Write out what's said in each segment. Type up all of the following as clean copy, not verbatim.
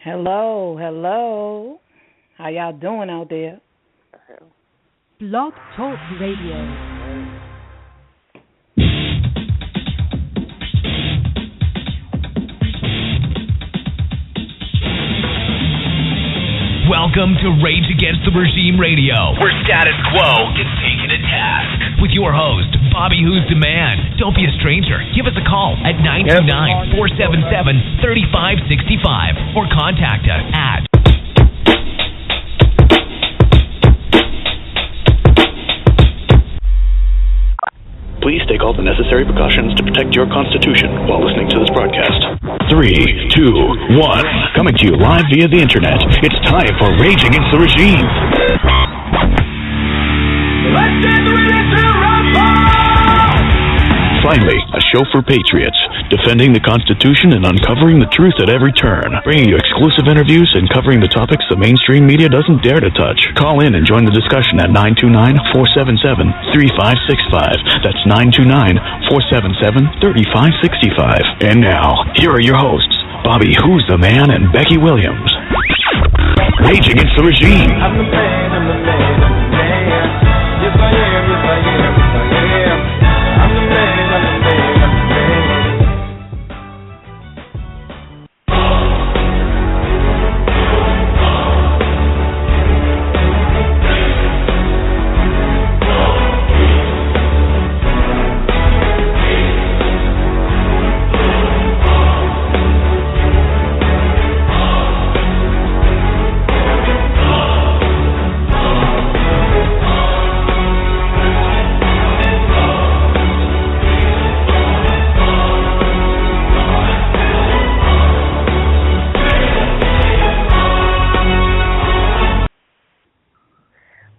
Hello, hello. How y'all doing out there? Blog Talk Radio. Welcome to Rage Against the Regime Radio, where status quo is taken to task. With your host, Bobby Who's the Man. Don't be a stranger. Give us a call at 929-477-3565 or contact us at Please take all the necessary precautions to protect your Constitution while listening to this broadcast. 3, 2, 1. Coming to you live via the internet. It's time for Rage Against the Regime. Let's get ready to rumble! Finally, a show for patriots, defending the Constitution and uncovering the truth at every turn, bringing you exclusive interviews and covering the topics the mainstream media doesn't dare to touch. Call in and join the discussion at 929-477-3565. That's 929-477-3565. And now, here are your hosts, Bobby Who's the Man and Becky Williams. Rage Against the Regime. I'm the man, I'm the man, I'm the man. Yes, I am, yes, I am, yes, I am. I'm the man, I'm the man, I'm the man.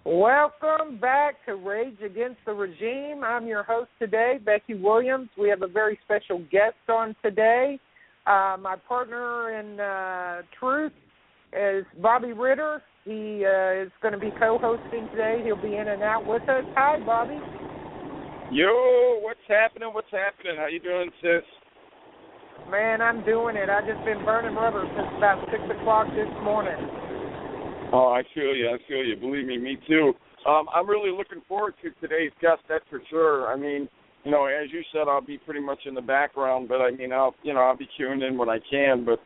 Welcome back to Rage Against the Regime. I'm your host today, Becky Williams. We have a very special guest on today. My partner in truth is Bobby Ritter. He is going to be co-hosting today. He'll be in and out with us. Hi, Bobby. Yo, what's happening? What's happening? How you doing, sis? Man, I'm doing it. I've just been burning rubber since about 6 o'clock this morning. Oh, I feel you. I feel you. Believe me, me too. I'm really looking forward to today's guest, that's for sure. I mean, you know, as you said, I'll be pretty much in the background, but I mean, I'll be queuing in when I can. But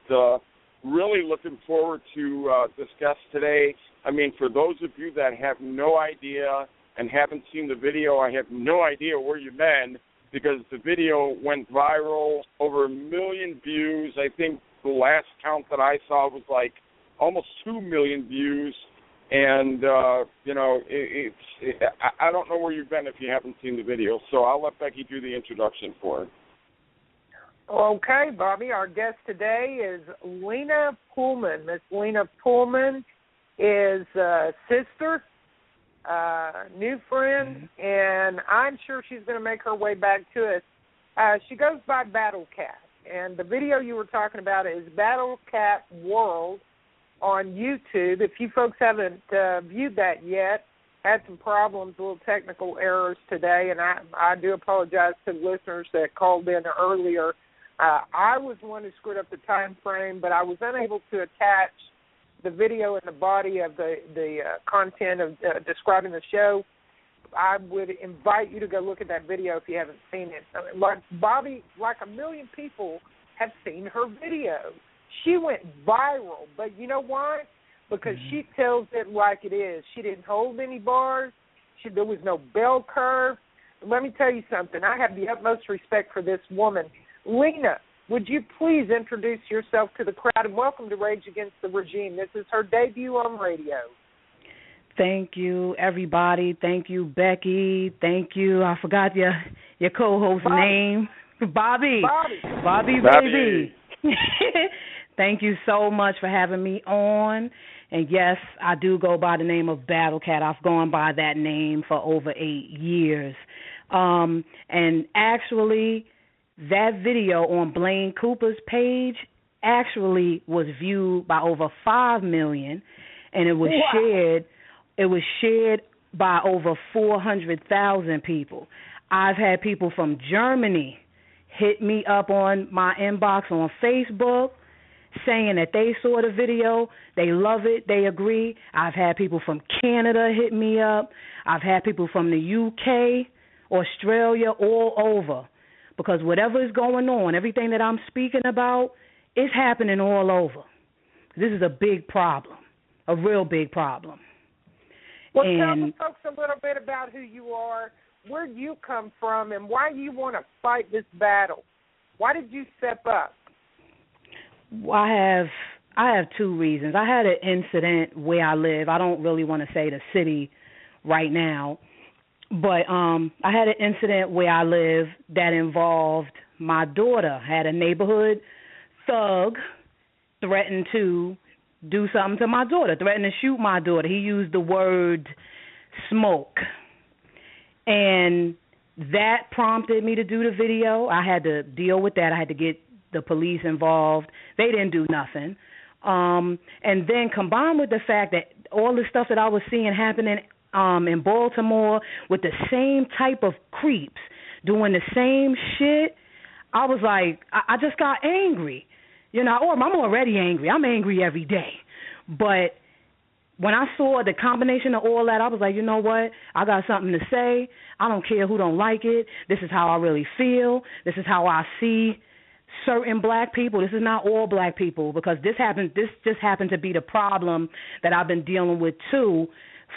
really looking forward to this guest today. I mean, for those of you that have no idea and haven't seen the video, I have no idea where you've been because the video went viral, over 1 million views. I think the last count that I saw was like almost 2 million views, and I don't know where you've been if you haven't seen the video, so I'll let Becky do the introduction for it. Okay, Bobby, our guest today is Lena Pullman. Miss Lena Pullman is a sister, new friend, and I'm sure she's going to make her way back to us. She goes by Battle Cat, and the video you were talking about is Battle Cat World on YouTube. If you folks haven't viewed that yet, had some problems, little technical errors today, and I do apologize to the listeners that called in earlier. I was the one who screwed up the time frame, but I was unable to attach the video and the body of the content of describing the show. I would invite you to go look at that video if you haven't seen it. Bobby, like 1 million people have seen her video. She went viral, but you know why? Because she tells it like it is. She didn't hold any bars. There was no bell curve. Let me tell you something. I have the utmost respect for this woman. Lena, would you please introduce yourself to the crowd and welcome to Rage Against the Regime. This is her debut on radio. Thank you, everybody. Thank you, Becky. Thank you. I forgot your co-host's name. Bobby, baby. Thank you so much for having me on. And, yes, I do go by the name of Battle Cat. I've gone by that name for over 8 years. And actually, that video on Blaine Cooper's page actually was viewed by over 5 million, and it was shared. It was shared by over 400,000 people. I've had people from Germany hit me up on my inbox on Facebook saying that they saw the video, they love it, they agree. I've had people from Canada hit me up. I've had people from the UK, Australia, all over. Because whatever is going on, everything that I'm speaking about, is happening all over. This is a big problem, a real big problem. Well, tell the folks a little bit about who you are, where you come from, and why you want to fight this battle. Why did you step up? I have two reasons. I had an incident where I live. I don't really want to say the city right now, but I had an incident where I live that involved my daughter. I had a neighborhood thug threaten to do something to my daughter, threatened to shoot my daughter. He used the word smoke. And that prompted me to do the video. I had to deal with that. I had to get the police involved. They didn't do nothing. And then combined with the fact that all the stuff that I was seeing happening in Baltimore with the same type of creeps doing the same shit, I was like, I just got angry. You know, I'm already angry. I'm angry every day. But when I saw the combination of all that, I was like, you know what? I got something to say. I don't care who don't like it. This is how I really feel. This is how I see certain black people. This is not all black people, because this just happened to be the problem that I've been dealing with too,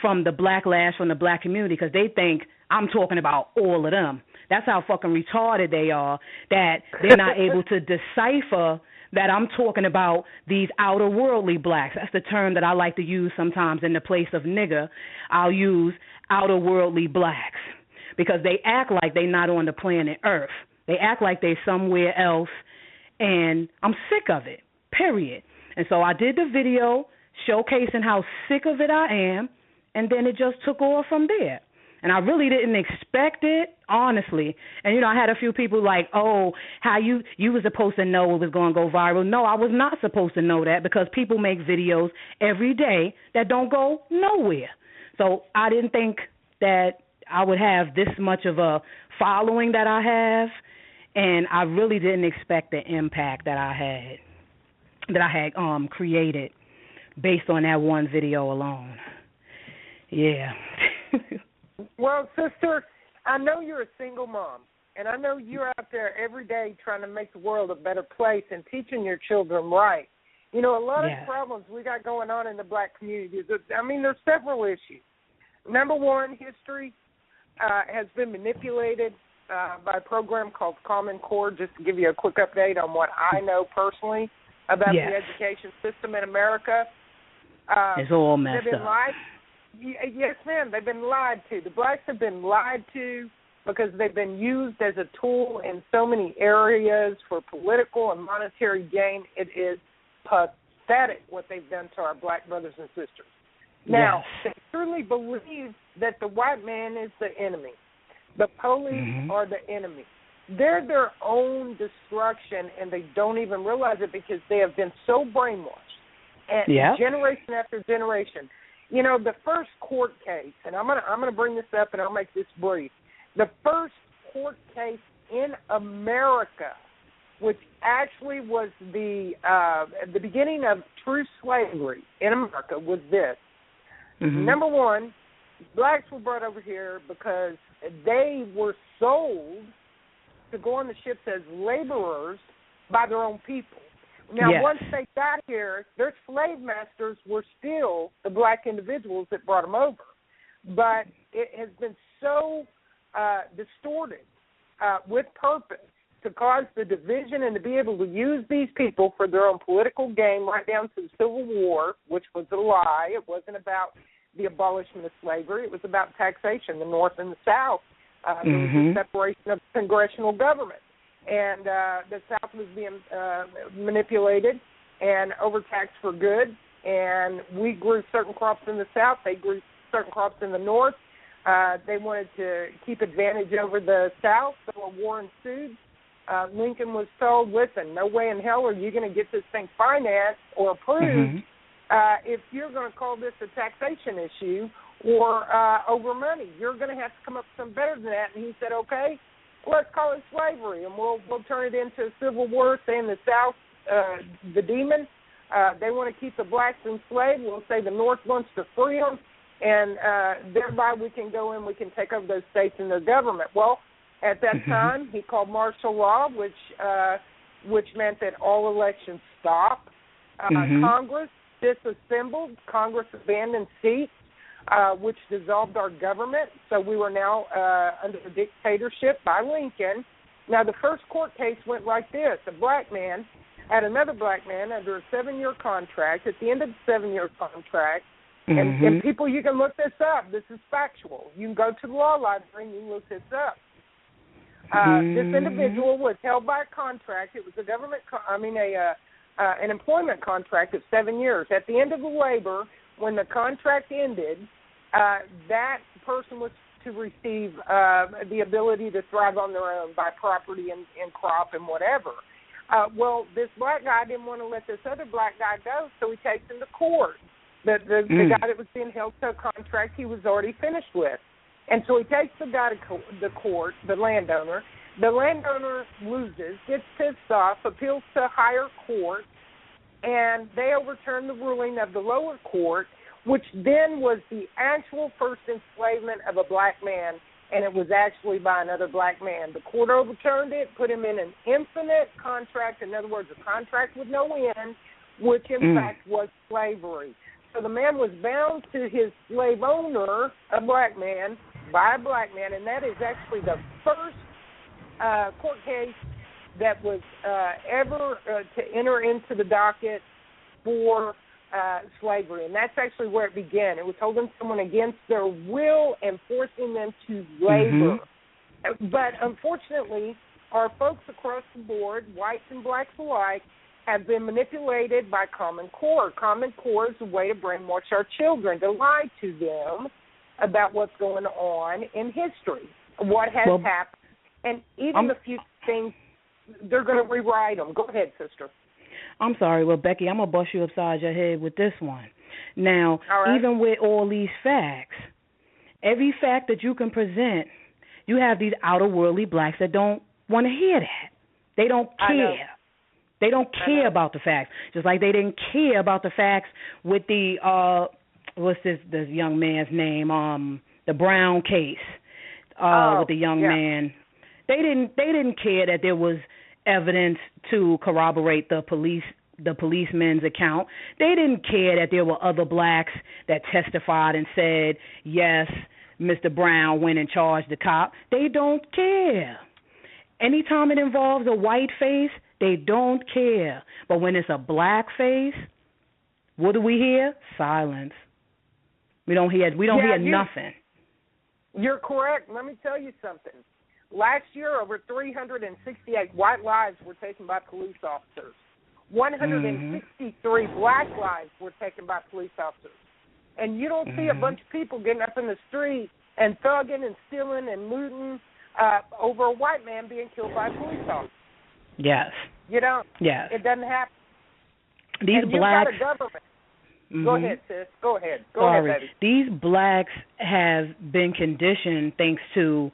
from the backlash from the black community, because they think I'm talking about all of them. That's how fucking retarded they are, that they're not able to decipher that I'm talking about these outer worldly blacks. That's the term that I like to use sometimes in the place of nigger. I'll use outer worldly blacks, because they act like they're not on the planet Earth. They act like they're somewhere else, and I'm sick of it, period. And so I did the video showcasing how sick of it I am, and then it just took off from there. And I really didn't expect it, honestly. And, you know, I had a few people like, oh, how you were supposed to know it was going to go viral. No, I was not supposed to know that, because people make videos every day that don't go nowhere. So I didn't think that I would have this much of a following that I have, and I really didn't expect the impact that I had created based on that one video alone. Yeah. Well, sister, I know you're a single mom, and I know you're out there every day trying to make the world a better place and teaching your children right. You know, a lot of problems we got going on in the black community, there's several issues. Number one, history has been manipulated by a program called Common Core. Just to give you a quick update on what I know personally about the education system in America. It's all messed up. Yes, ma'am. They've been lied to. The blacks have been lied to because they've been used as a tool in so many areas for political and monetary gain. It is pathetic what they've done to our black brothers and sisters. Now, they truly believe that the white man is the enemy. The police are the enemy. They're their own destruction, and they don't even realize it, because they have been so brainwashed. And generation after generation. You know, the first court case, and I'm gonna bring this up, and I'll make this brief. The first court case in America, which actually was the beginning of true slavery in America, was this. Number one, blacks were brought over here because they were sold to go on the ships as laborers by their own people. Now, once they got here, their slave masters were still the black individuals that brought them over. But it has been so distorted with purpose to cause the division and to be able to use these people for their own political gain, right down to the Civil War, which was a lie. It wasn't about the abolishment of slavery. It was about taxation, the North and the South. There was a separation of the congressional government. And the South was being manipulated and overtaxed for good. And we grew certain crops in the South. They grew certain crops in the North. They wanted to keep advantage over the South, so a war ensued. Lincoln was told, listen, no way in hell are you going to get this thing financed or approved if you're going to call this a taxation issue or over money. You're going to have to come up with something better than that. And he said, okay, let's call it slavery, and we'll turn it into a civil war, saying the South, the demon, They want to keep the blacks enslaved. We'll say the North wants to free them, and thereby we can go in, we can take over those states and their government. Well, at that time, he called martial law, which meant that all elections stopped. Congress disassembled. Congress abandoned seats, which dissolved our government. So we were now under the dictatorship by Lincoln. Now, the first court case went like this. A black man had another black man under a 7-year contract. At the end of the 7-year contract, and people, you can look this up. This is factual. You can go to the law library and you can look this up. This individual was held by a contract. It was a government, an employment contract of 7 years. At the end of the labor, when the contract ended, that person was to receive the ability to thrive on their own by property and crop and whatever. Well, this black guy didn't want to let this other black guy go, so he takes him to court. The guy that was being held to a contract he was already finished with. And so he takes the guy to the court, the landowner. The landowner loses, gets pissed off, appeals to higher court, and they overturn the ruling of the lower court, which then was the actual first enslavement of a black man, and it was actually by another black man. The court overturned it, put him in an infinite contract, in other words, a contract with no end, which in fact was slavery. So the man was bound to his slave owner, a black man, by a black man, and that is actually the first court case that was ever to enter into the docket for slavery, and that's actually where it began. It was holding someone against their will and forcing them to labor. But unfortunately, our folks across the board, whites and blacks alike, have been manipulated by Common Core. Common Core is a way to brainwash our children, to lie to them about what's going on in history, what has happened, and even the few things, they're going to rewrite them. Go ahead, sister. I'm sorry. Well, Becky, I'm going to bust you upside your head with this one. Now, even with all these facts, every fact that you can present, you have these outer-worldly blacks that don't want to hear that. They don't care. They don't care about the facts, just like they didn't care about the facts with the, what's this young man's name, the Brown case with the young man. They didn't care that there was evidence to corroborate the policeman's account. They didn't care that there were other blacks that testified and said, yes, Mr. Brown went and charged the cop. They don't care. Anytime it involves a white face, they don't care. But when it's a black face, what do we hear? Silence. We don't hear nothing. You're correct. Let me tell you something. Last year, over 368 white lives were taken by police officers. 163 black lives were taken by police officers. And you don't see a bunch of people getting up in the street and thugging and stealing and looting over a white man being killed by a police officer. Yes. You don't. Yes. It doesn't happen. These blacks. You've got a government. Go ahead, sis. Go ahead. Go Sorry. ahead, baby. These blacks have been conditioned thanks to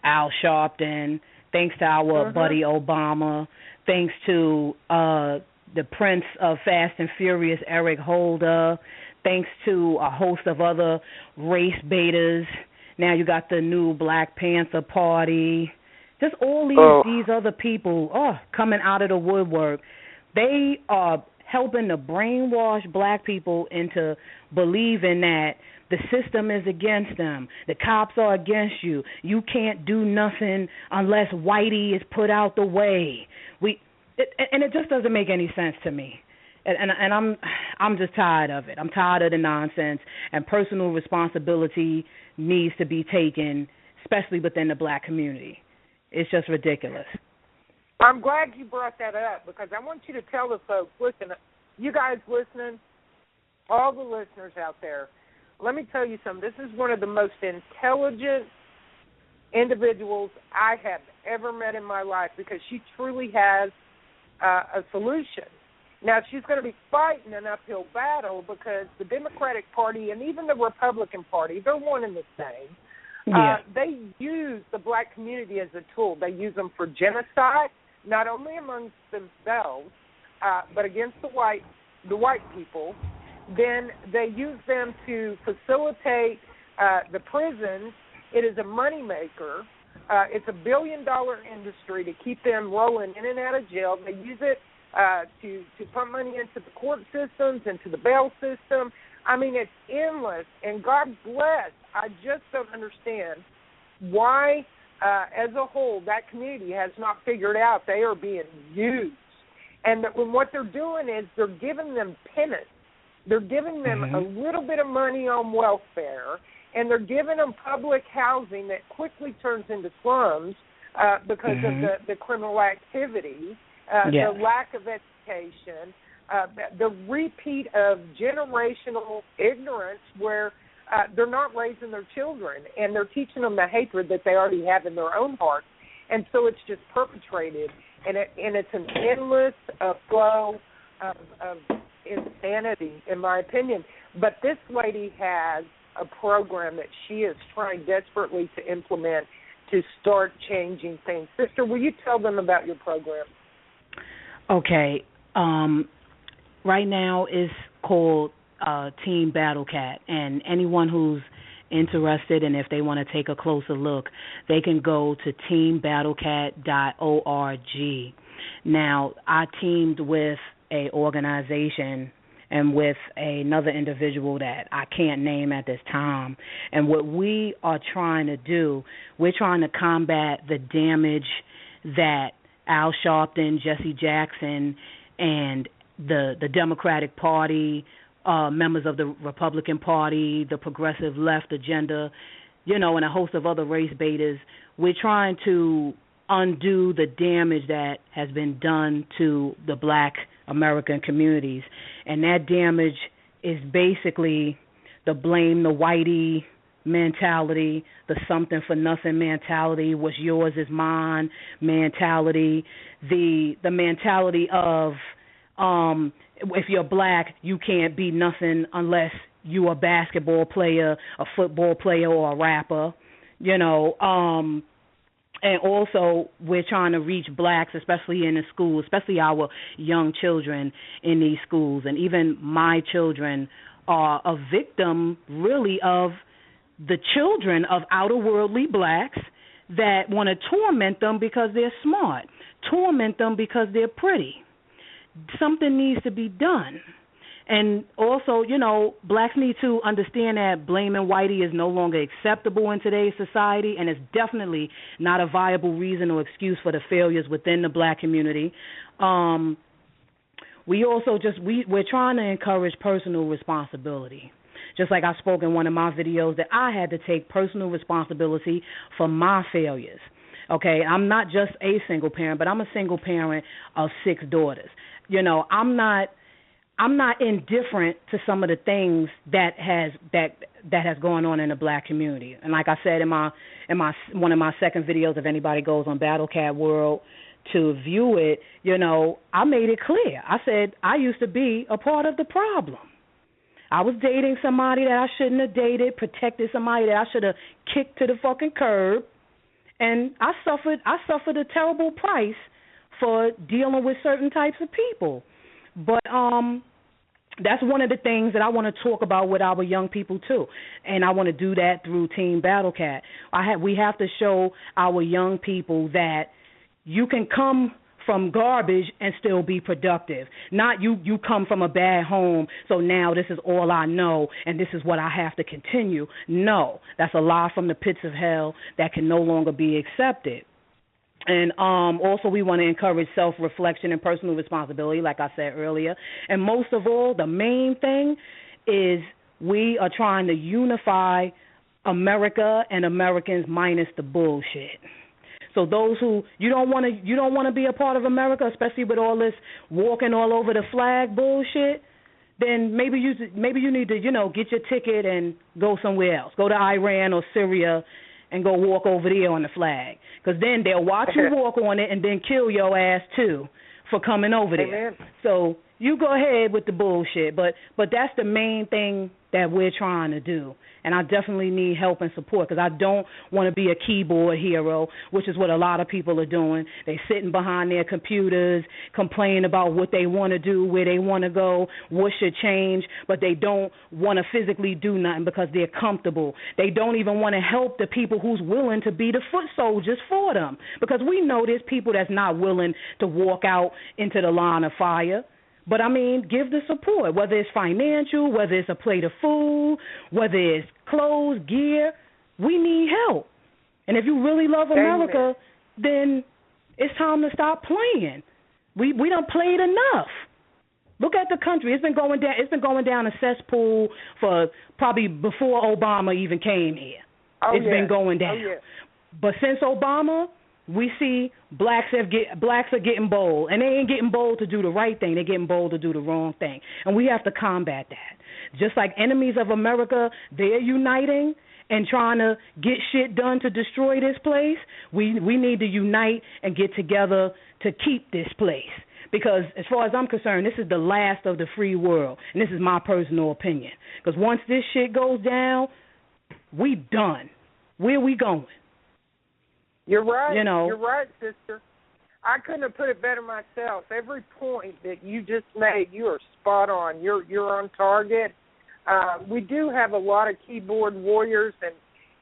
Al Sharpton, thanks to our buddy Obama, thanks to the Prince of Fast and Furious, Eric Holder, thanks to a host of other race baiters. Now you got the new Black Panther Party. Just all these other people coming out of the woodwork. They are helping to brainwash black people into believing that the system is against them. The cops are against you. You can't do nothing unless Whitey is put out the way. And it just doesn't make any sense to me. And I'm just tired of it. I'm tired of the nonsense. And personal responsibility needs to be taken, especially within the black community. It's just ridiculous. I'm glad you brought that up because I want you to tell the folks, listen, you guys listening, all the listeners out there, let me tell you something. This is one of the most intelligent individuals I have ever met in my life because she truly has a solution. Now, she's going to be fighting an uphill battle because the Democratic Party and even the Republican Party, they're one and the same. They use the black community as a tool. They use them for genocide, not only amongst themselves, but against the whites the white people, then they use them to facilitate the prisons. It is a moneymaker. It's $1 billion industry to keep them rolling in and out of jail. They use it to pump money into the court systems, into the bail system. I mean, it's endless, and God bless. I just don't understand why, as a whole, that community has not figured out they are being used. And that when what they're doing is they're giving them penance. They're giving them a little bit of money on welfare, and they're giving them public housing that quickly turns into slums because of the criminal activity, the lack of education, the repeat of generational ignorance where they're not raising their children, and they're teaching them the hatred that they already have in their own hearts. And so it's just perpetrated, and it's an endless flow of insanity, in my opinion. But this lady has a program that she is trying desperately to implement to start changing things. Sister, will you tell them about your program? Okay. Right now it's called Team Battle Cat, and anyone who's interested and if they want to take a closer look, they can go to teambattlecat.org. Now, I teamed with an organization and with another individual that I can't name at this time. And what we are trying to do, we're trying to combat the damage that Al Sharpton, Jesse Jackson, and the Democratic Party, members of the Republican Party, the progressive left agenda, and a host of other race baiters. We're trying to undo the damage that has been done to the black American communities. And that damage is basically the blame the whitey mentality, the something for nothing mentality, what's yours is mine mentality, the mentality of if you're black, you can't be nothing unless you're a basketball player, a football player, or a rapper, and also we're trying to reach blacks, especially in the schools, especially our young children in these schools. And even my children are a victim, really, of the children of outer worldly blacks that want to torment them because they're smart, torment them because they're pretty. Something needs to be done. And also, blacks need to understand that blaming whitey is no longer acceptable in today's society, and it's definitely not a viable reason or excuse for the failures within the black community. We also we're trying to encourage personal responsibility. Just like I spoke in one of my videos that I had to take personal responsibility for my failures. Okay, I'm not just a single parent, but I'm a single parent of 6 daughters. I'm not indifferent to some of the things that has gone on in the black community. And like I said in my one of my second videos, if anybody goes on Battle Cat World to view it, I made it clear. I said I used to be a part of the problem. I was dating somebody that I shouldn't have dated, protected somebody that I should have kicked to the fucking curb, and I suffered a terrible price for dealing with certain types of people. But that's one of the things that I want to talk about with our young people too, and I want to do that through Team Battle Cat. We have to show our young people that you can come from garbage and still be productive. Not you come from a bad home, so now this is all I know and this is what I have to continue. No, that's a lie from the pits of hell that can no longer be accepted. And also we want to encourage self-reflection and personal responsibility, like I said earlier. And most of all, the main thing is we are trying to unify America and Americans minus the bullshit. So those who you don't want to be a part of America, especially with all this walking all over the flag bullshit, then maybe you need to get your ticket and go somewhere else. Go to Iran or Syria and go walk over there on the flag, because then they'll watch you walk on it and then kill your ass too for coming over there. Amen. So you go ahead with the bullshit, but that's the main thing that we're trying to do. And I definitely need help and support because I don't want to be a keyboard hero, which is what a lot of people are doing. They're sitting behind their computers, complaining about what they want to do, where they want to go, what should change, but they don't want to physically do nothing because they're comfortable. They don't even want to help the people who's willing to be the foot soldiers for them because we know there's people that's not willing to walk out into the line of fire. But, I mean, give the support, whether it's financial, whether it's a plate of food, whether it's clothes, gear. We need help. And if you really love America, then it's time to stop playing. We done played enough. Look at the country. It's been going down a cesspool for probably before Obama even came here. It's been going down. But since Obama, we see blacks are getting bold, and they ain't getting bold to do the right thing. They're getting bold to do the wrong thing, and we have to combat that. Just like enemies of America, they're uniting and trying to get shit done to destroy this place. We need to unite and get together to keep this place. Because as far as I'm concerned, this is the last of the free world, and this is my personal opinion. Because once this shit goes down, we done. Where we going? You're right. You know. You're right, sister. I couldn't have put it better myself. Every point that you just made, you are spot on. You're on target. We do have a lot of keyboard warriors, and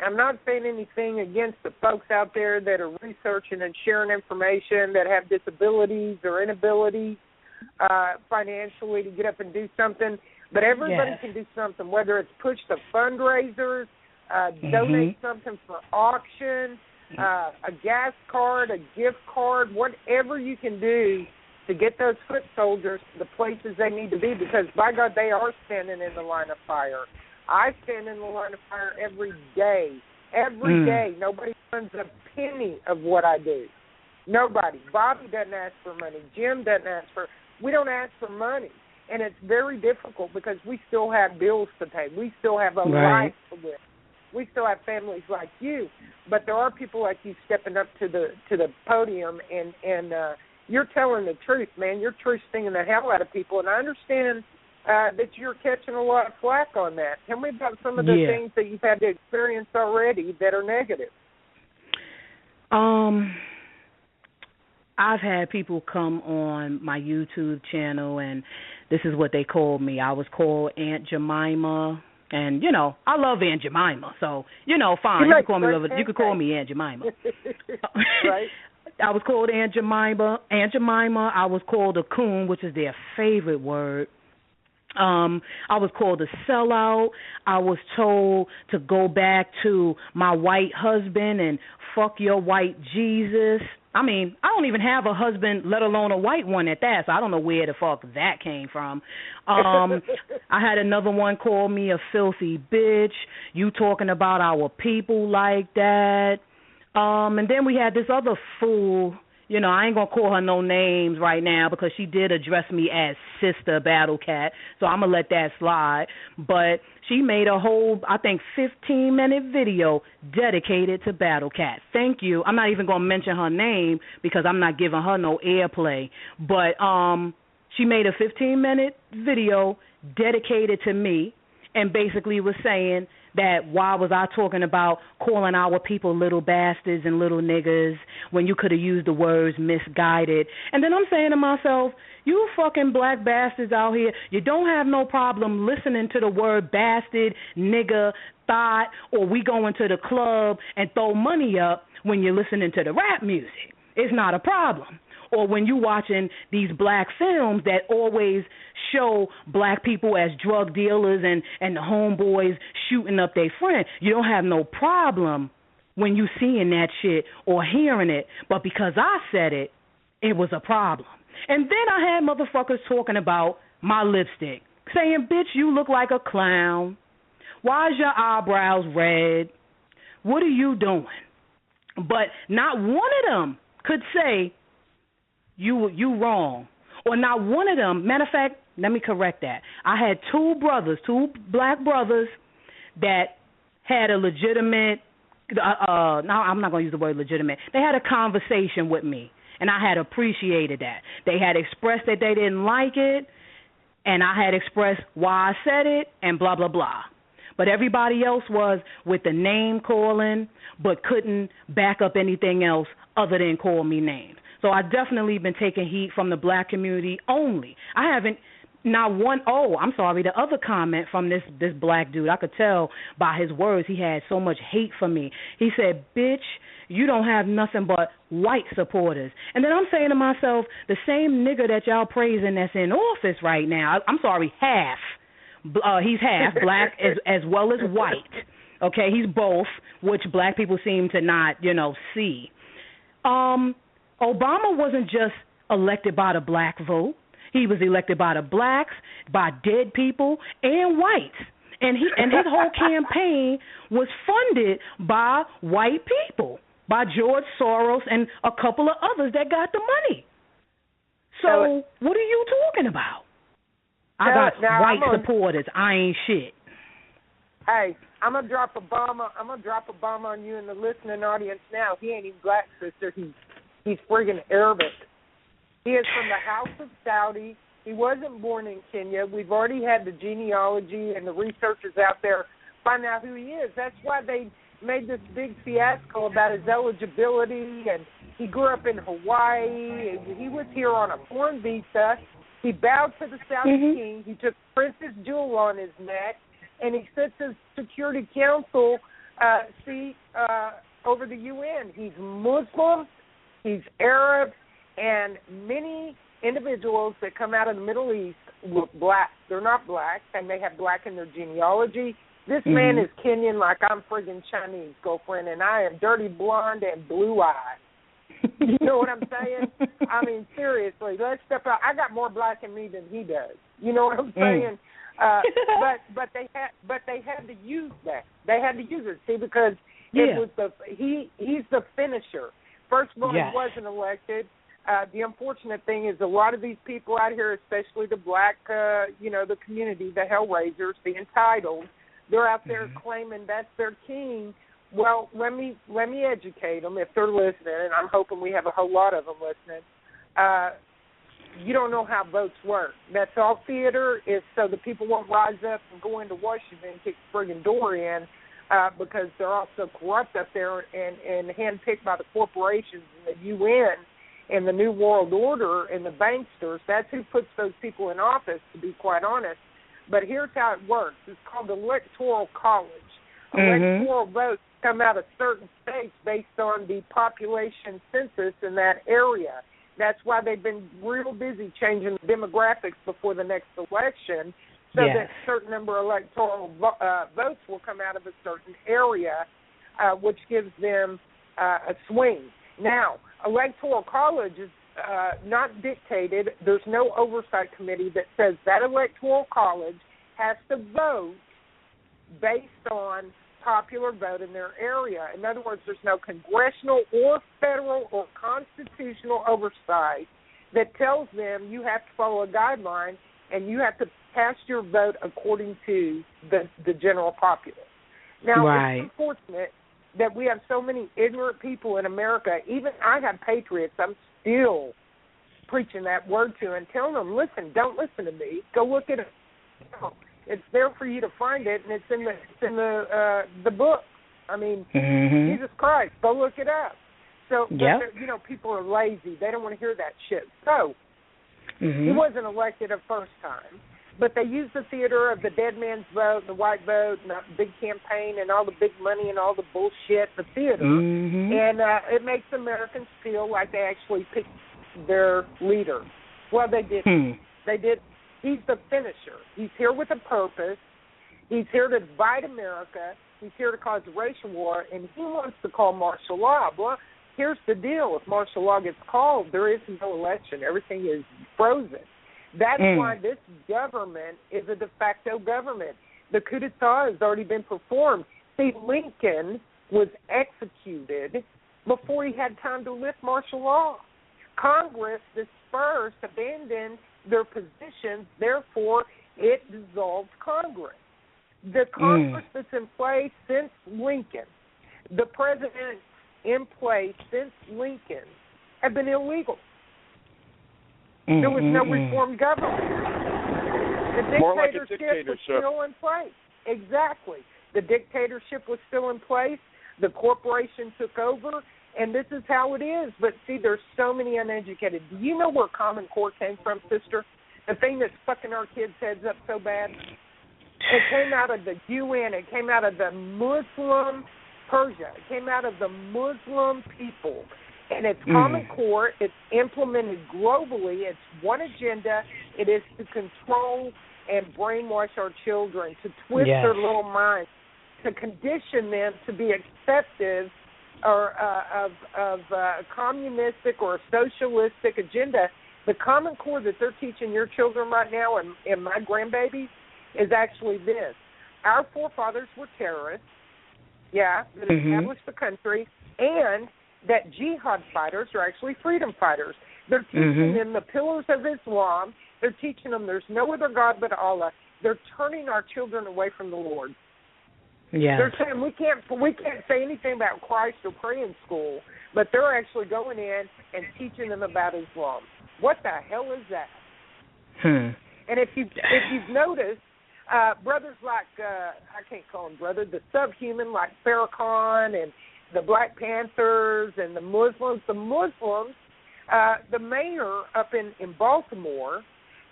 I'm not saying anything against the folks out there that are researching and sharing information that have disabilities or inabilities financially to get up and do something. But everybody can do something, whether it's push the fundraisers, donate something for auction, a gas card, a gift card, whatever you can do to get those foot soldiers to the places they need to be, because, by God, they are standing in the line of fire. I stand in the line of fire every day. Every day. Nobody earns a penny of what I do. Nobody. Bobby doesn't ask for money. Jim doesn't ask for – we don't ask for money. And it's very difficult because we still have bills to pay. We still have a life to live. We still have families like you, but there are people like you stepping up to the podium, and you're telling the truth, man. You're truth stinging the hell out of people, and I understand that you're catching a lot of flack on that. Tell me about some of the things that you've had to experience already that are negative. I've had people come on my YouTube channel, and this is what they called me. I was called Aunt Jemima. And, you know, I love Aunt Jemima, so, you know, fine. You could call me Aunt Jemima. Right. I was called Aunt Jemima. I was called a coon, which is their favorite word. I was called a sellout. I was told to go back to my white husband and fuck your white Jesus. I mean, I don't even have a husband, let alone a white one at that, so I don't know where the fuck that came from. I had another one call me a filthy bitch. You talking about our people like that. And then we had this other fool. You know, I ain't going to call her no names right now because she did address me as Sister Battle Cat, so I'm going to let that slide. But she made a whole, I think, 15-minute video dedicated to Battle Cat. Thank you. I'm not even going to mention her name because I'm not giving her no airplay. But she made a 15-minute video dedicated to me and basically was saying that why was I talking about calling our people little bastards and little niggas when you could have used the words misguided. And then I'm saying to myself, you fucking black bastards out here, you don't have no problem listening to the word bastard, nigga, thought, or we go into the club and throw money up when you're listening to the rap music. It's not a problem. Or when you watching these black films that always show black people as drug dealers and the homeboys shooting up their friend, you don't have no problem when you seeing that shit or hearing it. But because I said it, it was a problem. And then I had motherfuckers talking about my lipstick, saying, bitch, you look like a clown. Why is your eyebrows red? What are you doing? But not one of them could say, you wrong. Or not one of them, matter of fact, let me correct that. I had two black brothers that had a legitimate, I'm not going to use the word legitimate, they had a conversation with me, and I had appreciated that. They had expressed that they didn't like it, and I had expressed why I said it and blah, blah, blah. But everybody else was with the name calling, but couldn't back up anything else other than call me names. So I've definitely been taking heat from the black community only. I haven't, not one, the other comment from this black dude, I could tell by his words he had so much hate for me. He said, bitch, you don't have nothing but white supporters. And then I'm saying to myself, the same nigga that y'all praising that's in office right now, half. He's half black as well as white. Okay, he's both, which black people seem to not, see. Obama wasn't just elected by the black vote. He was elected by the blacks, by dead people, and whites. And his whole campaign was funded by white people, by George Soros and a couple of others that got the money. So what are you talking about? I got white supporters. I ain't shit. Hey, I'm gonna drop a bomb on you in the listening audience now. He ain't even black, sister. He's friggin' Arabic. He is from the House of Saudi. He wasn't born in Kenya. We've already had the genealogy and the researchers out there find out who he is. That's why they made this big fiasco about his eligibility. And he grew up in Hawaii. He was here on a foreign visa. He bowed to the Saudi king. He took Princess Jewel on his neck, and he sits as Security Council seat over the UN. He's Muslim, he's Arab, and many individuals that come out of the Middle East look black. They're not black, and they have black in their genealogy. This man is Kenyan like I'm friggin' Chinese, girlfriend, and I am dirty blonde and blue-eyed. You know what I'm saying? I mean, seriously, let's step out. I got more black in me than he does. You know what I'm saying? But they had to use that. They had to use it, see, because it was he's the finisher. First of all, he wasn't elected. The unfortunate thing is a lot of these people out here, especially the black, the community, the Hellraisers, the entitled, they're out there claiming that's their king. Well, let me educate them if they're listening, and I'm hoping we have a whole lot of them listening. You don't know how votes work. That's all theater is so the people won't rise up and go into Washington and kick the friggin' door in because they're all so corrupt up there and handpicked by the corporations and the UN and the New World Order and the banksters. That's who puts those people in office, to be quite honest. But here's how it works. It's called electoral college. Electoral votes come out of certain states based on the population census in that area. That's why they've been real busy changing the demographics before the next election so that a certain number of electoral votes will come out of a certain area, which gives them a swing. Now, electoral college is not dictated. There's no oversight committee that says that electoral college has to vote based on popular vote in their area. In other words, there's no congressional or federal or constitutional oversight that tells them you have to follow a guideline and you have to cast your vote according to the general populace. Now, it's unfortunate that we have so many ignorant people in America. Even I have patriots. I'm still preaching that word to and telling them, listen, don't listen to me. Go look at it. It's there for you to find it, and it's in the book. I mean, Jesus Christ, go look it up. So, people are lazy. They don't want to hear that shit. So, he wasn't elected a first time, but they used the theater of the dead man's vote, the white vote, and the big campaign, and all the big money and all the bullshit, the theater. And it makes Americans feel like they actually picked their leader. Well, they didn't. They did. He's the finisher. He's here with a purpose. He's here to divide America. He's here to cause a racial war, and he wants to call martial law. Well, here's the deal. If martial law gets called, there is no election. Everything is frozen. That's why this government is a de facto government. The coup d'etat has already been performed. See, Lincoln was executed before he had time to lift martial law. Congress dispersed, abandoned their positions, therefore it dissolved Congress. The Congress that's in place since Lincoln, the presidents in place since Lincoln have been illegal. There was no reformed government. The More like a dictatorship was still in place. Exactly. The dictatorship was still in place. The corporation took over, and this is how it is. But, see, there's so many uneducated. Do you know where Common Core came from, sister? The thing that's fucking our kids' heads up so bad? It came out of the UN. It came out of the Muslim Persia. It came out of the Muslim people. And it's Common Core. It's implemented globally. It's one agenda. It is to control and brainwash our children, to twist their little minds, to condition them to be acceptive or of a communistic or a socialistic agenda. The Common Core that they're teaching your children right now and my grandbabies is actually this. Our forefathers were terrorists, that established the country, and that jihad fighters are actually freedom fighters. They're teaching them the pillars of Islam. They're teaching them there's no other God but Allah. They're turning our children away from the Lord. Yeah. They're saying we can't say anything about Christ or pray in school, but they're actually going in and teaching them about Islam. What the hell is that? And if you've noticed, brothers like I can't call them brother, the subhuman like Farrakhan and the Black Panthers and the Muslims, the mayor up in Baltimore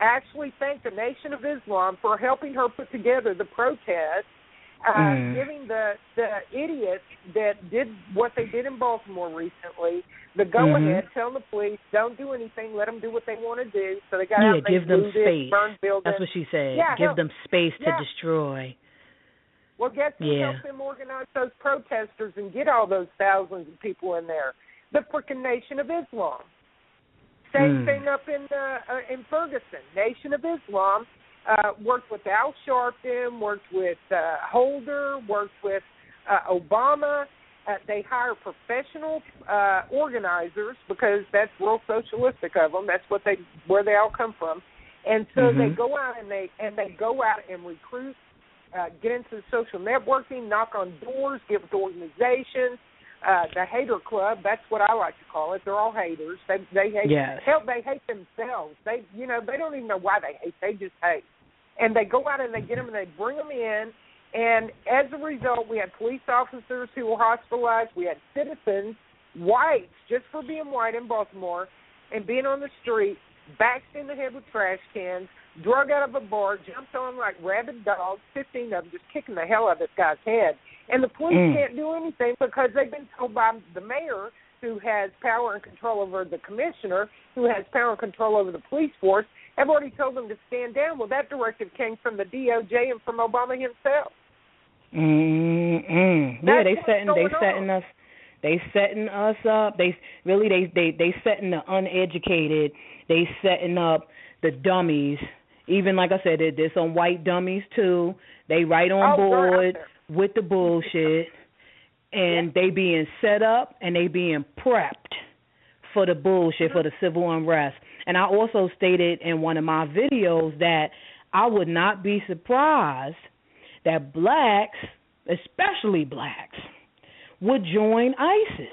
actually thanked the Nation of Islam for helping her put together the protest, giving the idiots that did what they did in Baltimore recently the go-ahead, telling the police, don't do anything, let them do what they want to do. So they got out and give them space. Burned buildings. That's what she said. Give them space to destroy. Well, guess who helped them organize those protesters and get all those thousands of people in there? The frickin' Nation of Islam. Same thing up in Ferguson. Nation of Islam worked with Al Sharpton, worked with Holder, worked with Obama. They hire professional organizers because that's real socialistic of them. That's where they all come from. And so they go out and they go out and recruit, get into social networking, knock on doors, get with organizations. The hater club, that's what I like to call it. They're all haters. They hate hell, they hate themselves. They don't even know why they hate. They just hate. And they go out and they get them and they bring them in. And as a result, we had police officers who were hospitalized. We had citizens, whites, just for being white in Baltimore and being on the street, bashed in the head with trash cans, drug out of a bar, jumped on like rabid dogs, 15 of them, just kicking the hell out of this guy's head. And the police can't do anything because they've been told by the mayor, who has power and control over the commissioner, who has power and control over the police force, have already told them to stand down. Well, that directive came from the DOJ and from Obama himself. Yeah, they setting us up. They setting the uneducated. They setting up the dummies. Even like I said, there's some white dummies too. They right on board with the bullshit, and they being set up and they being prepped for the bullshit, for the civil unrest. And I also stated in one of my videos that I would not be surprised that blacks, especially blacks, would join ISIS.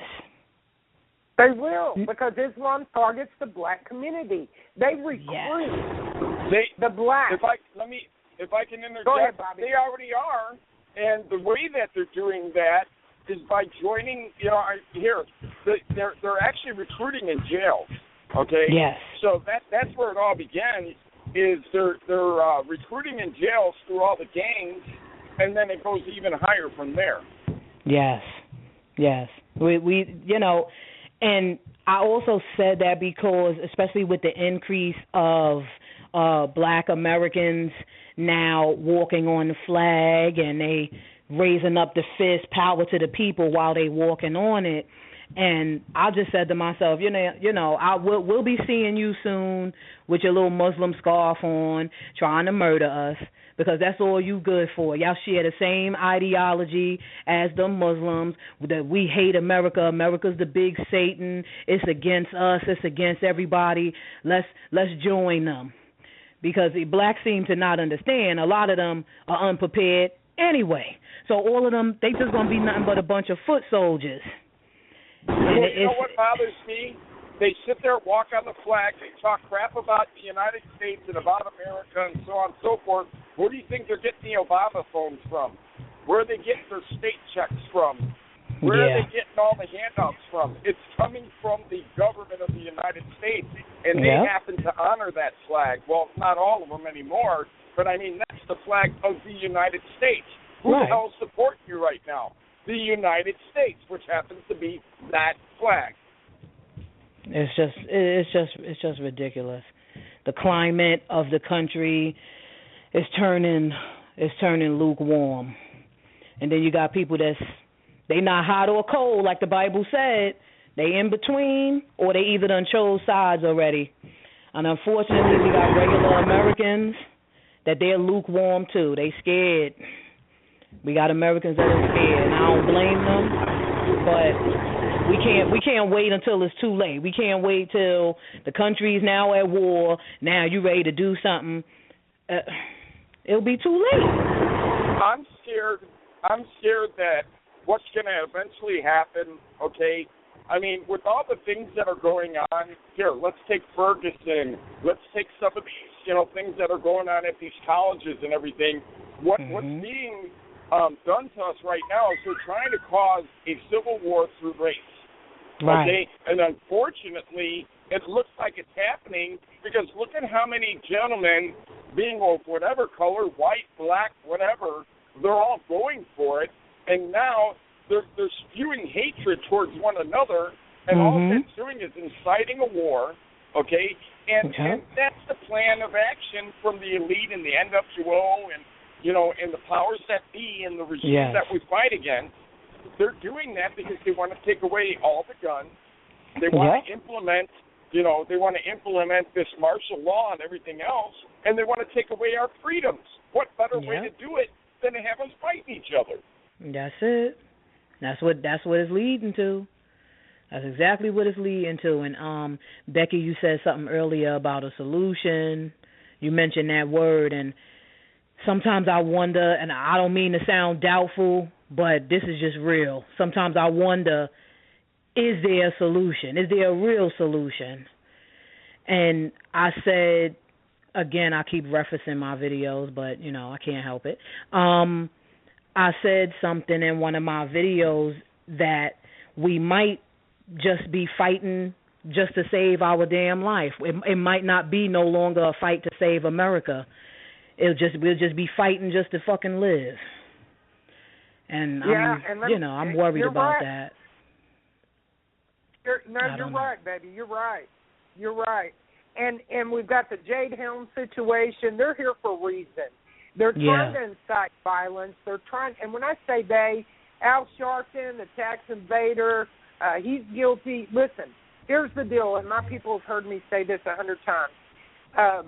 They will, because Islam targets the black community. They recruit the blacks. If I can interject, go ahead, Bobby. They already are, and the way that they're doing that is by joining. They're actually recruiting in jails. Okay. Yes. So that's where it all begins. Is they're recruiting in jails through all the gangs, and then it goes even higher from there. Yes. We and I also said that because, especially with the increase of black Americans now walking on the flag and they raising up the fist, power to the people while they walking on it. And I just said to myself, we'll be seeing you soon with your little Muslim scarf on, trying to murder us, because that's all you good for. Y'all share the same ideology as the Muslims, that we hate America. America's the big Satan. It's against us. It's against everybody. Let's join them, because the blacks seem to not understand. A lot of them are unprepared anyway. So all of them, they just gonna be nothing but a bunch of foot soldiers. You know what bothers me? They sit there, walk on the flag, they talk crap about the United States and about America and so on and so forth. Where do you think they're getting the Obama phones from? Where are they getting their state checks from? Where are they getting all the handouts from? It's coming from the government of the United States, and they happen to honor that flag. Well, not all of them anymore, but I mean, that's the flag of the United States. Who the hell is supporting you right now? The United States, which happens to be that flag. It's just ridiculous. The climate of the country is turning lukewarm, and then you got people they not hot or cold like the Bible said. They in between, or they either done chose sides already. And unfortunately, we got regular Americans that they're lukewarm too. They scared. We got Americans that are scared, and I don't blame them, but we can't wait until it's too late. We can't wait till the country's now at war. Now you ready to do something? It'll be too late. I'm scared that what's going to eventually happen. Okay, I mean, with all the things that are going on here, let's take Ferguson. Let's take some of these, things that are going on at these colleges and everything. What's being done to us right now is they're trying to cause a civil war through race. Right. Okay? And unfortunately, it looks like it's happening because look at how many gentlemen, being of whatever color, white, black, whatever, they're all going for it. And now they're spewing hatred towards one another, and all it's doing is inciting a war, okay? And that's the plan of action from the elite and the NWO and and the powers that be and the regimes that we fight against. They're doing that because they want to take away all the guns. They want to implement, this martial law and everything else, and they want to take away our freedoms. What better way to do it than to have us fight each other? That's it. That's what it's leading to. That's exactly what it's leading to. And Becky, you said something earlier about a solution. You mentioned that word, and sometimes I wonder, and I don't mean to sound doubtful, but this is just real. Sometimes I wonder, is there a solution? Is there a real solution? And I said, again, I keep referencing my videos, but, I can't help it. I said something in one of my videos that we might just be fighting just to save our damn life. It might not be no longer a fight to save America. We'll just be fighting just to fucking live. And I'm worried about that. You're right, baby. You're right. And we've got the Jade Helm situation. They're here for a reason. They're trying to incite violence. They're trying, and when I say they, Al Sharpton, the tax invader, he's guilty. Listen, here's the deal, and my people have heard me say this 100 times.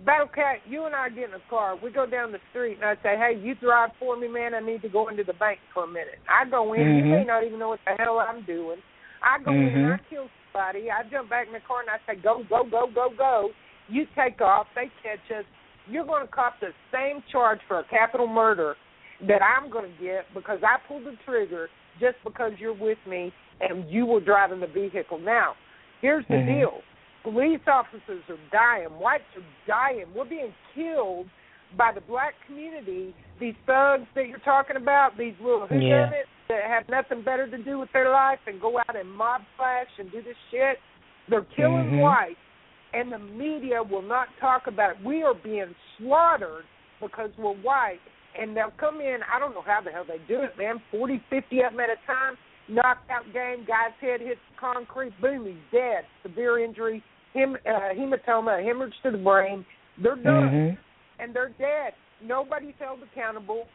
Battle Cat, you and I get in a car. We go down the street, and I say, hey, you drive for me, man. I need to go into the bank for a minute. I go in. You may not even know what the hell I'm doing. I go in and I kill somebody. I jump back in the car, and I say, go, go, go, go, go. You take off. They catch us. You're going to cop the same charge for a capital murder that I'm going to get because I pulled the trigger just because you're with me and you were driving the vehicle. Now, here's the deal. Police officers are dying. Whites are dying. We're being killed by the black community. These thugs that you're talking about, these little whodunits that have nothing better to do with their life and go out and mob flash and do this shit, they're killing whites, and the media will not talk about it. We are being slaughtered because we're white, and they'll come in. I don't know how the hell they do it, man, 40, 50 of them at a time. Knockout game, guy's head hits the concrete, boom, he's dead. Severe injury, hematoma, hemorrhage to the brain. They're done, and they're dead. Nobody's held accountable.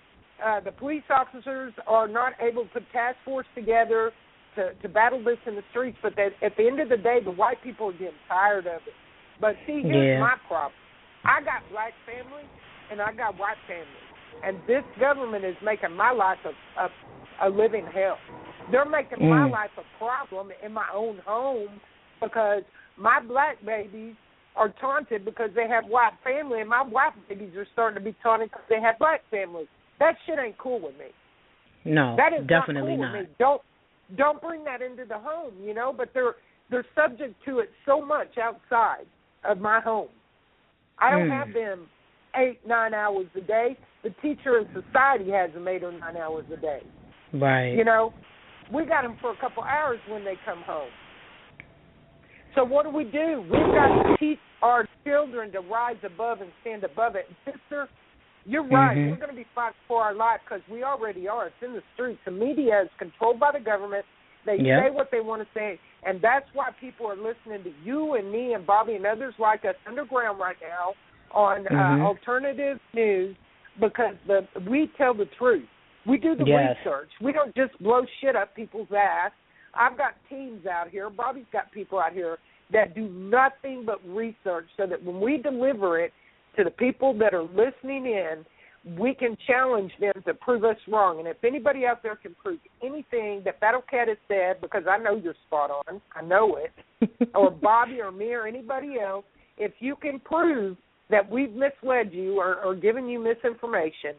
The police officers are not able to put task force together to battle this in the streets, but at the end of the day, the white people are getting tired of it. But see, here's my problem. I got black family, and I got white family, and this government is making my life a living hell. They're making my life a problem in my own home because my black babies are taunted because they have white family, and my white babies are starting to be taunted because they have black families. That shit ain't cool with me. No, that is definitely not. Cool with me. Don't bring that into the home, But they're they're subject to it so much outside of my home. I don't have them 8-9 hours a day. The teacher in society has them 8 or 9 hours a day. Right. You know, we got them for a couple hours when they come home. So what do? We've got to teach our children to rise above and stand above it. And sister, you're right. We're going to be fighting for our life because we already are. It's in the streets. The media is controlled by the government. They say what they want to say, and that's why people are listening to you and me and Bobby and others like us underground right now on alternative news, because we tell the truth. We do the research. We don't just blow shit up people's ass. I've got teams out here. Bobby's got people out here that do nothing but research so that when we deliver it to the people that are listening in, we can challenge them to prove us wrong. And if anybody out there can prove anything that Battle Cat has said, because I know you're spot on, I know it, or Bobby or me or anybody else, if you can prove that we've misled you or given you misinformation,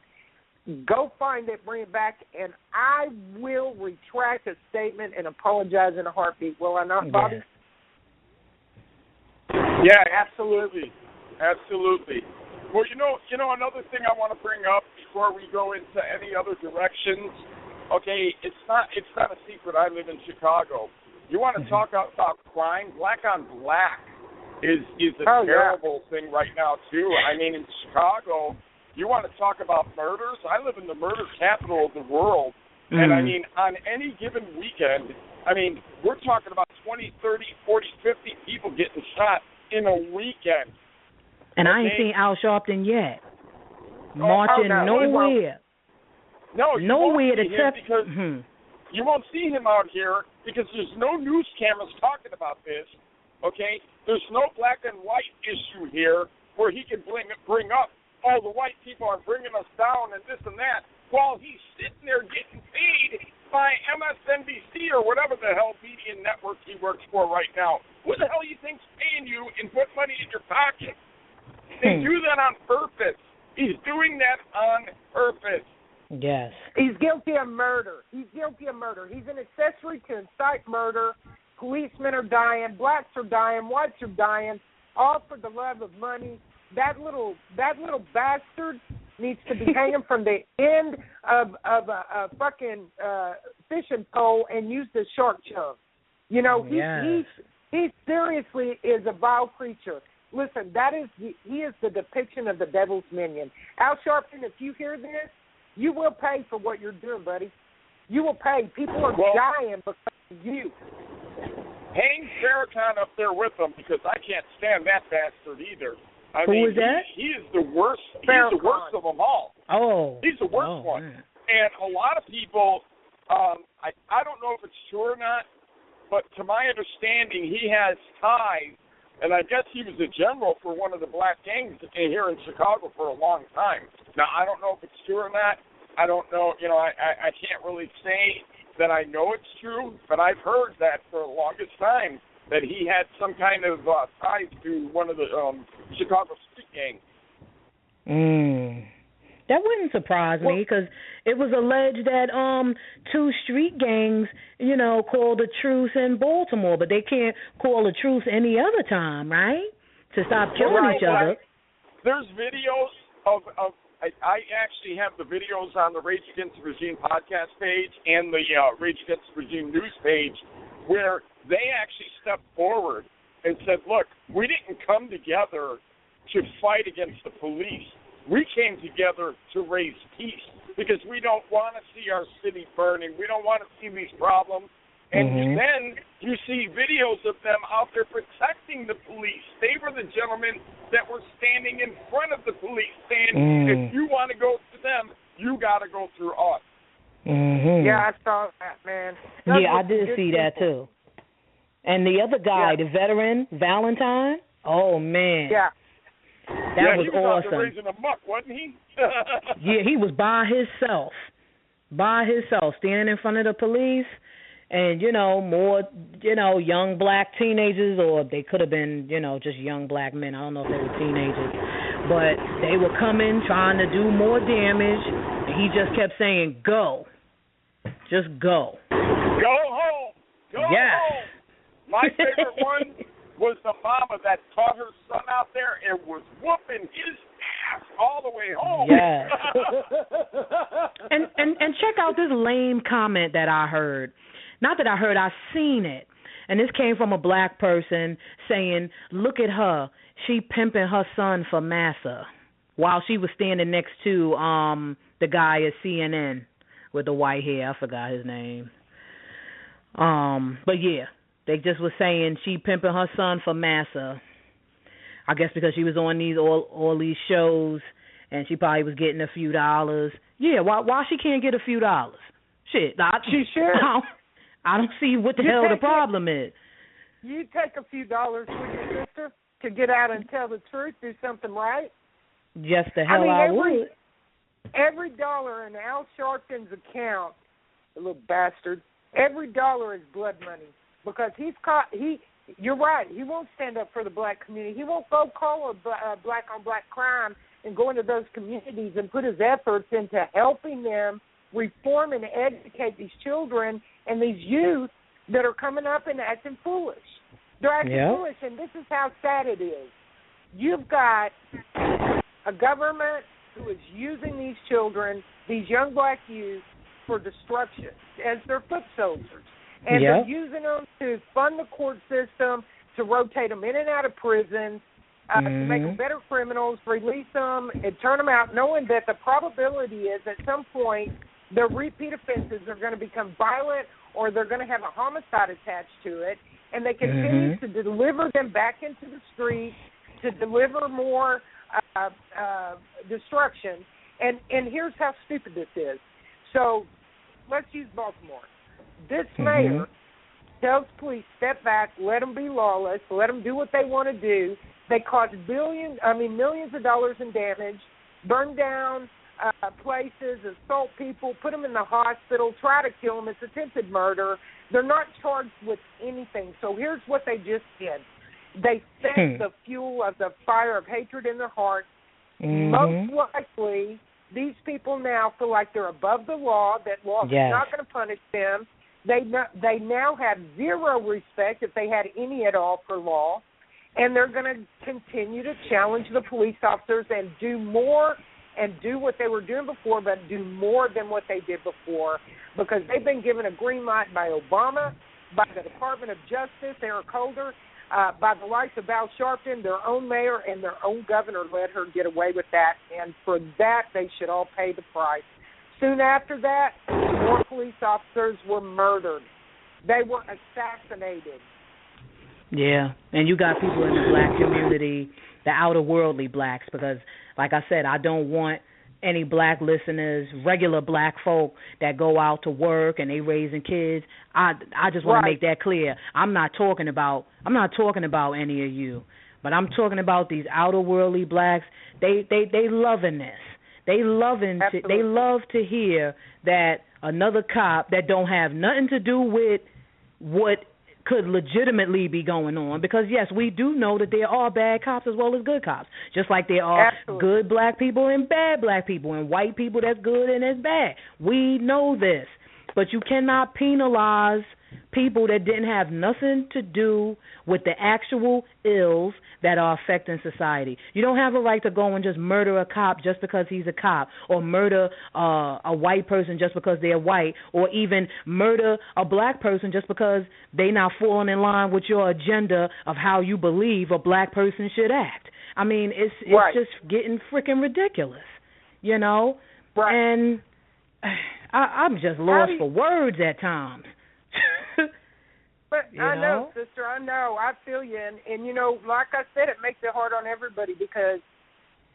go find it, bring it back, and I will retract a statement and apologize in a heartbeat. Will I not, Bobby? Yeah, absolutely. Absolutely. Well, you know, another thing I want to bring up before we go into any other directions, okay, it's not a secret I live in Chicago. You want to talk about crime? Black on black is a terrible thing right now, too. I mean, in Chicago, you want to talk about murders? I live in the murder capital of the world. And, I mean, on any given weekend, I mean, we're talking about 20, 30, 40, 50 people getting shot in a weekend. And I ain't seen Al Sharpton yet. Marching nowhere. Nowhere to test. Because you won't see him out here because there's no news cameras talking about this, okay? There's no black and white issue here where he can bring up, oh, the white people are bringing us down and this and that, while he's sitting there getting paid by MSNBC or whatever the hell media network he works for right now. Who the hell do you think's paying you and put money in your pocket? They do that on purpose. He's doing that on purpose. Yes. He's guilty of murder. He's an accessory to incite murder. Policemen are dying. Blacks are dying. Whites are dying. All for the love of money. That little bastard needs to be hanging from the end of a fucking fishing pole and used as shark chunk. You know, he seriously is a vile creature. Listen, he is the depiction of the devil's minion. Al Sharpton, if you hear this, you will pay for what you're doing, buddy. You will pay. People are dying because of you. Hang Farrakhan up there with him because I can't stand that bastard either. Who is that? He is the worst. He's the worst of them all. Oh. He's the worst one. Man. And a lot of people, I don't know if it's true or not, but to my understanding, he has ties. And I guess he was a general for one of the black gangs here in Chicago for a long time. Now, I don't know if it's true or not. I don't know. You know, I can't really say that I know it's true, but I've heard that for the longest time, that he had some kind of ties to one of the Chicago street gangs. That wouldn't surprise me because it was alleged that 2 street gangs, you know, called a truce in Baltimore, but they can't call a truce any other time, right? To stop killing each other. There's videos of I actually have the videos on the Rage Against the Regime podcast page and the Rage Against the Regime news page where they actually stepped forward and said, look, we didn't come together to fight against the police. We came together to raise peace because we don't want to see our city burning. We don't want to see these problems. And then you see videos of them out there protecting the police. They were the gentlemen that were standing in front of the police saying, if you want to go to them, you got to go through us. Yeah, I saw that, man. I did see that, too. And the other guy, the veteran, Valentine, oh, man. Yeah. That was he was awesome. Out there raising a muck, wasn't he? Yeah, he was by himself, standing in front of the police, and more, young black teenagers, or they could have been, just young black men. I don't know if they were teenagers, but they were coming, trying to do more damage, and he just kept saying, "Go, just go, go home, go yes. home." My favorite one was the mama that taught her son out there and was whooping his ass all the way home. Yeah. and check out this lame comment that I heard. Not that I heard, I seen it. And this came from a black person saying, look at her. She pimping her son for massa. While she was standing next to the guy at CNN with the white hair. I forgot his name. But yeah, they just was saying she pimping her son for massa. I guess because she was on these all these shows and she probably was getting a few dollars. Yeah, why she can't get a few dollars? Shit, she should. I don't see what the hell the problem is. You take a few dollars with your sister to get out and tell the truth, do something right. Just the hell I would. Every dollar in Al Sharpton's account, the little bastard, every dollar is blood money because he's caught. You're right. He won't stand up for the black community. He won't go call a black on black crime and go into those communities and put his efforts into helping them reform and educate these children and these youth that are coming up and acting foolish. They're acting foolish, and this is how sad it is. You've got a government who is using these children, these young black youth, for destruction as their foot soldiers. And they're using them to fund the court system, to rotate them in and out of prisons, to make them better criminals, release them, and turn them out, knowing that the probability is at some point their repeat offenses are going to become violent or they're going to have a homicide attached to it, and they continue to deliver them back into the streets to deliver more destruction. And here's how stupid this is. So let's use Baltimore. This mayor tells police, step back, let them be lawless, let them do what they want to do. They cause millions of dollars in damage, burn down places, assault people, put them in the hospital, try to kill them. It's attempted murder. They're not charged with anything. So here's what they just did. They fed the fuel of the fire of hatred in their hearts. Most likely, these people now feel like they're above the law, that law is not going to punish them. They now have zero respect, if they had any at all, for law, and they're going to continue to challenge the police officers and do more and do what they were doing before, but do more than what they did before, because they've been given a green light by Obama, by the Department of Justice, Eric Holder, by the likes of Al Sharpton, their own mayor, and their own governor let her get away with that, and for that they should all pay the price. Soon after that, more police officers were murdered. They were assassinated. Yeah, and you got people in the black community, the outer worldly blacks, because, like I said, I don't want any black listeners, regular black folk that go out to work and they raising kids. I just want to make that clear. I'm not talking about any of you, but I'm talking about these outer worldly blacks. They loving this. They love to hear that another cop that don't have nothing to do with what could legitimately be going on, because yes, we do know that there are bad cops as well as good cops, just like there are good black people and bad black people and white people that's good and that's bad. We know this, but you cannot penalize people that didn't have nothing to do with the actual ills that are affecting society. You don't have a right to go and just murder a cop just because he's a cop, or murder a white person just because they're white, or even murder a black person just because they not falling in line with your agenda of how you believe a black person should act. I mean, it's just getting freaking ridiculous, you know? And I'm just lost for words at times. But I know, sister, I know. I feel you. And, you know, like I said, it makes it hard on everybody, because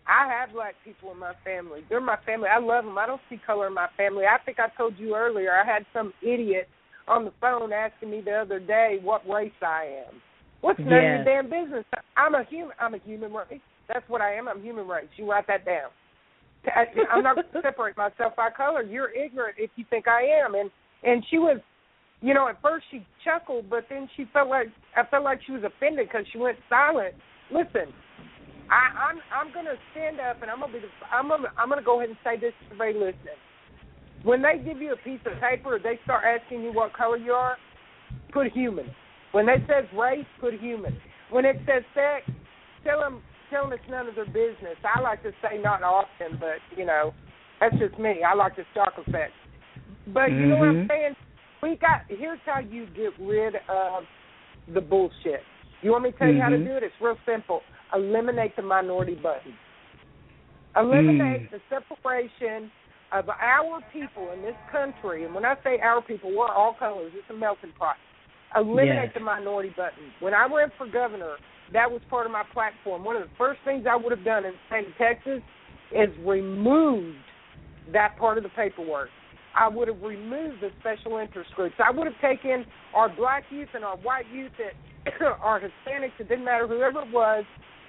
I have black people in my family. They're my family. I love them. I don't see color in my family. I think I told you earlier, I had some idiot on the phone asking me the other day what race I am. What's none of your damn business? I'm a human race. That's what I am. I'm human race. You write that down. I'm not going to separate myself by color. You're ignorant if you think I am. And she was, you know, at first she chuckled, but then I felt like she was offended because she went silent. Listen, I'm going to stand up and I'm going to go ahead and say this to everybody listening. When they give you a piece of paper, they start asking you what color you are, put human. When it says race, put human. When it says sex, tell them it's none of their business. I like to say not often, but, you know, that's just me. I like to stock effect. But you know what I'm saying? Here's how you get rid of the bullshit. You want me to tell you how to do it? It's real simple. Eliminate the minority button. Eliminate the separation of our people in this country. And when I say our people, we're all colors. It's a melting pot. Eliminate the minority button. When I ran for governor, that was part of my platform. One of the first things I would have done in the state of Texas is removed that part of the paperwork. I would have removed the special interest groups. I would have taken our black youth and our white youth, our Hispanics, it didn't matter, whoever it was,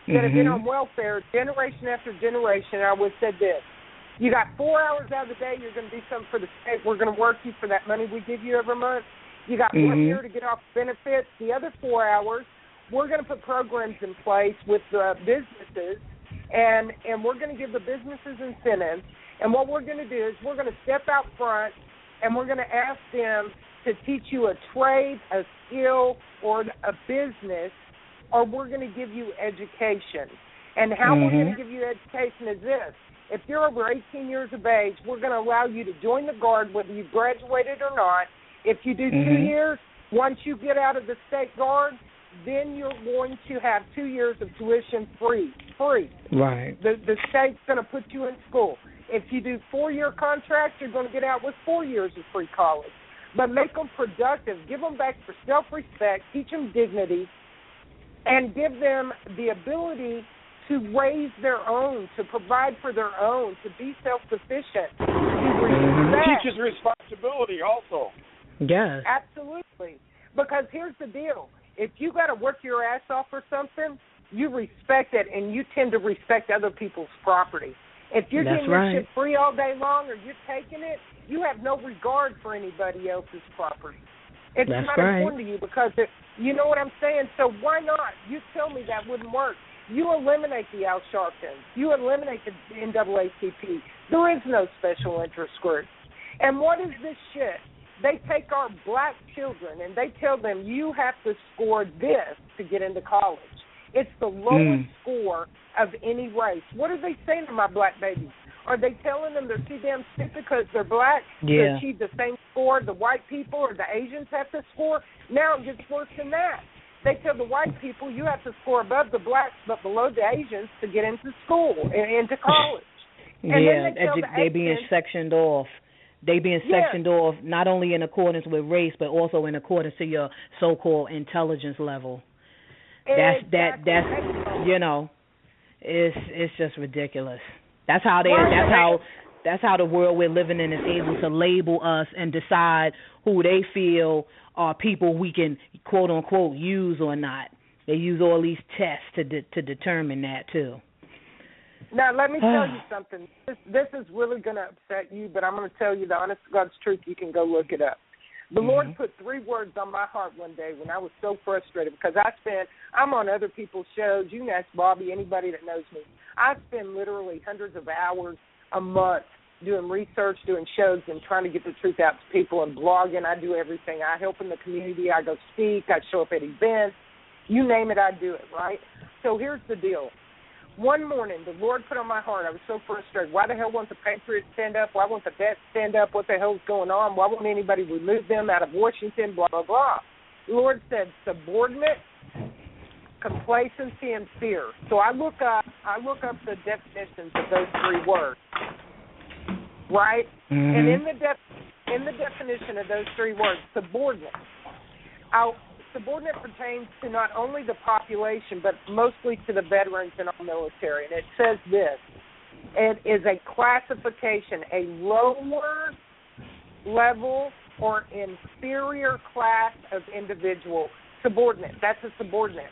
that have been on welfare generation after generation. I would have said this: you got 4 hours out of the day, you're going to do something for the state. We're going to work you for that money we give you every month. You got 1 year to get off benefits. The other 4 hours, we're going to put programs in place with businesses, and we're going to give the businesses incentives. And what we're going to do is we're going to step out front, and we're going to ask them to teach you a trade, a skill, or a business, or we're going to give you education. And how we're going to give you education is this. If you're over 18 years of age, we're going to allow you to join the Guard whether you've graduated or not. If you do 2 years, once you get out of the State Guard, then you're going to have 2 years of tuition free. Right. The state's going to put you in school. If you do 4-year contracts, you're going to get out with 4 years of free college. But make them productive. Give them back for self-respect. Teach them dignity. And give them the ability to raise their own, to provide for their own, to be self-sufficient. Teaches responsibility also. Yes. Absolutely. Because here's the deal. If you got to work your ass off for something, you respect it, and you tend to respect other people's property. If you're getting your shit free all day long or you're taking it, you have no regard for anybody else's property. It's not important to you because, you know what I'm saying? So why not? You tell me that wouldn't work. You eliminate the Al Sharptons. You eliminate the NAACP. There is no special interest group. And what is this shit? They take our black children and they tell them you have to score this to get into college. It's the lowest score of any race. What are they saying to my black babies? Are they telling them they're too damn stupid because they're black to achieve the same score the white people or the Asians have to score? Now it gets worse than that. They tell the white people you have to score above the blacks but below the Asians to get into school and into college. And then they being sectioned off. They being sectioned off not only in accordance with race but also in accordance to your so-called intelligence level. That's you know, it's just ridiculous. That's how the world we're living in is able to label us and decide who they feel are people we can quote unquote use or not. They use all these tests to determine that too. Now let me tell you something. This is really going to upset you, but I'm going to tell you the honest to God's truth. You can go look it up. The Lord put 3 words on my heart one day when I was so frustrated because I'm on other people's shows. You can ask Bobby, anybody that knows me. I spend literally hundreds of hours a month doing research, doing shows, and trying to get the truth out to people and blogging. I do everything. I help in the community. I go speak. I show up at events. You name it, I do it, right? So here's the deal. One morning, the Lord put on my heart, I was so frustrated. Why the hell won't the Patriots stand up? Why won't the vets stand up? What the hell's going on? Why won't anybody remove them out of Washington? Blah, blah, blah. The Lord said subordinate, complacency, and fear. So I look up the definitions of those 3 words, right? And in the definition of those 3 words, subordinate. Subordinate pertains to not only the population, but mostly to the veterans in our military. And it says this: it is a classification, a lower level or inferior class of individual. Subordinate, that's a subordinate.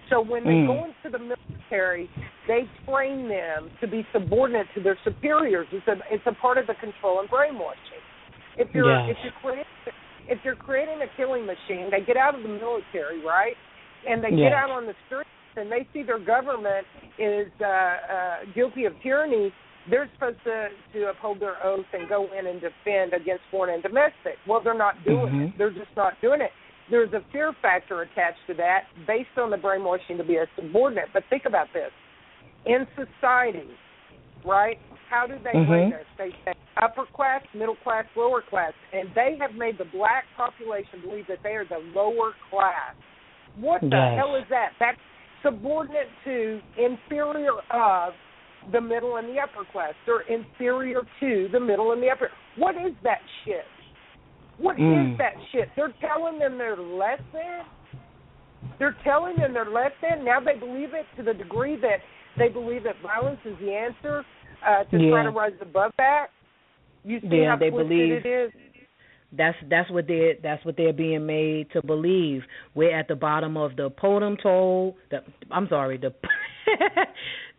So when they go into the military, they train them to be subordinate to their superiors. It's a part of the control and brainwashing. If you're creating a killing machine, they get out of the military, right? And they get out on the streets and they see their government is guilty of tyranny. They're supposed to uphold their oath and go in and defend against foreign and domestic. Well, they're not doing it. They're just not doing it. there's a fear factor attached to that based on the brainwashing to be a subordinate. But think about this. In society, right, how do they rate us? They say upper class, middle class, lower class, and they have made the black population believe that they are the lower class. What the hell is that? That's subordinate to, inferior of the middle and the upper class. They're inferior to the middle and the upper. What is that shit? What is that shit? They're telling them they're less than? They're telling them they're less than? Now they believe it to the degree that they believe that violence is the answer to try to rise above that? You see how they twisted believe it is? That's what they're being made to believe. We're at the bottom of the totem pole.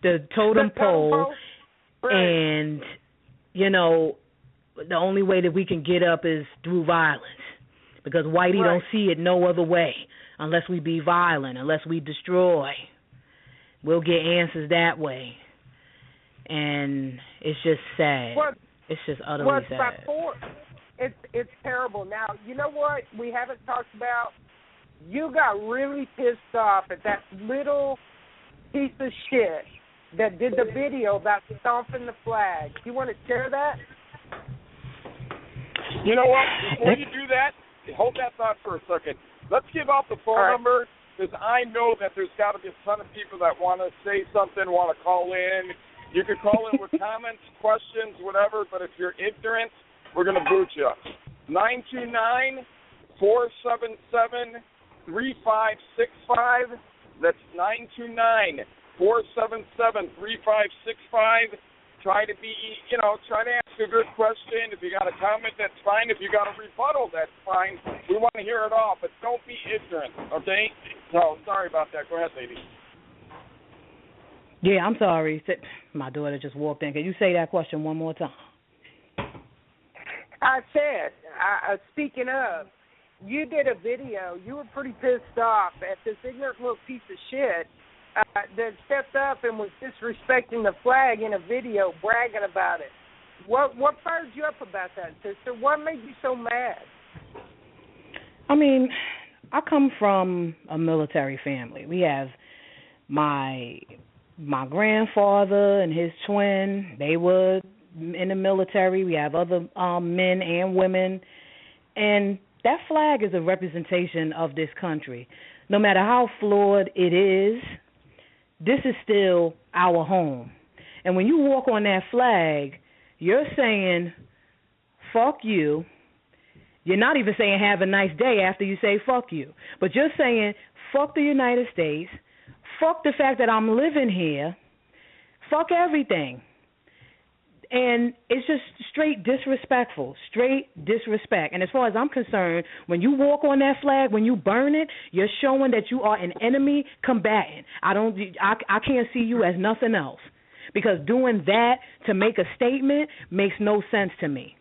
The totem pole, right. And the only way that we can get up is through violence, because Whitey don't see it no other way unless we be violent, unless we destroy. We'll get answers that way, and it's just sad. It's just utterly sad. It's terrible. Now, you know what we haven't talked about? You got really pissed off at that little piece of shit that did the video about stomping the flag. You want to share that? You know what? Before you do that, hold that thought for a second. Let's give out the phone number, because I know that there's got to be a ton of people that want to say something, want to call in. You can call in with comments, questions, whatever, but if you're ignorant, we're going to boot you. 929-477-3565. That's 929-477-3565. Try to ask a good question. If you got a comment, that's fine. If you got a rebuttal, that's fine. We want to hear it all, but don't be ignorant, okay? So, sorry about that. Go ahead, lady. Yeah, I'm sorry. My daughter just walked in. Can you say that question one more time? I said, speaking of, you did a video. You were pretty pissed off at this ignorant little piece of shit that stepped up and was disrespecting the flag in a video, bragging about it. What fired you up about that, sister? What made you so mad? I mean, I come from a military family. We have my grandfather and his twin. They were in the military. We have other men and women, and that flag is a representation of this country. No matter how flawed it is, this is still our home. And when you walk on that flag, you're saying, fuck you. You're not even saying have a nice day after you say fuck you, but you're saying fuck the United States, fuck the fact that I'm living here, fuck everything. And it's just straight disrespectful, straight disrespect. And as far as I'm concerned, when you walk on that flag, when you burn it, you're showing that you are an enemy combatant. I can't see you as nothing else, because doing that to make a statement makes no sense to me.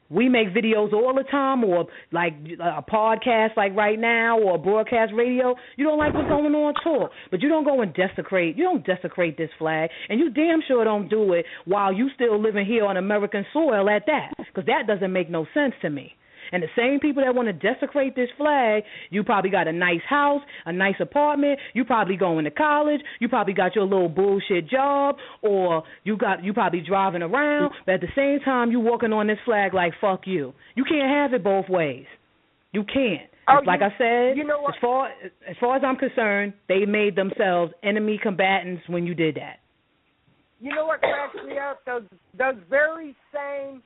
We make videos all the time, or like a podcast like right now, or broadcast radio. You don't like what's going on, talk. But you don't go and desecrate. You don't desecrate this flag, and you damn sure don't do it while you still living here on American soil at that, because that doesn't make no sense to me. And the same people that want to desecrate this flag, you probably got a nice house, a nice apartment, you probably going to college, you probably got your little bullshit job, or you probably driving around, but at the same time you walking on this flag like fuck you. You can't have it both ways. You can't. Like I said, you know what? as far as I'm concerned, they made themselves enemy combatants when you did that. You know what cracks me up? Those very same.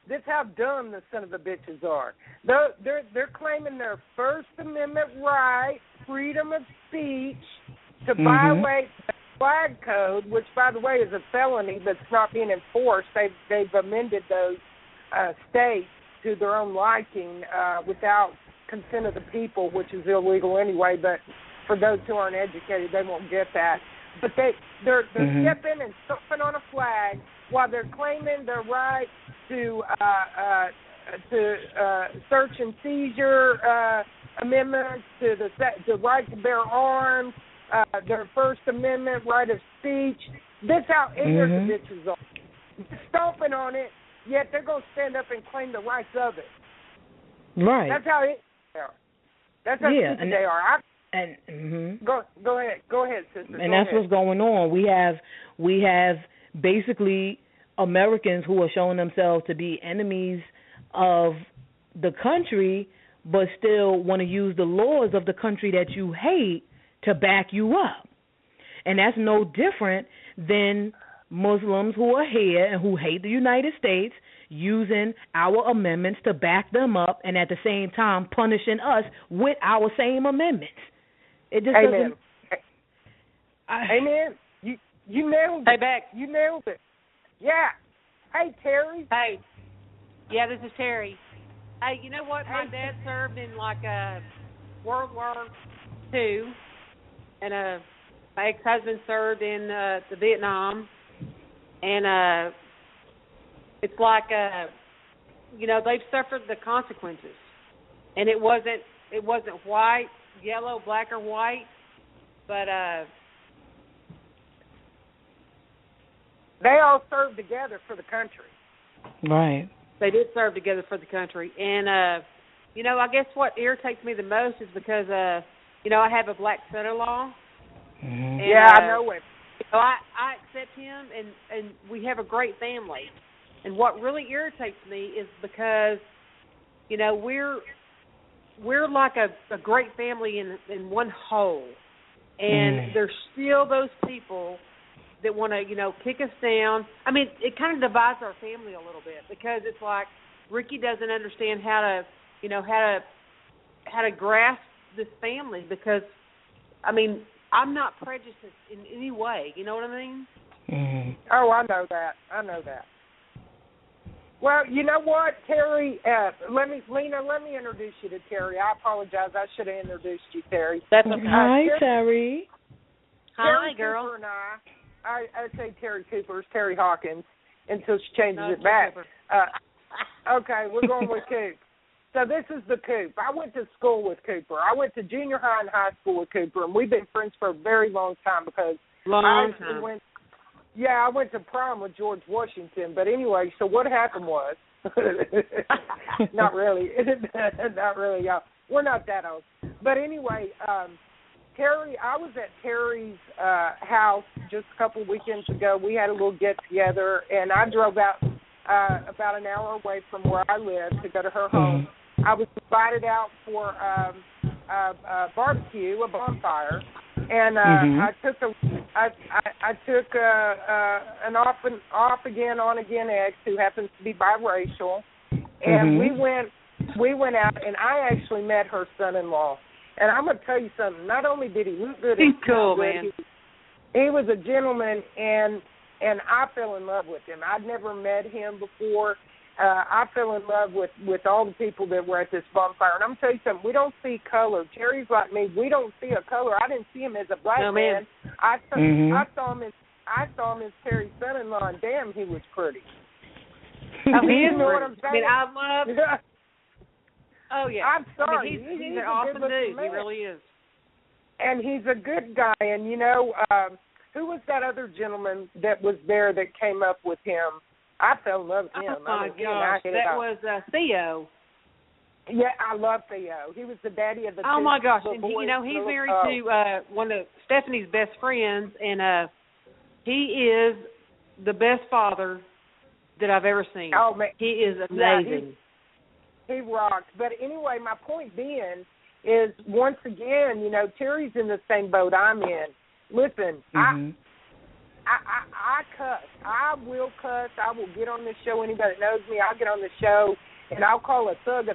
This is how dumb the son of the bitches are. They're claiming their First Amendment right, freedom of speech, to violate the flag code, which, by the way, is a felony that's not being enforced. They've amended those states to their own liking without consent of the people, which is illegal anyway. But for those who aren't educated, they won't get that. But they're stepping and stomping on a flag while they're claiming their right to search and seizure amendments, to the right to bear arms, their First Amendment right of speech. This is how ignorant the bitches are. They're stomping on it, yet they're going to stand up and claim the rights of it. Right. That's how it is. That's how stupid they are. Go ahead, sister. And that's what's going on. We have basically Americans who are showing themselves to be enemies of the country, but still want to use the laws of the country that you hate to back you up. And that's no different than Muslims who are here and who hate the United States using our amendments to back them up and at the same time punishing us with our same amendments. It just Amen. doesn't... Amen. You nailed it. Hey, Beck. You nailed it. Yeah. Hey, Terry. Hey. Yeah, this is Terry. Hey, you know what? My dad served in like World War II, and my ex-husband served in the Vietnam, and it's like they've suffered the consequences, and it wasn't white, yellow, black, or white, but they all served together for the country. Right. They did serve together for the country. And, I guess what irritates me the most is because, I have a black son-in-law. Mm-hmm. And, I know it. I accept him, and we have a great family. And what really irritates me is because, we're like a great family in one whole. And there's still those people that want to, kick us down. I mean, it kind of divides our family a little bit because it's like Ricky doesn't understand how to grasp this family because, I mean, I'm not prejudiced in any way. You know what I mean? Mm-hmm. Oh, I know that. Well, you know what, Terry? Lena, let me introduce you to Terry. I apologize. I should have introduced you, Terry. That's okay. Hi, Terry. Hi, girl. Cooper and I say Terry Cooper. It's Terry Hawkins until she changes it back. Okay, we're going with Coop. So this is the Coop. I went to school with Cooper. I went to junior high and high school with Cooper, and we've been friends for a very long time because I went to prom with George Washington. But anyway, so what happened was, not really, y'all. We're not that old. But anyway, Terry, I was at Terry's house just a couple of weekends ago. We had a little get-together, and I drove out about an hour away from where I live to go to her home. I was invited out for a barbecue, a bonfire, and I took an off again, on again ex who happens to be biracial, and we went out, and I actually met her son-in-law. And I'm going to tell you something. Not only did he look good, he's cool, man. He was a gentleman, and I fell in love with him. I'd never met him before. I fell in love with all the people that were at this bonfire. And I'm going to tell you something. We don't see color. Terry's like me. We don't see a color. I didn't see him as a black man. I saw him as Terry's son-in-law, and damn, he was pretty. Oh, he is you know what I'm saying? I mean, I love. Yeah. Oh yeah. I'm sorry. He's an awesome dude. He really is. And he's a good guy. And who was that other gentleman that was there that came up with him? I fell in love with him. Oh my gosh, that was Theo. Yeah, I love Theo. He was the daddy of the. Oh my gosh, and boys, he's married to one of Stephanie's best friends, and he is the best father that I've ever seen. Oh man, he is amazing. He rocks. But anyway, my point being is, once again, Terry's in the same boat I'm in. Listen, I cuss. I will cuss. I will get on this show. Anybody that knows me, I'll get on the show, and I'll call a thug,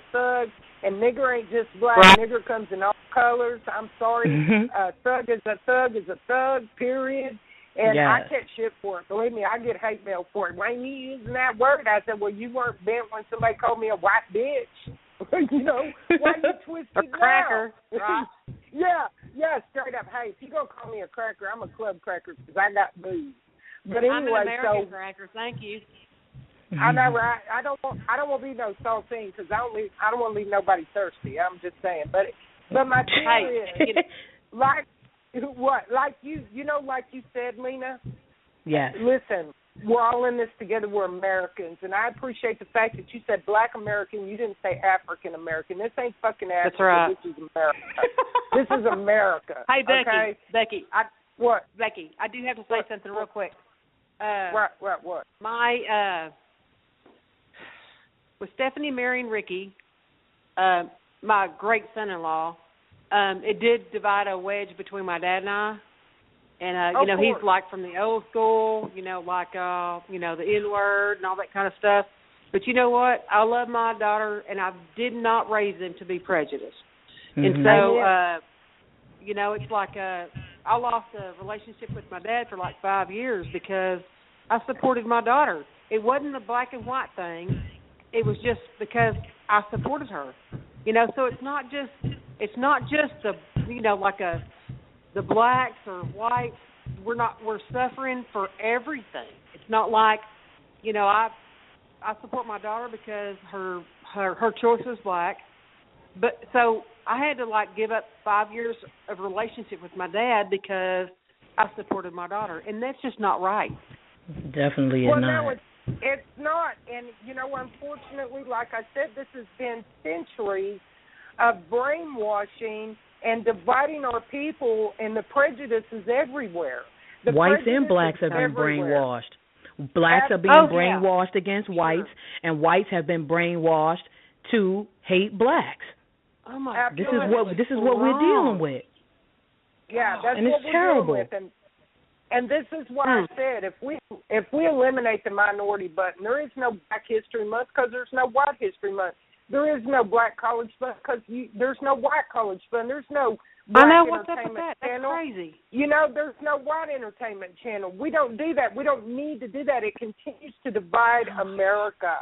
and nigger ain't just black. Right. Nigger comes in all colors. I'm sorry. Thug is a thug, period. And I catch shit for it. Believe me, I get hate mail for it. When you using that word, I said, well, you weren't bent when somebody called me a white bitch. Why you twisted a cracker, right? Yeah, straight up. Hey, if you gonna call me a cracker, I'm a club cracker because I got booze. But anyway, I'm an American cracker. Thank you. I know, right? I don't want to be no saltine because I don't want to leave nobody thirsty. I'm just saying. But my theory is like you said, Lena. Yes. Listen, we're all in this together. We're Americans, and I appreciate the fact that you said Black American. You didn't say African American. This ain't fucking Africa. That's right. This is America. This is America. Hey, Becky. Okay? Becky. What? Becky, I do have to say something real quick. What? My with Stephanie marrying Ricky, my great son-in-law, it did divide a wedge between my dad and I. And, you know, he's like from the old school, you know, like, you know, the N-word and all that kind of stuff. But you know what? I love my daughter, and I did not raise them to be prejudiced. Mm-hmm. And so, you know, it's like I lost a relationship with my dad for like 5 years because I supported my daughter. It wasn't a black and white thing. It was just because I supported her. You know, so it's not just the, you know, like the blacks or whites. We're suffering for everything. It's not like, you know, I support my daughter because her choice was black. But so I had to like give up 5 years of relationship with my dad because I supported my daughter, and that's just not right. Definitely is not. No, it's not. And you know, unfortunately, like I said, this has been centuries of brainwashing and dividing our people, and the prejudice is everywhere. Whites and blacks have been brainwashed. Blacks are being brainwashed against whites, and whites have been brainwashed to hate blacks. Oh my! This is what we're dealing with. Yeah, that's and it's what we're terrible. dealing with. And this is why I said if we eliminate the minority button, there is no Black History Month because there's no White History Month. There is no Black College Fund because there's no White College Fund. There's no Black what's up with that. That's channel. Crazy. You know, there's no White Entertainment Channel. We don't do that. We don't need to do that. It continues to divide America.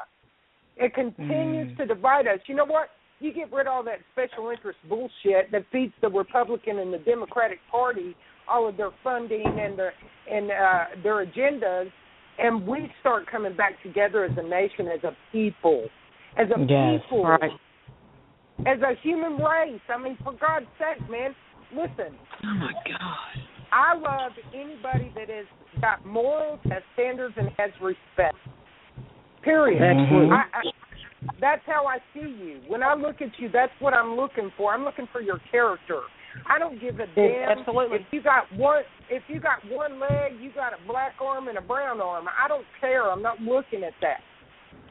It continues to divide us. You know what? You get rid of all that special interest bullshit that feeds the Republican and the Democratic Party all of their funding and their agendas, and we start coming back together as a nation, as a people, people, right. as a human race. I mean, for God's sake, man, listen. Oh my God. I love anybody that has got morals, has standards, and has respect. Period. Absolutely. That's how I see you. When I look at you, that's what I'm looking for. I'm looking for your character. I don't give a damn. Absolutely. If you got one leg, you got a black arm and a brown arm. I don't care. I'm not looking at that.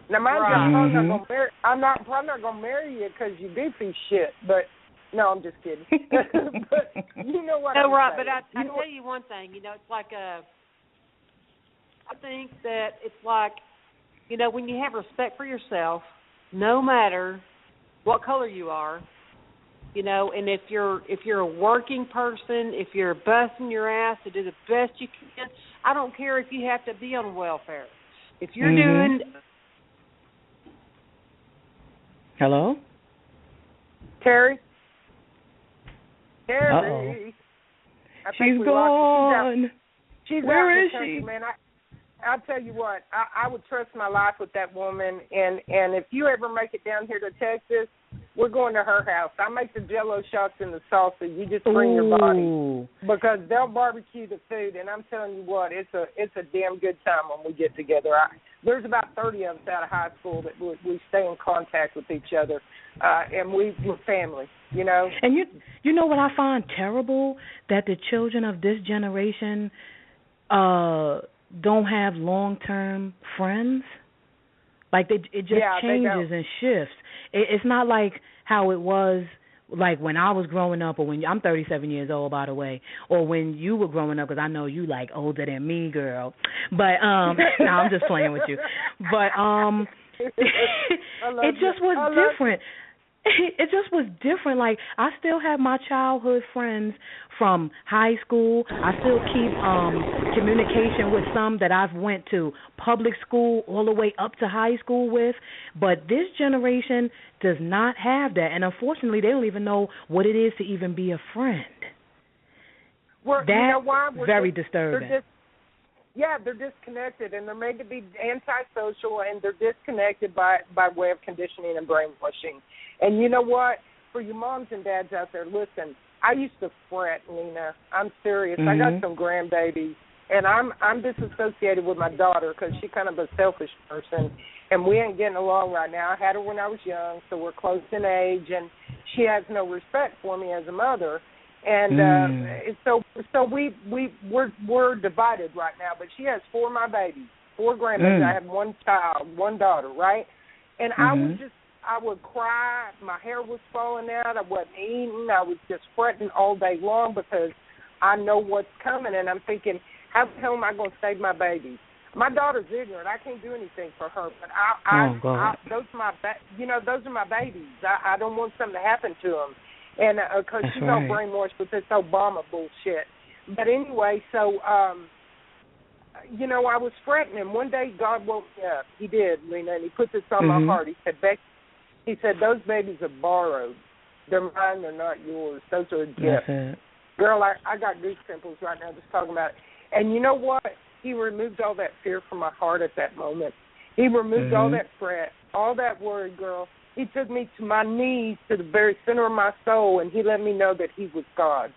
Now, mind you, I'm not gonna marry you because you goofy shit. But no, I'm just kidding. But you know what? No, right. saying. But I tell you one thing. You know, it's like I think that it's like, you know, when you have respect for yourself, no matter what color you are. You know, and if you're a working person, if you're busting your ass to do the best you can, I don't care if you have to be on welfare. If you're doing... Hello? Terry? Uh-oh. She's gone. She's Where out is country, she? Man. I'll tell you what, I would trust my life with that woman, and if you ever make it down here to Texas, we're going to her house. I make the Jell-O shots and the salsa. You just bring your body because they'll barbecue the food, and I'm telling you what, it's a damn good time when we get together. There's about 30 of us out of high school that we stay in contact with each other, and we're family, you know. And you know what I find terrible? That the children of this generation don't have long-term friends. Like it just changes and shifts. It's not like how it was like when I was growing up, or when I'm 37 years old, by the way, or when you were growing up, because I know you like older than me, girl. But no, I'm just playing with you. But it just was different. It just was different. Like, I still have my childhood friends from high school. I still keep communication with some that I've went to public school all the way up to high school with. But this generation does not have that. And unfortunately, they don't even know what it is to even be a friend. Well, That's you know why? very disturbing. They're disconnected, and they're made to be antisocial, and they're disconnected by way of conditioning and brainwashing. And you know what? For you moms and dads out there, listen, I used to fret, Lena. I'm serious. I got some grandbabies, And I'm disassociated with my daughter because she's kind of a selfish person, and we ain't getting along right now. I had her when I was young, so we're close in age, and she has no respect for me as a mother. And so we're divided right now. But she has 4 of my babies, 4 grandbabies. I have 1 child, 1 daughter, right? And I would cry. My hair was falling out. I wasn't eating. I was just fretting all day long because I know what's coming, and I'm thinking, how the hell am I going to save my babies? My daughter's ignorant. I can't do anything for her, but those are my babies. I don't want something to happen to them, and because she's all brainwashed with this Obama bullshit. But anyway, so I was fretting, and one day God woke me up. He did, Lena, and He put this on my heart. He said, Becky, He said, those babies are borrowed. They're mine. They're not yours. Those are a gift. Girl, I got goose pimples right now just talking about it. And you know what? He removed all that fear from my heart at that moment. He removed all that fret, all that worry, girl. He took me to my knees, to the very center of my soul, and He let me know that He was God.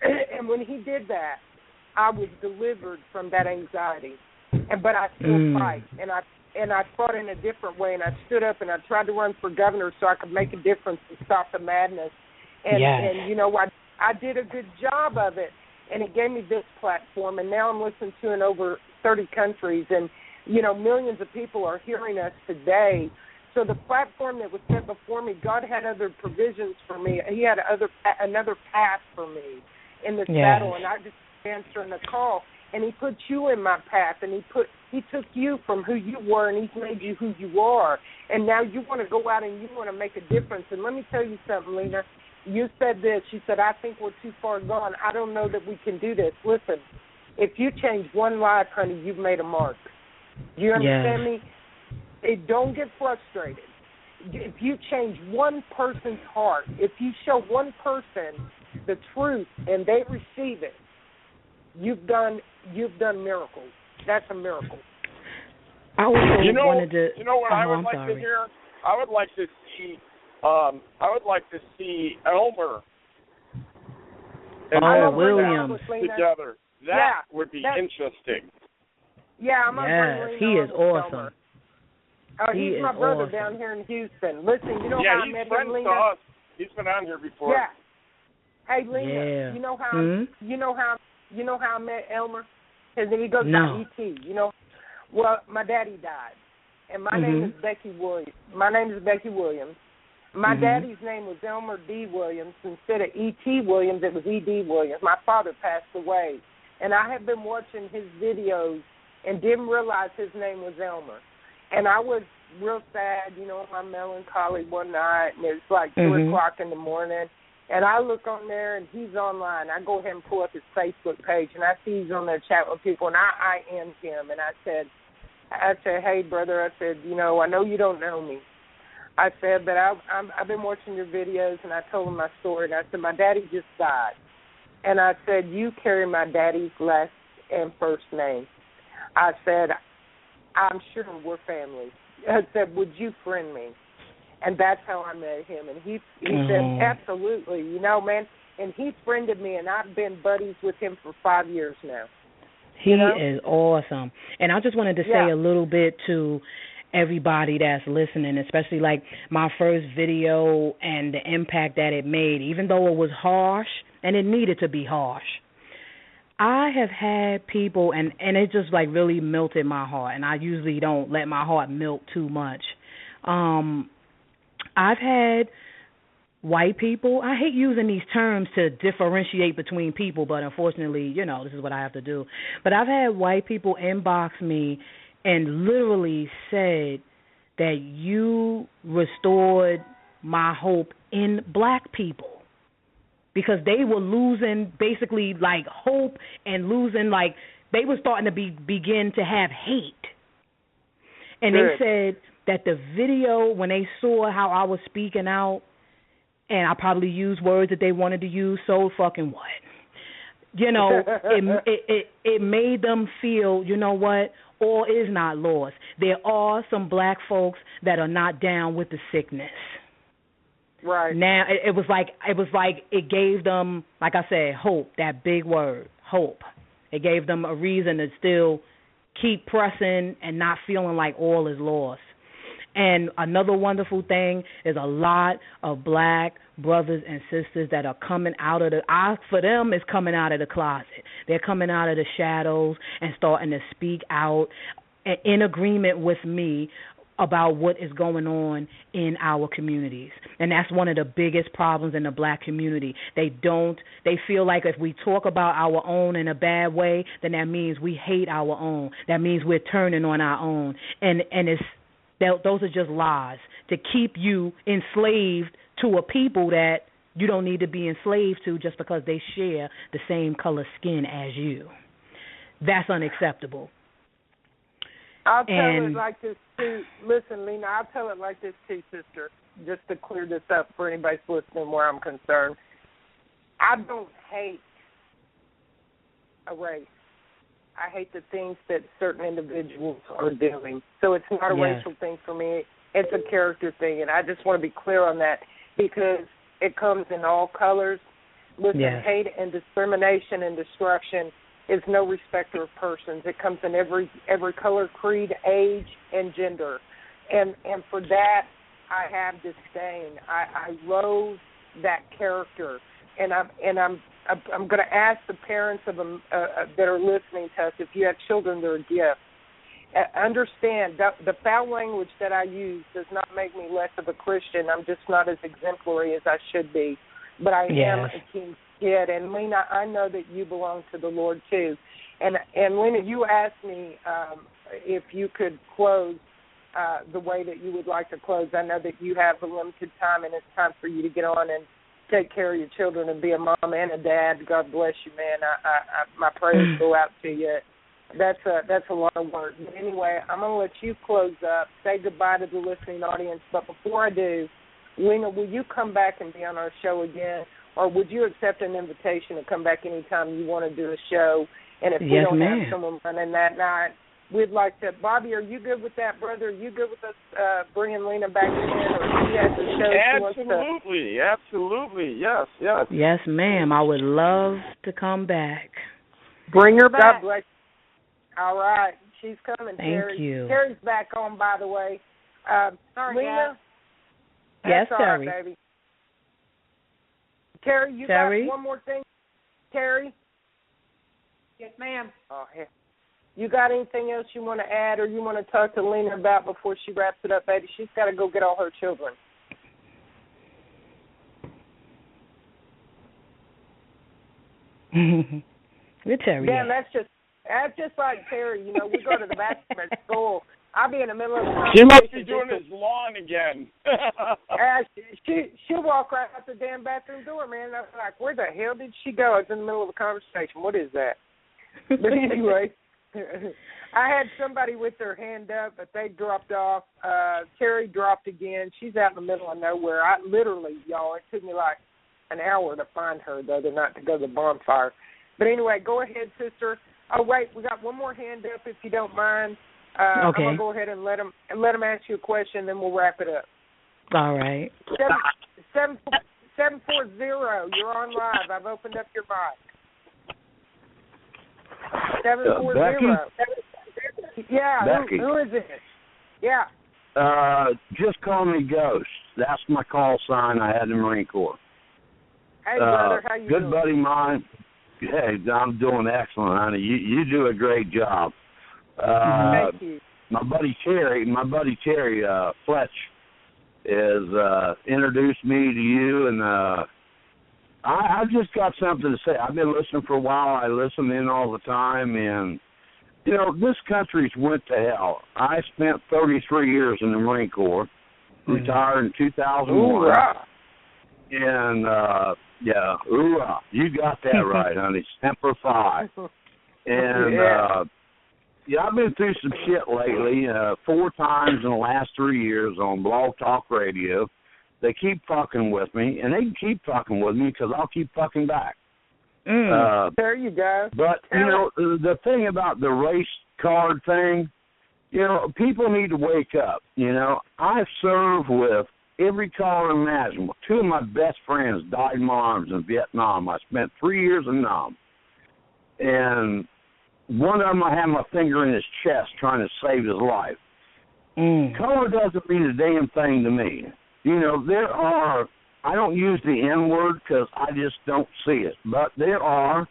And when He did that, I was delivered from that anxiety. But I still fight, and I fought in a different way, and I stood up and I tried to run for governor so I could make a difference and stop the madness. And you know, I did a good job of it. And it gave me this platform, and now I'm listened to in over 30 countries, and, you know, millions of people are hearing us today. So the platform that was set before me, God had other provisions for me. He had another path for me in this battle, and I just answering the call. And He put you in my path, and He took you from who you were, and He's made you who you are. And now you want to go out and you want to make a difference. And let me tell you something, Lena. You said this. You said, I think we're too far gone. I don't know that we can do this. Listen, if you change one life, honey, you've made a mark. You understand me? Don't get frustrated. If you change one person's heart, if you show one person the truth and they receive it, you've done miracles. That's a miracle. I wanted to. You know what I would like to hear? I would like to see Elmer and Williams together. That would be interesting. Yeah, I'm Yes, he is awesome. He's my brother down here in Houston. Listen, you know how I met him, Lena? To us. He's been on here before. Yeah. Hey, Lena, you know how I met Elmer? Because he goes by E.T. You know, well, my daddy died, and my name is Becky Williams. My name is Becky Williams. My daddy's name was Elmer D. Williams. Instead of E.T. Williams, it was E.D. Williams. My father passed away, and I had been watching his videos and didn't realize his name was Elmer. And I was real sad, you know, in my melancholy one night, and it's like 2 o'clock in the morning, and I look on there, and he's online. I go ahead and pull up his Facebook page, and I see he's on there chatting with people, and I IM'd him, and I said, hey, brother, I said, you know, I know you don't know me. I said, but I've been watching your videos, and I told him my story, and I said, my daddy just died. And I said, you carry my daddy's last and first name. I said, I'm sure we're family. I said, would you friend me? And that's how I met him. And he said, absolutely, you know, man. And he friended me, and I've been buddies with him for 5 years now. He is awesome. And I just wanted to say a little bit to everybody that's listening, especially like my first video and the impact that it made, even though it was harsh, and it needed to be harsh. I have had people, and it just like really melted my heart, and I usually don't let my heart melt too much. I've had white people, I hate using these terms to differentiate between people, but unfortunately, you know, this is what I have to do. But I've had white people inbox me and literally said that you restored my hope in black people. Because they were losing basically like hope and losing like they were starting to begin to have hate. And they said that the video, when they saw how I was speaking out, and I probably used words that they wanted to use, so fucking what? You know, it made them feel, you know what, all is not lost. There are some black folks that are not down with the sickness. Right. Now it was like it gave them, like I said, hope, that big word, hope. It gave them a reason to still keep pressing and not feeling like all is lost. And another wonderful thing is a lot of black brothers and sisters that are coming out of for them, it's coming out of the closet. They're coming out of the shadows and starting to speak out in agreement with me about what is going on in our communities. And that's one of the biggest problems in the black community. They feel like if we talk about our own in a bad way, then that means we hate our own. That means we're turning on our own. And those are just lies to keep you enslaved to a people that you don't need to be enslaved to just because they share the same color skin as you. That's unacceptable. I'll tell it like this too. Listen, Lena, I'll tell it like this too, sister, just to clear this up for anybody listening where I'm concerned. I don't hate a race. I hate the things that certain individuals are doing. So it's not a racial thing for me. It's a character thing, and I just want to be clear on that because it comes in all colors. Listen, hate and discrimination and destruction is no respecter of persons. It comes in every color, creed, age, and gender. And for that, I have disdain. I loathe that character. And I'm going to ask the parents of them that are listening to us, if you have children, they're a gift. Understand that the foul language that I use does not make me less of a Christian. I'm just not as exemplary as I should be. But I am a king's kid. And, Lena, I know that you belong to the Lord, too. And Lena, you asked me if you could close the way that you would like to close. I know that you have a limited time, and it's time for you to get on and take care of your children and be a mom and a dad. God bless you, man. My prayers go out to you. That's a lot of work. But anyway, I'm going to let you close up, say goodbye to the listening audience. But before I do, Lena, will you come back and be on our show again? Or would you accept an invitation to come back anytime you want to do a show? And if we don't have someone running that night, we'd like to. Bobby, are you good with that, brother? Are you good with us bringing Lena back in? Or she has a show Absolutely. Yes. Yes, ma'am. I would love to come back. Bring her back. God bless you. All right. She's coming, Thank Terry. you. Terry's back on, by the way. Sorry, Lena? Yes, Terry. Terry. Right, baby. Terry, you got one more thing? Terry? Yes, ma'am. Oh, yeah. You got anything else you want to add or you want to talk to Lena about before she wraps it up, baby? She's got to go get all her children. Good Terry. Yeah, that's just like Terry. You know, we go to the bathroom at school. I'll be in the middle of the conversation. She must be doing his lawn again. She'll walk right out the damn bathroom door, man. I'm like, where the hell did she go? I was in the middle of a conversation. What is that? But anyway, I had somebody with their hand up, but they dropped off. Terry dropped again. She's out in the middle of nowhere. I literally, y'all, it took me like an hour to find her the other night to go to the bonfire. But anyway, go ahead, sister. Oh, wait, we got one more hand up, if you don't mind. Okay. I'm gonna go ahead and let them ask you a question, then we'll wrap it up. All right. 740. You're on live. I've opened up your mic. 740. Yeah. Becky. Who is it? Yeah. Just call me Ghost. That's my call sign I had in the Marine Corps. Hey, brother, how you doing? Good buddy of mine. Hey, I'm doing excellent, honey. You do a great job. Thank you. My buddy Terry Fletch is introduced me to you, and I've just got something to say. I've been listening for a while. I listen in all the time, and you know, this country's went to hell. I spent 33 years in the Marine Corps, retired in 2001. Hoorah. And yeah, hoorah! You got that right, honey. Semper Fi. And yeah, I've been through some shit lately, 4 times in the last 3 years on Blog Talk Radio. They keep fucking with me, and they can keep fucking with me because I'll keep fucking back. There you go. But, you know, the thing about the race card thing, you know, people need to wake up. You know, I serve with every color imaginable. 2 of my best friends died in my arms in Vietnam. I spent 3 years in Nam. And one of them I had my finger in his chest trying to save his life. Color doesn't mean a damn thing to me. There are, I don't use the N-word because I just don't see it, but there are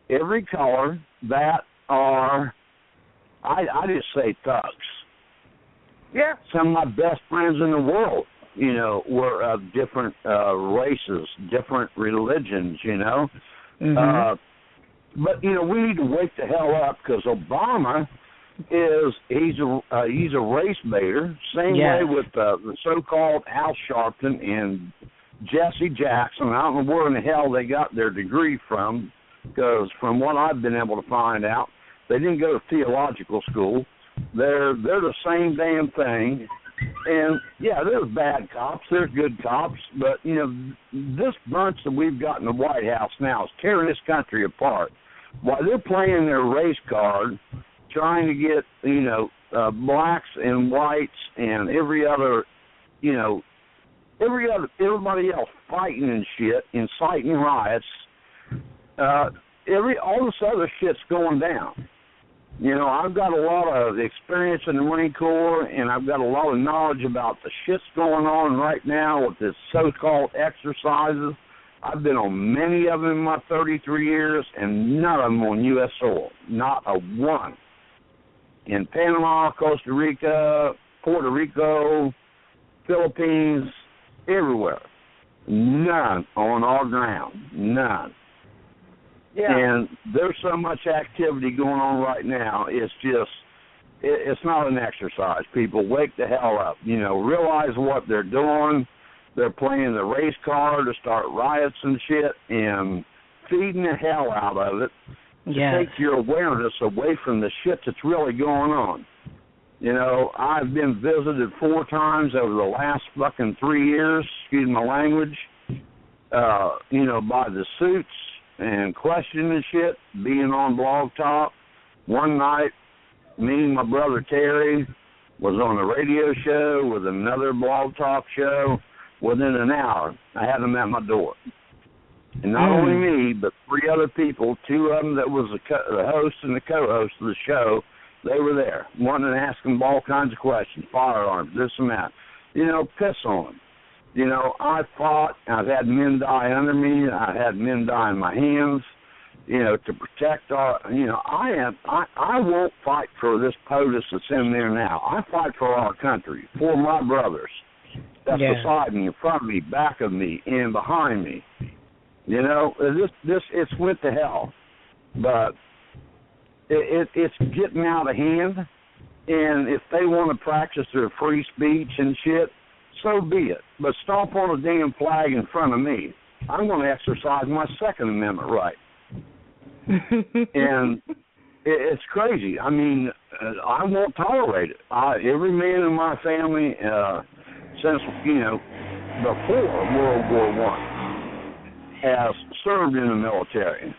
every color that are, I just say thugs. Yeah. Some of my best friends in the world, were of different races, different religions, But, we need to wake the hell up because Obama he's a race baiter. Same way with the so-called Al Sharpton and Jesse Jackson. I don't know where in the hell they got their degree from, because from what I've been able to find out, they didn't go to theological school. They're the same damn thing. And, yeah, there's bad cops, there's good cops, but, this bunch that we've got in the White House now is tearing this country apart. While they're playing their race card, trying to get, blacks and whites and everybody else fighting and shit, inciting riots, all this other shit's going down. I've got a lot of experience in the Marine Corps, and I've got a lot of knowledge about the shit's going on right now with this so-called exercises. I've been on many of them in my 33 years, and none of them on U.S. soil. Not a one. In Panama, Costa Rica, Puerto Rico, Philippines, everywhere. None on our ground. None. Yeah. And there's so much activity going on right now. It's just, it's not an exercise. People, wake the hell up. Realize what they're doing. They're playing the race card to start riots and shit and feeding the hell out of it to take your awareness away from the shit that's really going on. I've been visited 4 times over the last fucking 3 years, excuse my language, by the suits and questioning shit, being on Blog Talk. One night, me and my brother Terry was on a radio show with another Blog Talk show. Within an hour, I had them at my door. And not only me, but 3 other people, 2 of them that was the host and the co-host of the show, they were there, wanting to ask them all kinds of questions, firearms, this and that. Piss on them. I fought. I've had men die under me. I've had men die in my hands, to protect our, I won't fight for this POTUS that's in there now. I fight for our country, for my brothers. That's beside me, in front of me, back of me, and behind me. It's went to hell. But it's getting out of hand. And if they want to practice their free speech and shit, so be it. But stomp on a damn flag in front of me. I'm going to exercise my Second Amendment right. And it's crazy. I mean, I won't tolerate it. Every man in my family, since, before World War I, has served in the military.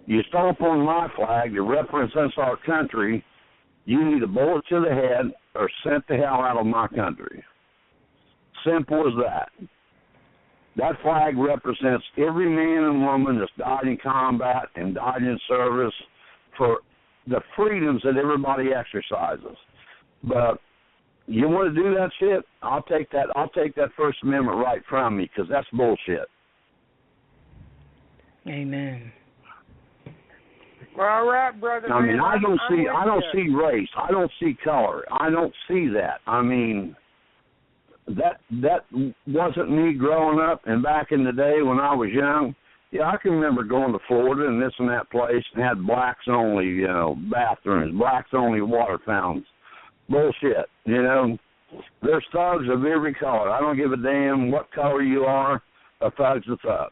You stomp on my flag that represents our country, you need a bullet to the head or sent the hell out of my country. Simple as that. That flag represents every man and woman that's died in combat and died in service for the freedoms that everybody exercises. But you want to do that shit? I'll take that First Amendment right from me, because that's bullshit. Amen. Well, all right, brother. I mean, I don't see race. I don't see color. I don't see that. I mean, that wasn't me growing up and back in the day when I was young. Yeah, I can remember going to Florida and this and that place and had blacks only, bathrooms, blacks only water fountains. Bullshit, There's thugs of every color. I don't give a damn what color you are. A thug's a thug.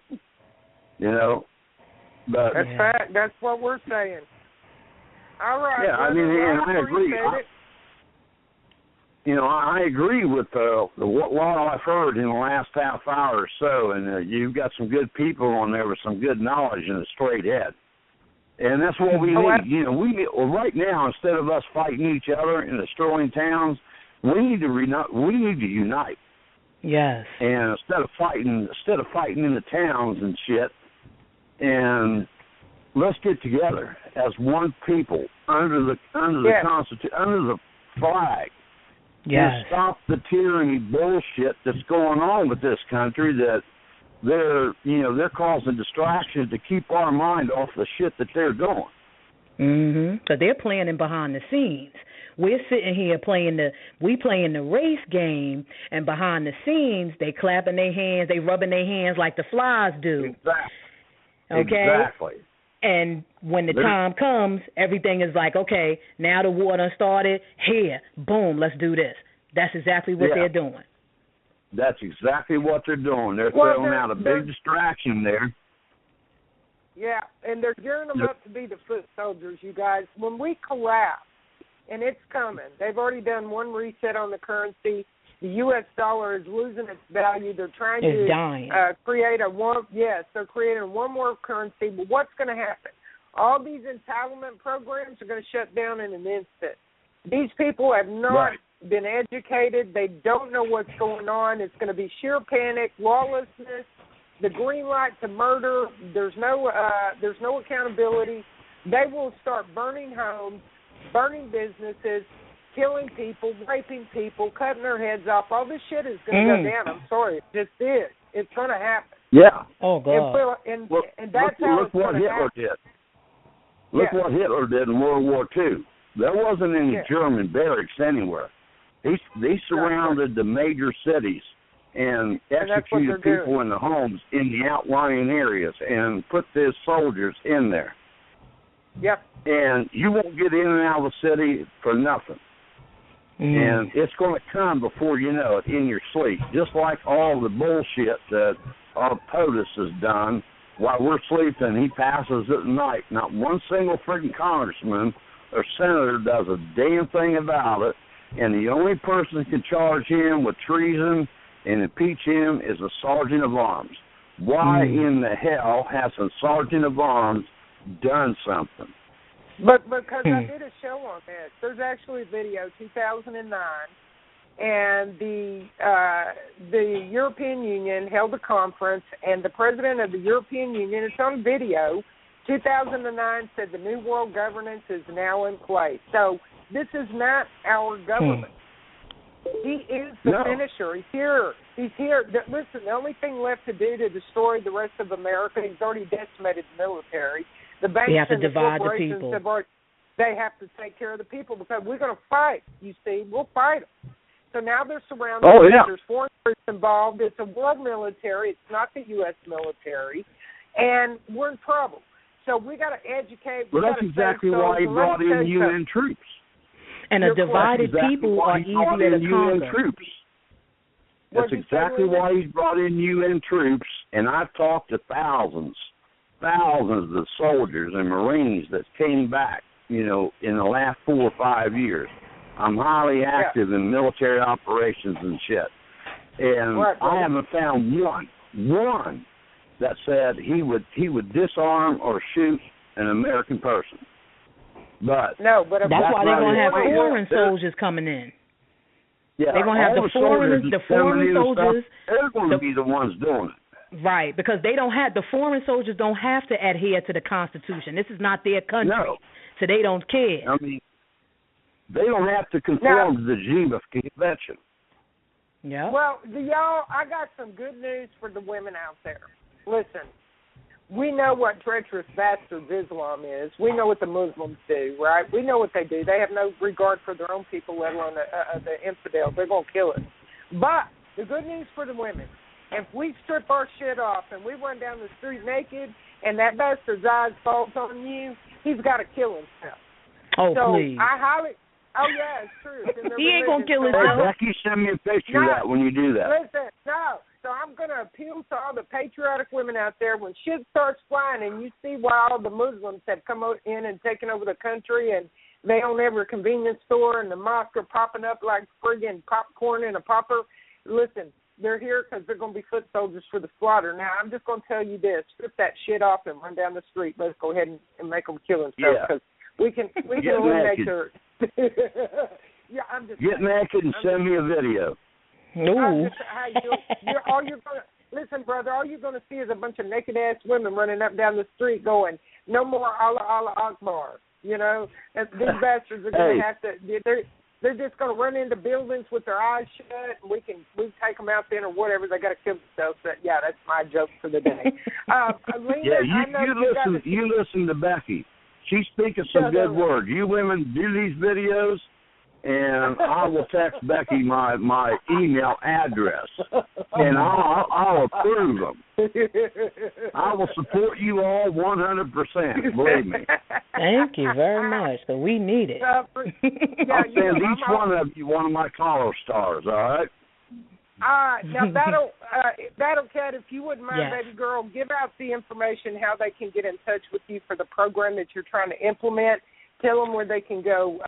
But that's fact. That's what we're saying. All right. Yeah, I mean, and I agree. I agree with what I've heard in the last half hour or so, and you've got some good people on there with some good knowledge and a straight head. And that's what we need. Right now, instead of us fighting each other and destroying towns, we need to unite. Yes. And instead of fighting in the towns and shit, and let's get together as one people under the Constitution, under the flag. Yes. And stop the tyranny bullshit that's going on with this country. That they're causing distractions to keep our mind off the shit that they're doing. Because they're planning behind the scenes. We're sitting here playing the race game, and behind the scenes, they clapping their hands, they rubbing their hands like the flies do. Exactly. Okay? Exactly. And when the time comes, everything is like, okay, now the war done started. Here, boom, let's do this. That's exactly what they're doing. That's exactly what they're doing. They're throwing out a big distraction there. Yeah, and they're gearing them up to be the foot soldiers, you guys. When we collapse, and it's coming, they've already done one reset on the currency. The U.S. dollar is losing its value. They're trying to create they're creating one more currency. But what's going to happen? All these entitlement programs are going to shut down in an instant. These people have not been educated. They don't know what's going on. It's going to be sheer panic, lawlessness, the green light to murder. There's no accountability. They will start burning homes, burning businesses, killing people, raping people, cutting their heads off. All this shit is going to go down. I'm sorry. It just is. It's going to happen. Yeah. Oh, God. And that's how it's going to happen. Look what Hitler did in World War II. There wasn't any German barracks anywhere. They surrounded the major cities and executed people in the homes in the outlying areas and put their soldiers in there. Yep. And you won't get in and out of the city for nothing. And it's going to come before you know it in your sleep, just like all the bullshit that our POTUS has done while we're sleeping. He passes it at night. Not one single freaking congressman or senator does a damn thing about it, and the only person that can charge him with treason and impeach him is a sergeant of arms. Why in the hell hasn't sergeant of arms done something? But because I did a show on this, there's actually a video, 2009, and the European Union held a conference, and the president of the European Union, it's on video, 2009 said the new world governance is now in place. So this is not our government. He is the finisher. He's here. Listen, the only thing left to do to destroy the rest of America, he's already decimated the military. The banks and the corporations they have to take care of the people because we're going to fight, you see. We'll fight them. So now they're surrounded. There's foreign troops involved. It's a world military. It's not the U.S. military. And we're in trouble. So we got to educate. Well, that's exactly why he brought in UN troops. And a divided people are easier to conquer. That's exactly why he's brought in UN troops. And I've talked to thousands of soldiers and Marines that came back, in the last 4 or 5 years. I'm highly active in military operations and shit. And I haven't found one that said he would disarm or shoot an American person. But that's why they're going to have foreign soldiers coming in. Yeah, they're going to have the foreign soldiers. They're going to be the ones doing it. Right, because the foreign soldiers don't have to adhere to the Constitution. This is not their country, so they don't care. I mean, they don't have to conform to the Geneva Convention. Yeah. Well, y'all, I got some good news for the women out there. Listen, we know what treacherous bastards Islam is. We know what the Muslims do, right? We know what they do. They have no regard for their own people, let alone the infidels. They're going to kill us. But the good news for the women, if we strip our shit off and we run down the street naked and that bastard's eyes falls on you, he's got to kill himself. Oh, please. It's true. He ain't going to kill himself. Becky, send me a picture of that when you do that. Listen, no. So I'm going to appeal to all the patriotic women out there. When shit starts flying and you see why all the Muslims have come in and taken over the country and they own every convenience store and the mosques are popping up like friggin' popcorn in a popper, listen, they're here because they're going to be foot soldiers for the slaughter. Now, I'm just going to tell you this. Strip that shit off and run down the street. Let's go ahead and make them kill themselves because we can eliminate their... I'm just get naked and send me a video. Listen, brother, all you're going to see is a bunch of naked-ass women running up down the street going, No more Allah Akbar. You know, and these bastards are going to have to. They're just going to run into buildings with their eyes shut, and we take them out then or whatever. They got to kill themselves. But yeah, that's my joke for the day. Lena, you listen to Becky. She's speaking some good words. You women do these videos, and I will text Becky my email address, and I'll approve them. I will support you all 100%. Believe me. Thank you very much. So we need it. I'll send each one of you one of my collar stars. All right. Now Battle Cat, if you wouldn't mind, baby girl, give out the information how they can get in touch with you for the program that you're trying to implement. Tell them where they can go.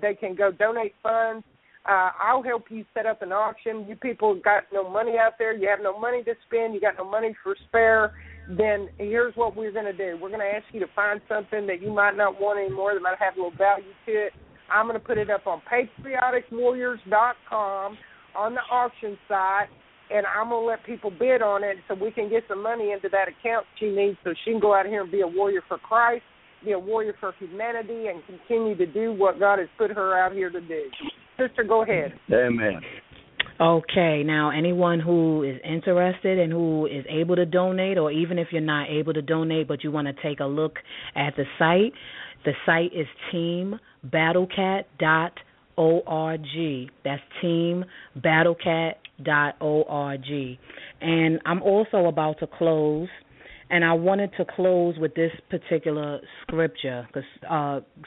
They can go donate funds. I'll help you set up an auction. You people got no money out there. You have no money to spend. You got no money for spare. Then here's what we're going to do. We're going to ask you to find something that you might not want anymore that might have a little value to it. I'm going to put it up on patrioticwarriors.com on the auction site, and I'm going to let people bid on it so we can get some money into that account she needs so she can go out here and be a warrior for Christ, be a warrior for humanity, and continue to do what God has put her out here to do. Sister, go ahead. Amen. Okay, now anyone who is interested and who is able to donate, or even if you're not able to donate but you want to take a look at the site is teambattlecat.org. That's teambattlecat.org. And I'm also about to close, and I wanted to close with this particular scripture, because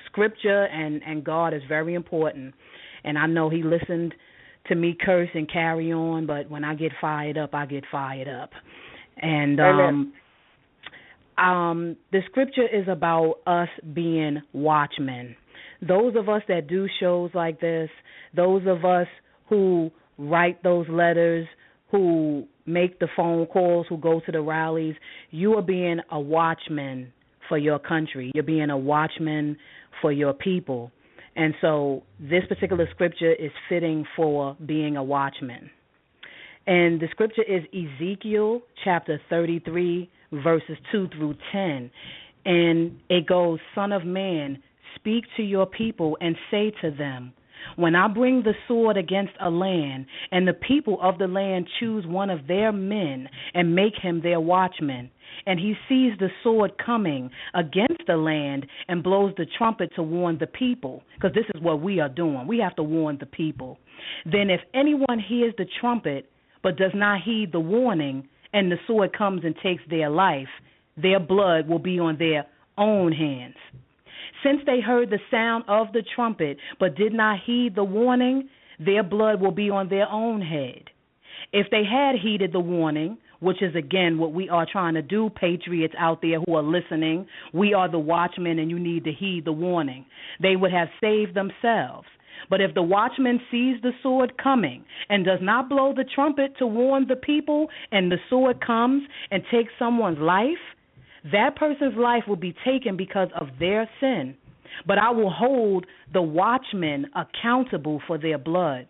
scripture and God is very important. And I know he listened to me curse and carry on, but when I get fired up, I get fired up. And the scripture is about us being watchmen. Those of us that do shows like this, those of us who write those letters, who make the phone calls, who go to the rallies, you are being a watchman for your country. You're being a watchman for your people. And so this particular scripture is fitting for being a watchman. And the scripture is Ezekiel chapter 33, verses 2 through 10. And it goes, Son of man, speak to your people and say to them, when I bring the sword against a land, and the people of the land choose one of their men and make him their watchman, and he sees the sword coming against the land and blows the trumpet to warn the people, because this is what we are doing. We have to warn the people. Then if anyone hears the trumpet but does not heed the warning, and the sword comes and takes their life, their blood will be on their own hands. Since they heard the sound of the trumpet but did not heed the warning, their blood will be on their own head. If they had heeded the warning, which is, again, what we are trying to do, patriots out there who are listening, we are the watchmen and you need to heed the warning, they would have saved themselves. But if the watchman sees the sword coming and does not blow the trumpet to warn the people, and the sword comes and takes someone's life, that person's life will be taken because of their sin. But I will hold the watchmen accountable for their blood.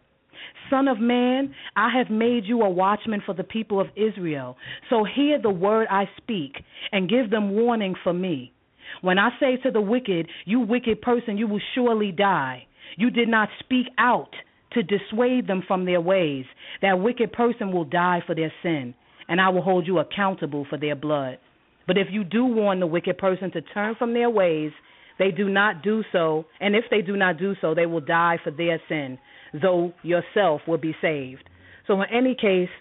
Son of man, I have made you a watchman for the people of Israel. So hear the word I speak and give them warning for me. When I say to the wicked, you wicked person, you will surely die, you did not speak out to dissuade them from their ways. That wicked person will die for their sin, and I will hold you accountable for their blood. But if you do warn the wicked person to turn from their ways, they do not do so, and if they do not do so, they will die for their sin, though yourself will be saved. So in any case,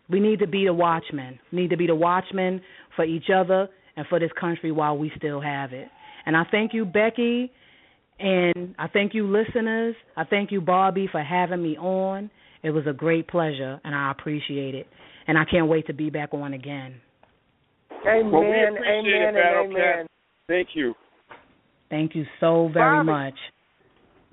we need to be the watchmen. We need to be the watchmen for each other and for this country while we still have it. And I thank you, Becky, and I thank you, listeners. I thank you, Barbie, for having me on. It was a great pleasure, and I appreciate it. And I can't wait to be back on again. Amen, well, we appreciate amen, it, and amen. Thank you. Thank you so very Bobby, much.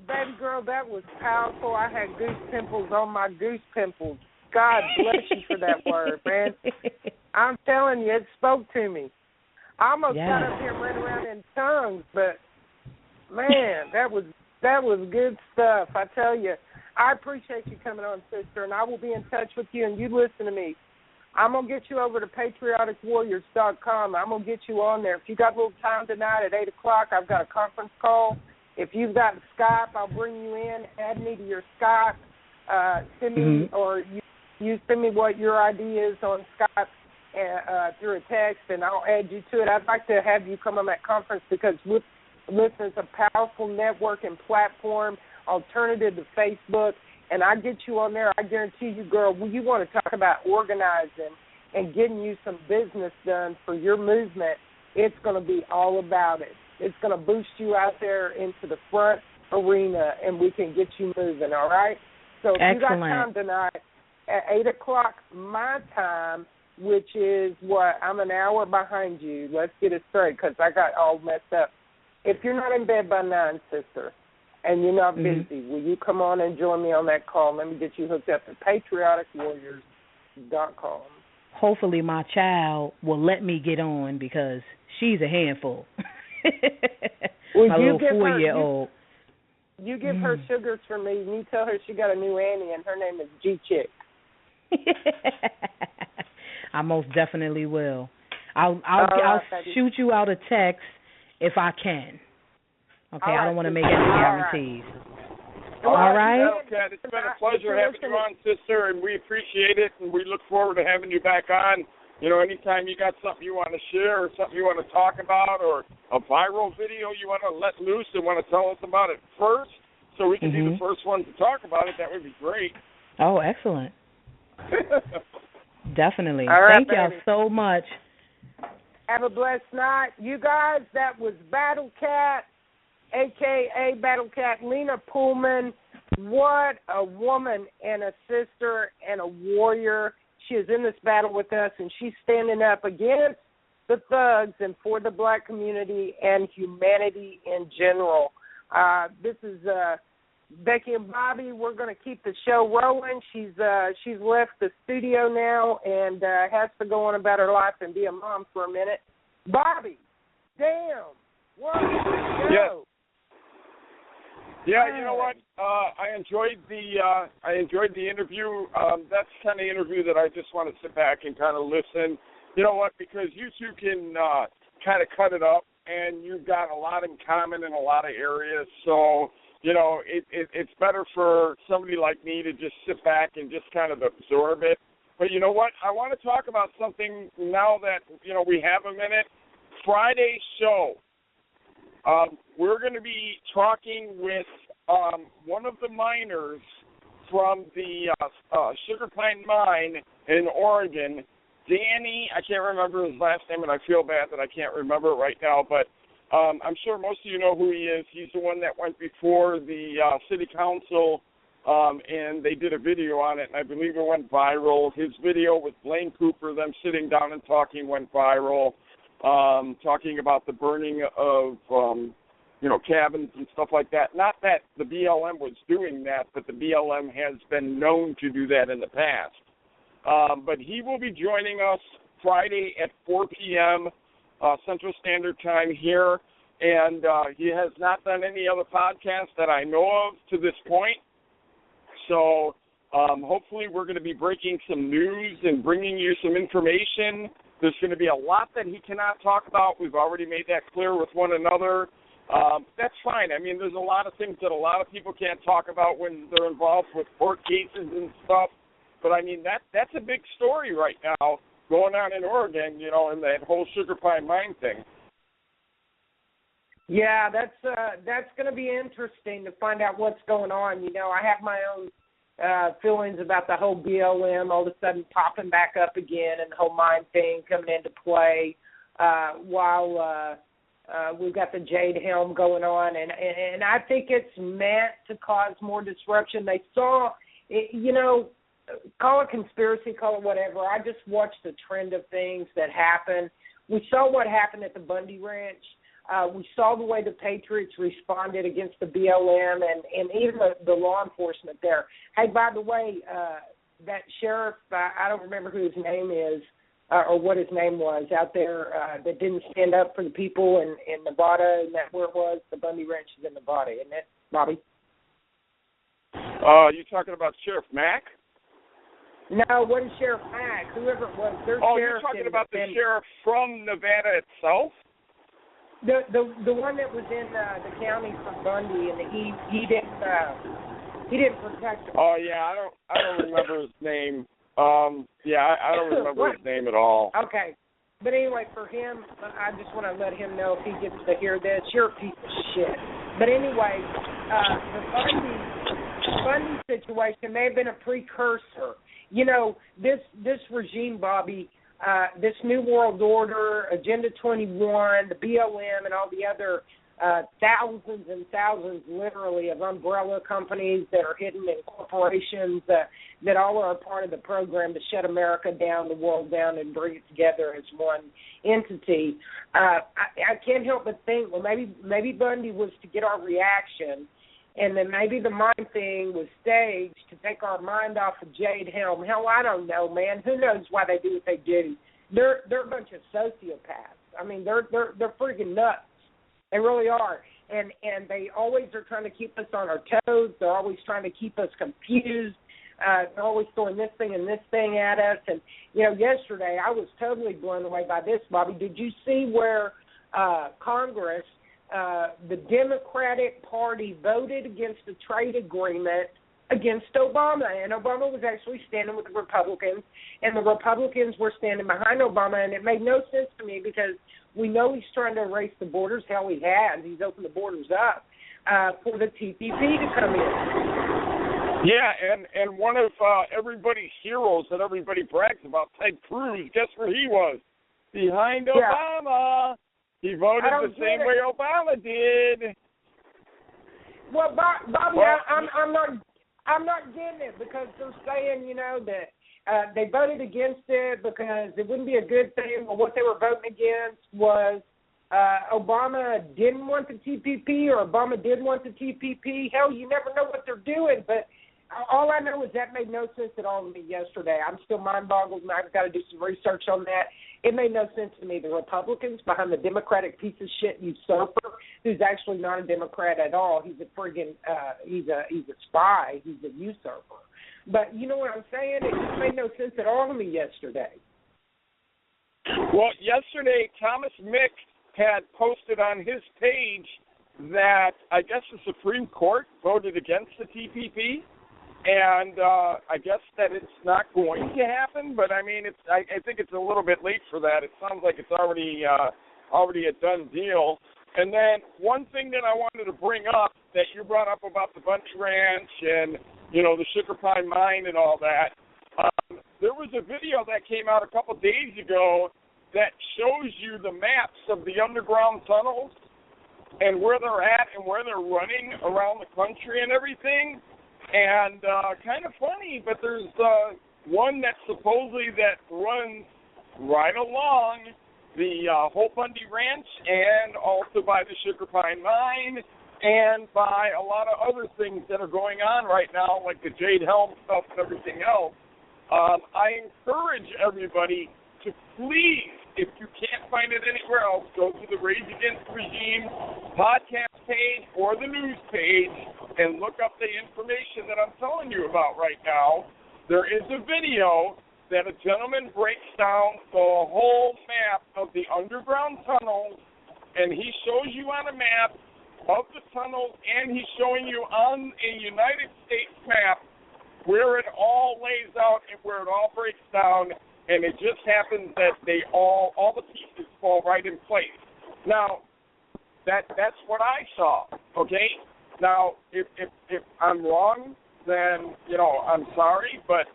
Baby girl, that was powerful. I had goose pimples on my goose pimples. God bless you for that word, man. I'm telling you, it spoke to me. I almost got up here and ran around in tongues, but man, that was good stuff. I tell you, I appreciate you coming on, sister, and I will be in touch with you. And you listen to me. I'm going to get you over to patrioticwarriors.com. I'm going to get you on there. If you got a little time tonight at 8 o'clock, I've got a conference call. If you've got Skype, I'll bring you in. Add me to your Skype. Send me, or you send me what your ID is on Skype through a text, and I'll add you to it. I'd like to have you come on that conference because listen, it's a powerful network and platform, alternative to Facebook, and I get you on there. I guarantee you, girl, you want to talk about organizing and getting you some business done for your movement, it's going to be all about it. It's going to boost you out there into the front arena, and we can get you moving, all right? So if you got time tonight at 8 o'clock my time, which is what, I'm an hour behind you. Let's get it straight because I got all messed up. If you're not in bed by 9, sister, and you're not busy, will you come on and join me on that call? Let me get you hooked up to patrioticwarriors.com. Hopefully my child will let me get on because she's a handful. My little 4-year-old. You give her sugars for me, and you tell her she got a new auntie, and her name is G-Chick. I most definitely will. I'll shoot you out a text if I can. Okay, I don't want to make any guarantees. All right? Okay, it's been a pleasure having you on, sister, and we appreciate it, and we look forward to having you back on. You know, anytime you got something you want to share or something you want to talk about or a viral video you want to let loose and want to tell us about it first so we can be the first ones to talk about it, that would be great. Oh, excellent. Definitely. All right, thank y'all so much. Have a blessed night. You guys, that was Battle Cat, a.k.a. Battle Cat, Lena Pullman. What a woman and a sister and a warrior. She is in this battle with us, and she's standing up against the thugs and for the black community and humanity in general. This is Becky and Bobby. We're going to keep the show rolling. She's left the studio now and has to go on about her life and be a mom for a minute. Bobby, damn, what? Yes. Yeah, you know what? I enjoyed the interview. That's the kind of interview that I just want to sit back and kind of listen. You know what? Because you two can kind of cut it up, and you've got a lot in common in a lot of areas. So, you know, it's better for somebody like me to just sit back and just kind of absorb it. But you know what? I want to talk about something now that, you know, we have a minute. Friday's show. We're going to be talking with one of the miners from the Sugar Pine Mine in Oregon, Danny. I can't remember his last name, and I feel bad that I can't remember it right now, but I'm sure most of you know who he is. He's the one that went before the city council, and they did a video on it, and I believe it went viral. His video with Blaine Cooper, them sitting down and talking, went viral. Talking about the burning of, you know, cabins and stuff like that. Not that the BLM was doing that, but the BLM has been known to do that in the past. But he will be joining us Friday at 4 p.m. Central Standard Time here, and he has not done any other podcast that I know of to this point. So hopefully we're going to be breaking some news and bringing you some information. There's going to be a lot that he cannot talk about. We've already made that clear with one another. That's fine. I mean, there's a lot of things that a lot of people can't talk about when they're involved with court cases and stuff. But, I mean, that's a big story right now going on in Oregon, you know, and that whole Sugar Pine Mine thing. Yeah, that's going to be interesting to find out what's going on. You know, I have my own feelings about the whole BLM all of a sudden popping back up again and the whole mine thing coming into play while we've got the Jade Helm going on. And I think it's meant to cause more disruption. They saw, you know, call it conspiracy, call it whatever. I just watched the trend of things that happened. We saw what happened at the Bundy Ranch. We saw the way the Patriots responded against the BLM and even the law enforcement there. Hey, by the way, that sheriff, I don't remember who his name is or what his name was out there that didn't stand up for the people in Nevada, and that where it was. The Bundy Ranch is in Nevada, isn't it, Bobby? You talking about Sheriff Mack? No, it wasn't Sheriff Mack. Whoever it was, their sheriff. Oh, you're talking about the sheriff from Nevada itself? The one that was in the county for Bundy, and he didn't protect him. Oh yeah, I don't remember his name. I don't remember his name at all. Okay. But anyway, for him, I just want to let him know if he gets to hear this, you're a piece of shit. But anyway, the Bundy situation may have been a precursor. You know, this regime, Bobby, this New World Order, Agenda 21, the BLM, and all the other thousands and thousands, literally, of umbrella companies that are hidden in corporations that all are a part of the program to shut America down, the world down, and bring it together as one entity. I can't help but think, well, maybe Bundy was to get our reaction, and then maybe the mind thing was staged to take our mind off of Jade Helm. Hell, I don't know, man. Who knows why they do what they do? They're a bunch of sociopaths. I mean, they're freaking nuts. They really are. And they always are trying to keep us on our toes. They're always trying to keep us confused. They're always throwing this thing and this thing at us. And, you know, yesterday I was totally blown away by this, Bobby. Did you see where Congress, the Democratic Party, voted against a trade agreement against Obama? And Obama was actually standing with the Republicans, and the Republicans were standing behind Obama. And it made no sense to me because we know he's trying to erase the borders. Hell, he has. He's opened the borders up for the TPP to come in. Yeah, and one of everybody's heroes that everybody brags about, Ted Cruz, guess where he was? Behind Obama. He voted the same way Obama did. Well, Bobby, I'm not getting it because they're saying, you know, that they voted against it because it wouldn't be a good thing. But what they were voting against was Obama didn't want the TPP or Obama did want the TPP. Hell, you never know what they're doing. But all I know is that made no sense at all to me yesterday. I'm still mind-boggled, and I've got to do some research on that. It made no sense to me. The Republicans behind the Democratic piece of shit usurper, who's actually not a Democrat at all. He's a friggin' he's a spy. He's a usurper. But you know what I'm saying? It just made no sense at all to me yesterday. Well, yesterday Thomas Mick had posted on his page that I guess the Supreme Court voted against the TPP. And I guess that it's not going to happen, but I mean, I think it's a little bit late for that. It sounds like it's already a done deal. And then one thing that I wanted to bring up that you brought up about the Bundy Ranch and, you know, the Sugar Pine Mine and all that, there was a video that came out a couple days ago that shows you the maps of the underground tunnels and where they're at and where they're running around the country and everything. And kind of funny, but there's one that supposedly that runs right along the Hope Bundy Ranch and also by the Sugar Pine Mine and by a lot of other things that are going on right now, like the Jade Helm stuff and everything else. I encourage everybody to please, if you can't find it anywhere else, go to the Rage Against the Regime podcast page or the news page and look up the information that I'm telling you about right now. There is a video that a gentleman breaks down the whole map of the underground tunnels, and he shows you on a map of the tunnels, and he's showing you on a United States map where it all lays out and where it all breaks down. And it just happens that they all the pieces fall right in place. Now, that's what I saw. Okay. Now, if I'm wrong, then you know I'm sorry, but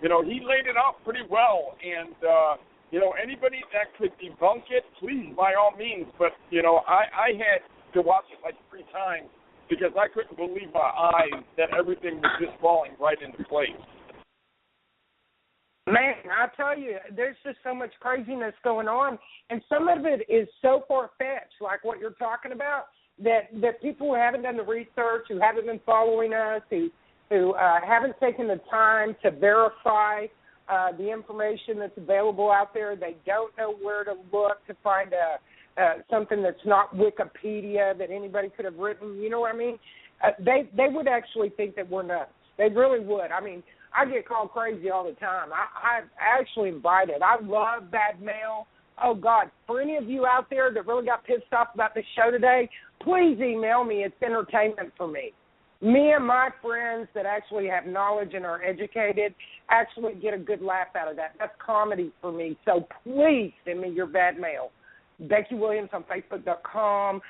you know he laid it out pretty well, and you know anybody that could debunk it, please by all means. But you know I had to watch it like 3 times because I couldn't believe my eyes that everything was just falling right into place. Man, I tell you, there's just so much craziness going on, and some of it is so far-fetched, like what you're talking about, that people who haven't done the research, who haven't been following us, who haven't taken the time to verify the information that's available out there. They don't know where to look to find something that's not Wikipedia that anybody could have written. You know what I mean? They would actually think that we're nuts. They really would. I mean, I get called crazy all the time. I actually invite it. I love bad mail. Oh, God, for any of you out there that really got pissed off about this show today, please email me. It's entertainment for me. Me and my friends that actually have knowledge and are educated actually get a good laugh out of that. That's comedy for me. So please send me your bad mail. Becky Williams on Facebook.com.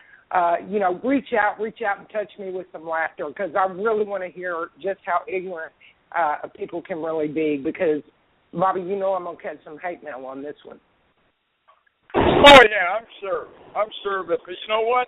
Reach out and touch me with some laughter, because I really want to hear just how ignorant people can really be, because, Bobby, I'm going to catch some hate mail on this one. Oh, yeah, I'm sure. But you know what?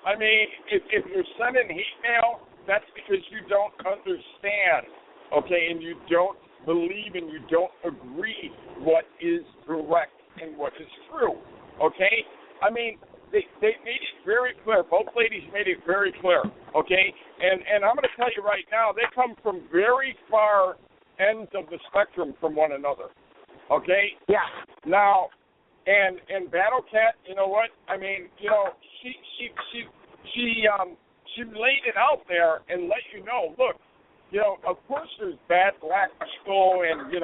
I mean, if you're sending hate mail, that's because you don't understand, okay, and you don't believe and you don't agree what is correct and what is true, okay? I mean, they made it very clear. Both ladies made it very clear, okay? And I'm going to tell you right now, they come from very far ends of the spectrum from one another, okay? Yeah. Now, and Battle Cat, you know what? I mean, she laid it out there and let you know, look, of course there's bad black people, and, she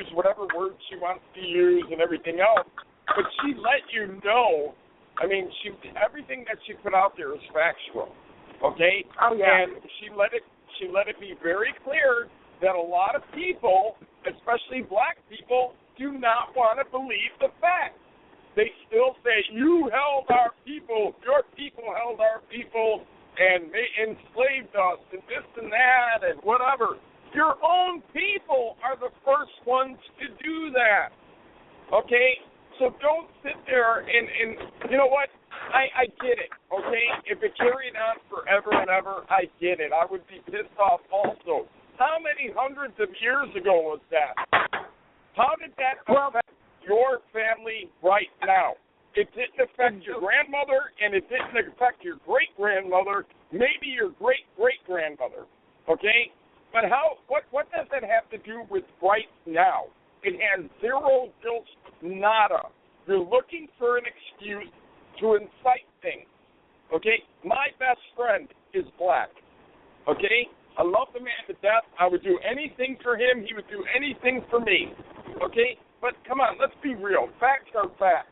used whatever words she wants to use and everything else, but she let you know, I mean, everything that she put out there is factual, okay? Oh, yeah. And she let it be very clear that a lot of people, especially black people, do not want to believe the facts. They still say, you held our people, your people held our people, and they enslaved us, and this and that, and whatever. Your own people are the first ones to do that, okay? So don't sit there and you know what? I get it, okay? If it carried on forever and ever, I get it. I would be pissed off also. How many hundreds of years ago was that? How did that affect your family right now? It didn't affect your grandmother, and it didn't affect your great-grandmother, maybe your great-great-grandmother, okay? But what does that have to do with right now? It has zero guilt, nada. You're looking for an excuse to incite things, okay? My best friend is black, okay? I love the man to death. I would do anything for him. He would do anything for me, okay? But come on, let's be real. Facts are facts.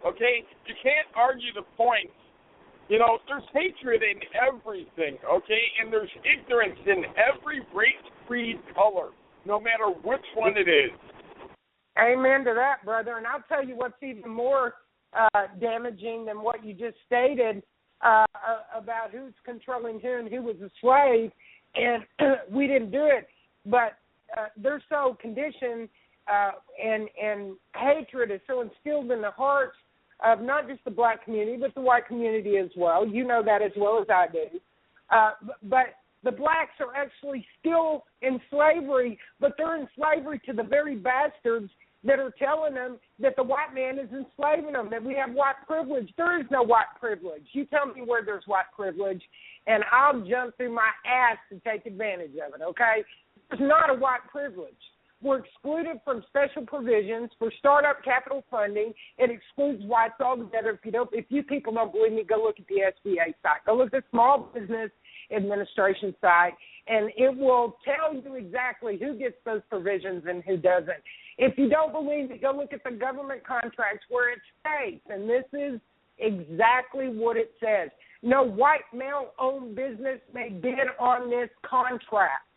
Okay? You can't argue the points. There's hatred in everything, okay? And there's ignorance in every race, creed, color, no matter which one it is. Amen to that, brother. And I'll tell you what's even more damaging than what you just stated about who's controlling who and who was a slave. And we didn't do it, but they're so conditioned, and hatred is so instilled in the hearts of not just the black community, but the white community as well. You know that as well as I do. But the blacks are actually still in slavery, but they're in slavery to the very bastards that are telling them that the white man is enslaving them, that we have white privilege. There is no white privilege. You tell me where there's white privilege, and I'll jump through my ass to take advantage of it, okay? There's not a white privilege. We're excluded from special provisions for startup capital funding. It excludes whites altogether. If you people don't believe me, go look at the SBA site. Go look at the Small Business Administration site, and it will tell you exactly who gets those provisions and who doesn't. If you don't believe me, go look at the government contracts where it states, and this is exactly what it says. No white male-owned business may bid on this contract.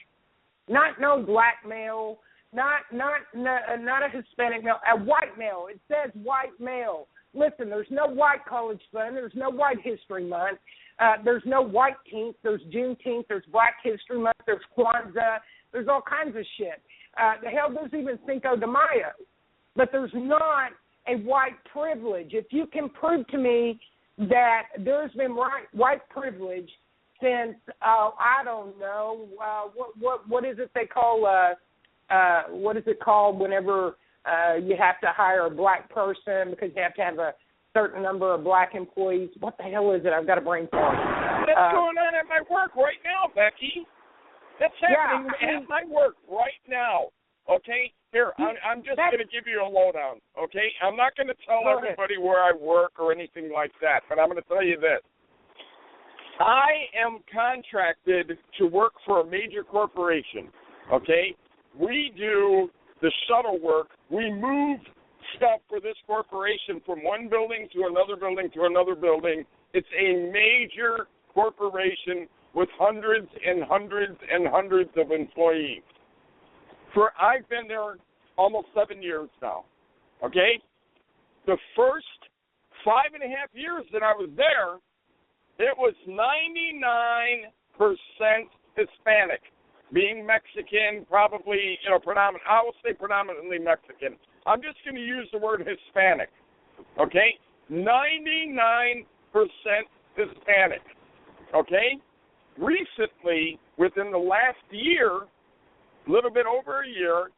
Not no black male, not a Hispanic male, a white male. It says white male. Listen, there's no white college fund. There's no white history month. There's no Whiteenth. There's Juneteenth. There's Black History Month. There's Kwanzaa. There's all kinds of shit. The hell, there's even Cinco de Mayo. But there's not a white privilege. If you can prove to me that there's been white privilege since, I don't know, what is it they call, what is it called whenever you have to hire a black person because you have to have a certain number of black employees? What the hell is it? I've got a brain fog. That's going on at my work right now, Becky. That's happening at my work right now. Okay? Here, I'm just going to give you a lowdown. Okay? I'm not going to tell everybody where I work or anything like that, but I'm going to tell you this. I am contracted to work for a major corporation. Okay? we do the shuttle work. We move stuff for this corporation from one building to another building to another building. It's a major corporation with hundreds and hundreds and hundreds of employees. I've been there almost 7 years now, okay? The first 5.5 years that I was there, it was 99% Hispanic, being Mexican, probably, I will say predominantly Mexican. I'm just going to use the word Hispanic, okay? 99% Hispanic, okay? Recently, within the last year, a little bit over a year,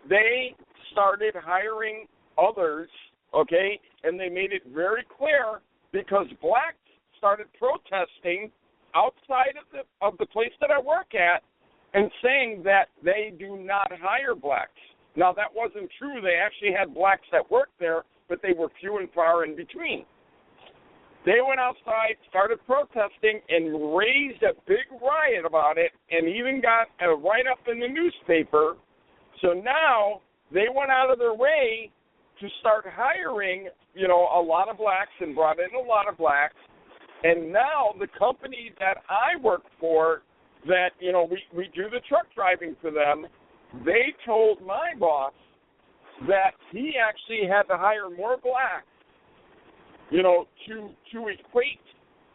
they started hiring others, okay? And they made it very clear because blacks started protesting outside of the place that I work at and saying that they do not hire blacks. Now, that wasn't true. They actually had blacks that worked there, but they were few and far in between. They went outside, started protesting, and raised a big riot about it, and even got a write-up in the newspaper. So now they went out of their way to start hiring, a lot of blacks and brought in a lot of blacks. And now the company that I work for, that, we do the truck driving for them, they told my boss that he actually had to hire more blacks, to equate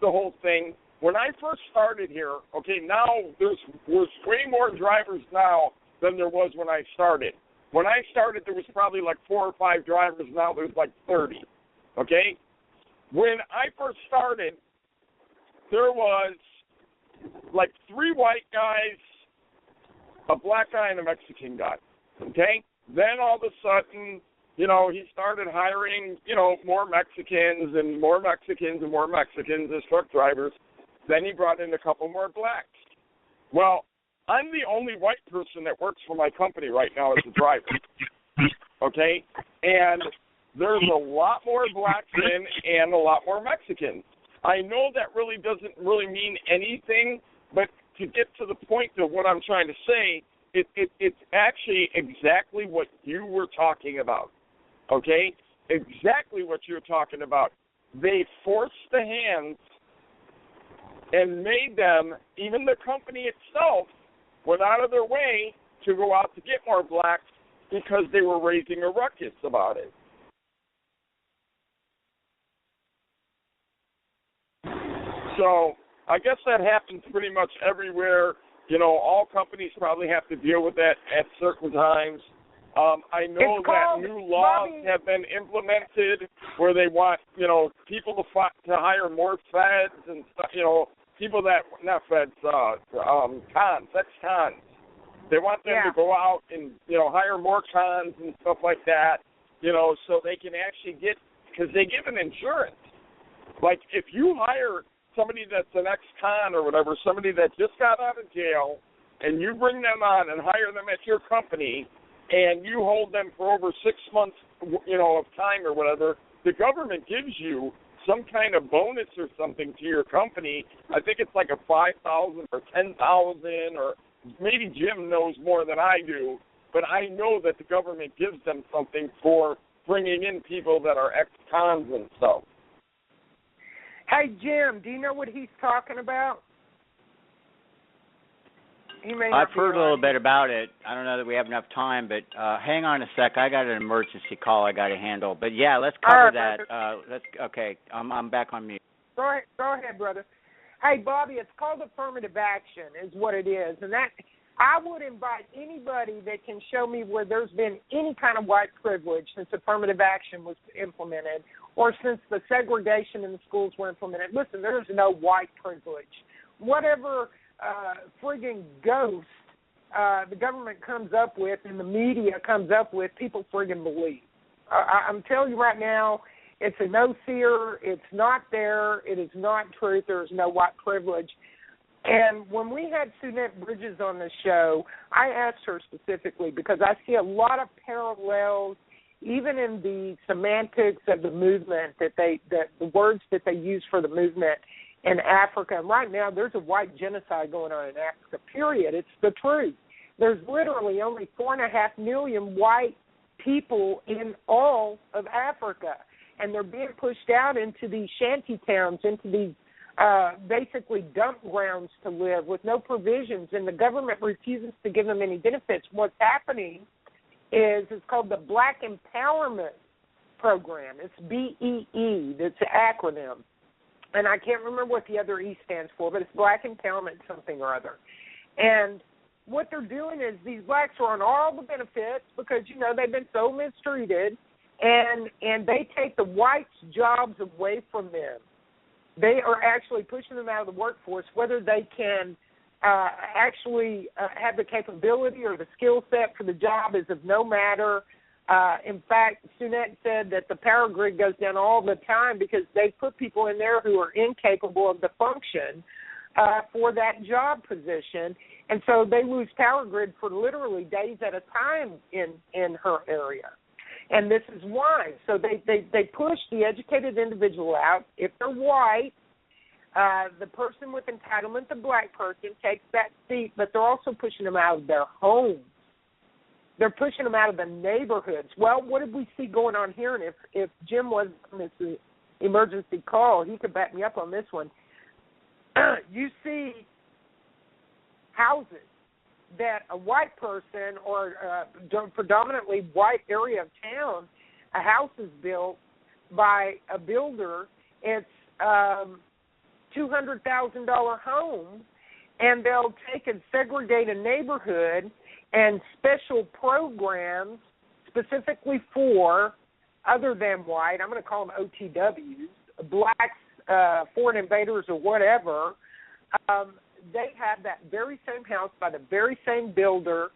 the whole thing. When I first started here, okay, now there's way more drivers now than there was when I started. When I started, there was probably like 4 or 5 drivers. Now there's like 30, okay? When I first started, there was like 3 white guys, a black guy, and a Mexican guy, okay? Then all of a sudden, he started hiring, more Mexicans and more Mexicans and more Mexicans as truck drivers. Then he brought in a couple more blacks. Well, I'm the only white person that works for my company right now as a driver, okay? And there's a lot more blacks in and a lot more Mexicans. I know that really doesn't really mean anything, but to get to the point of what I'm trying to say, it's actually exactly what you were talking about, okay? Exactly what you're talking about. They forced the hands and made them, even the company itself, went out of their way to go out to get more blacks because they were raising a ruckus about it. So I guess that happens pretty much everywhere. All companies probably have to deal with that at certain times. I know that new laws have been implemented where they want, people to hire more feds and stuff, people that, not feds, cons, that's cons. They want them to go out and, hire more cons and stuff like that, so they can actually get, because they give an insurance. Like, if you hire somebody that's an ex-con or whatever, somebody that just got out of jail, and you bring them on and hire them at your company, and you hold them for over 6 months, of time or whatever, the government gives you some kind of bonus or something to your company. I think it's like a $5,000 or $10,000, or maybe Jim knows more than I do, but I know that the government gives them something for bringing in people that are ex-cons and stuff. Hey, Jim, do you know what he's talking about? I've heard a little bit about it. I don't know that we have enough time, but hang on a sec. I got an emergency call I got to handle. But, yeah, let's cover that. Okay, I'm back on mute. Go ahead, brother. Hey, Bobby, it's called affirmative action is what it is. And that I would invite anybody that can show me where there's been any kind of white privilege since affirmative action was implemented or since the segregation in the schools were implemented. Listen, there's no white privilege. Whatever friggin' ghost the government comes up with and the media comes up with, people friggin' believe. I'm telling you right now, it's a no-seer. It's not there. It is not truth. There is no white privilege. And when we had Sunette Bridges on the show, I asked her specifically because I see a lot of parallels even in the semantics of the movement, that the words that they use for the movement in Africa. And right now there's a white genocide going on in Africa, period. It's the truth. There's literally only 4.5 million white people in all of Africa, and they're being pushed out into these shanty towns, into these basically dump grounds to live with no provisions, and the government refuses to give them any benefits. What's happening is it's called the Black Empowerment Program. It's BEE. That's an acronym. And I can't remember what the other E stands for, but it's Black Empowerment something or other. And what they're doing is these blacks are on all the benefits because, you know, they've been so mistreated, and they take the whites' jobs away from them. They are actually pushing them out of the workforce, whether they can actually have the capability or the skill set for the job is of no matter. In fact, Sunette said that the power grid goes down all the time because they put people in there who are incapable of the function for that job position, and so they lose power grid for literally days at a time in her area. And this is why. So they push the educated individual out. If they're white, the person with entitlement, the black person, takes that seat, but they're also pushing them out of their homes. They're pushing them out of the neighborhoods. Well, what did we see going on here? And if Jim wasn't on this emergency call, he could back me up on this one. You see houses that a white person or a predominantly white area of town, a house is built by a builder. It's $200,000 home, and they'll take and segregate a neighborhood and special programs specifically for other than white, I'm going to call them OTWs, blacks, foreign invaders or whatever. They have that very same house by the very same builder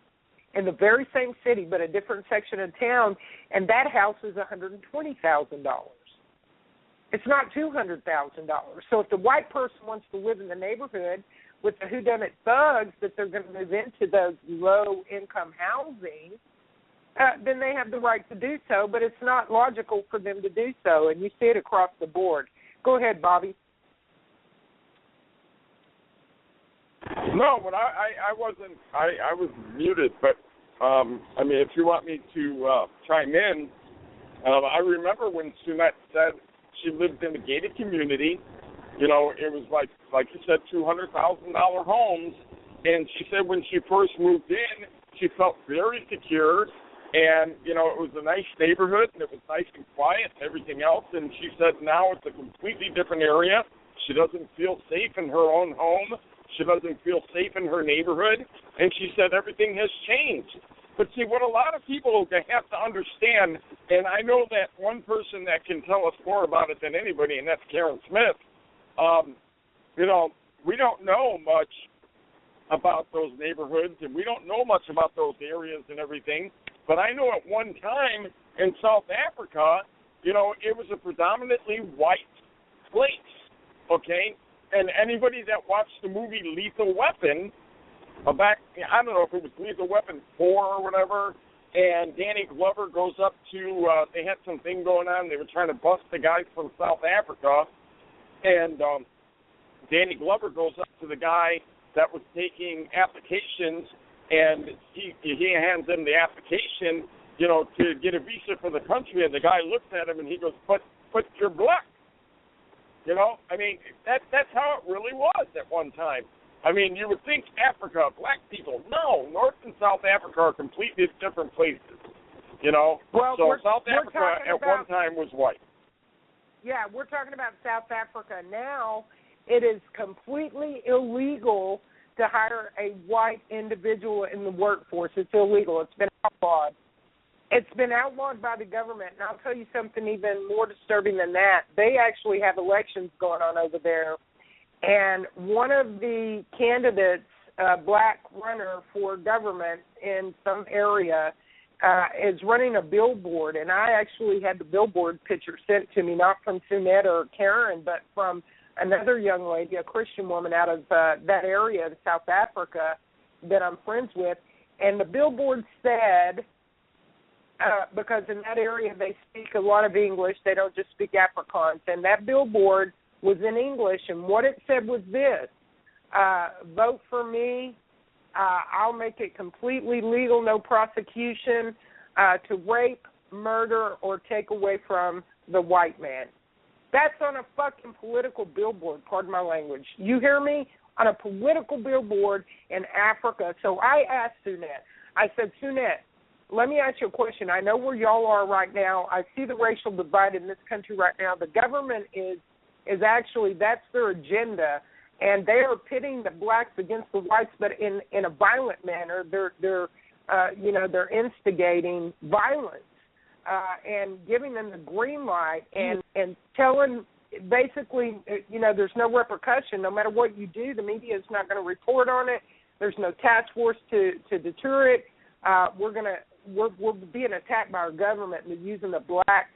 in the very same city but a different section of town, and that house is $120,000. It's not $200,000. So if the white person wants to live in the neighborhood with the whodunit thugs that they're going to move into those low-income housing, then they have the right to do so, but it's not logical for them to do so, and you see it across the board. Go ahead, Bobby. No, but I wasn't. I was muted, but I mean, if you want me to chime in, I remember when Sunette said she lived in a gated community. You know, it was like you said, $200,000 homes, and she said when she first moved in, she felt very secure, and you know, it was a nice neighborhood, and it was nice and quiet, and everything else. And she said now it's a completely different area. She doesn't feel safe in her own home. She doesn't feel safe in her neighborhood, and she said everything has changed. But see, what a lot of people have to understand, and I know that one person that can tell us more about it than anybody, and that's Karen Smith. You know, we don't know much about those neighborhoods, and we don't know much about those areas and everything. But I know at one time in South Africa, you know, it was a predominantly white place, okay? And anybody that watched the movie Lethal Weapon, back, I don't know if it was Lethal Weapon 4 or whatever, and Danny Glover goes up to, they had some thing going on, they were trying to bust the guy from South Africa, and Danny Glover goes up to the guy that was taking applications, and he hands him the application, you know, to get a visa for the country, and the guy looks at him and he goes, but you're black. You know, I mean, that's how it really was at one time. I mean, you would think Africa, black people. No, North and South Africa are completely different places, you know. Well, so South Africa at one time was white. Yeah, we're talking about South Africa now. It is completely illegal to hire a white individual in the workforce. It's illegal. It's been outlawed. It's been outlawed by the government, and I'll tell you something even more disturbing than that. They actually have elections going on over there, and one of the candidates, black runner for government in some area, is running a billboard, and I actually had the billboard picture sent to me, not from Sunette or Karen, but from another young lady, a Christian woman out of that area in South Africa that I'm friends with, and the billboard said, because in that area they speak a lot of English, they don't just speak Afrikaans, and that billboard was in English, and what it said was this: vote for me I'll make it completely legal, no prosecution, to rape, murder, or take away from the white man. That's on a fucking political billboard, pardon my language. You hear me? On a political billboard in Africa. So I asked Sunette, I said, Sunette, let me ask you a question. I know where y'all are right now. I see the racial divide in this country right now. The government is actually, that's their agenda, and they are pitting the blacks against the whites, but in a violent manner. They're instigating violence and giving them the green light and telling basically, there's no repercussion. No matter what you do, the media is not going to report on it. There's no task force to deter it. We're being attacked by our government and using the black,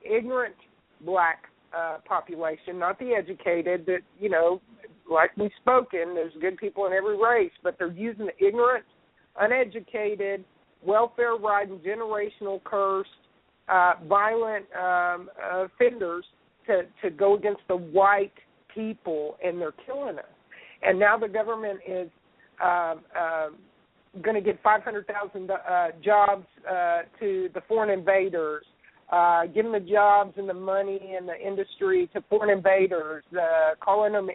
ignorant black population, not the educated. That like we've spoken, there's good people in every race, but they're using the ignorant, uneducated, welfare-riding, generational cursed, violent offenders to go against the white people, and they're killing us. And now the government is going to give 500,000 jobs to the foreign invaders, giving the jobs and the money and the industry to foreign invaders, calling them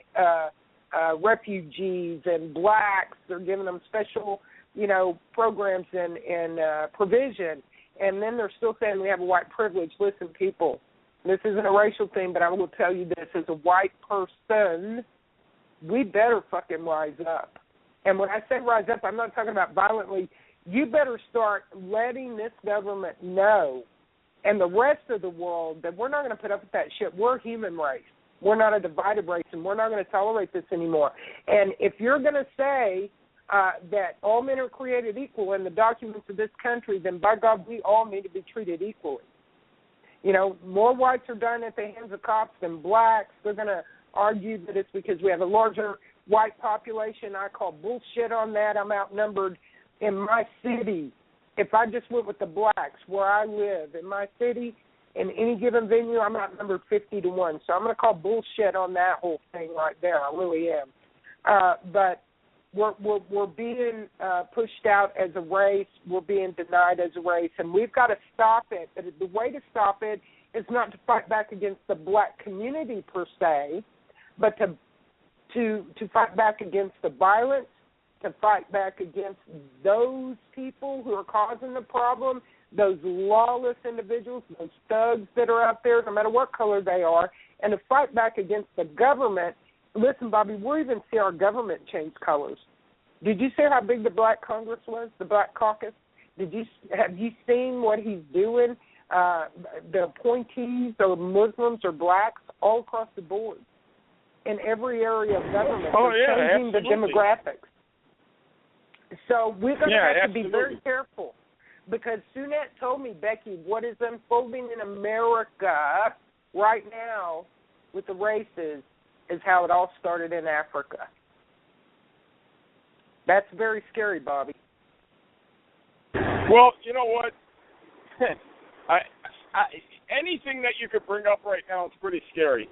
refugees and blacks. They're giving them special, programs and provision. And then they're still saying we have a white privilege. Listen, people, this isn't a racial thing, but I will tell you this. As a white person, we better fucking rise up. And when I say rise up, I'm not talking about violently. You better start letting this government know and the rest of the world that we're not going to put up with that shit. We're a human race. We're not a divided race, and we're not going to tolerate this anymore. And if you're going to say that all men are created equal in the documents of this country, then by God, we all need to be treated equally. More whites are dying at the hands of cops than blacks. They're going to argue that it's because we have a larger white population. I call bullshit on that. I'm outnumbered in my city. If I just went with the blacks where I live, in my city, in any given venue, I'm outnumbered 50-1. So I'm going to call bullshit on that whole thing right there. I really am. But we're being pushed out as a race. We're being denied as a race, and we've got to stop it. But the way to stop it is not to fight back against the black community per se, but to fight back against the violence, to fight back against those people who are causing the problem, those lawless individuals, those thugs that are out there, no matter what color they are, and to fight back against the government. Listen, Bobby, we'll even see our government change colors. Did you see how big the Black Congress was, the Black Caucus? Have you seen what he's doing? The appointees are Muslims or blacks all across the board in every area of government. They're changing the demographics. So we're going to have to be very careful, because Sunette told me, Becky, what is unfolding in America right now with the races is how it all started in Africa. That's very scary, Bobby. Well, you know what? Anything that you could bring up right now is pretty scary.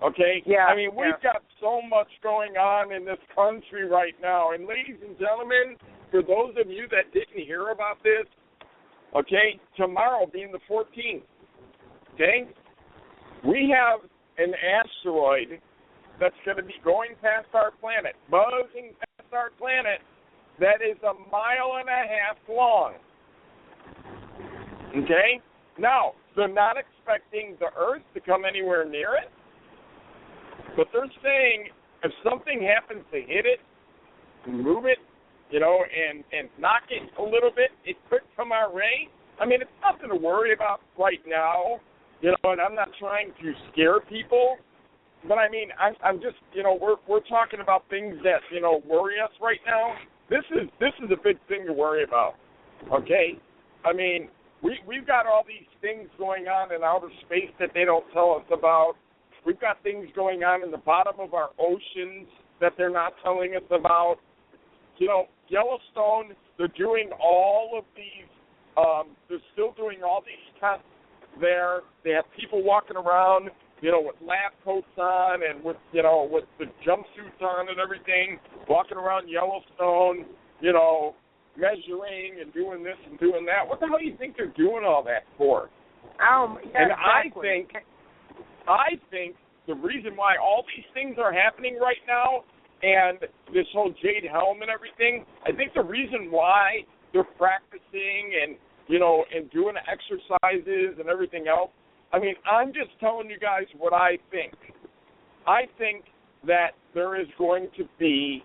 Okay? Yeah. I mean, we've got so much going on in this country right now. And ladies and gentlemen, for those of you that didn't hear about this, okay, tomorrow being the 14th, okay, we have an asteroid that's going to be going past our planet, buzzing past our planet, that is 1.5 miles long. Okay? Now, they're not expecting the Earth to come anywhere near it, but they're saying if something happens to hit it, move it, and knock it a little bit, it could come our way. I mean, it's nothing to worry about right now, and I'm not trying to scare people. But I mean, I'm just, we're talking about things that, worry us right now. This is a big thing to worry about, okay? I mean, we've got all these things going on in outer space that they don't tell us about. We've got things going on in the bottom of our oceans that they're not telling us about. Yellowstone, they're doing all of these, they're still doing all these tests there. They have people walking around with lab coats on and with the jumpsuits on and everything, walking around Yellowstone, measuring and doing this and doing that. What the hell do you think they're doing all that for? Yeah, and exactly. I think the reason why all these things are happening right now and this whole Jade Helm and everything, I think the reason why they're practicing and doing exercises and everything else, I mean, I'm just telling you guys what I think. I think that there is going to be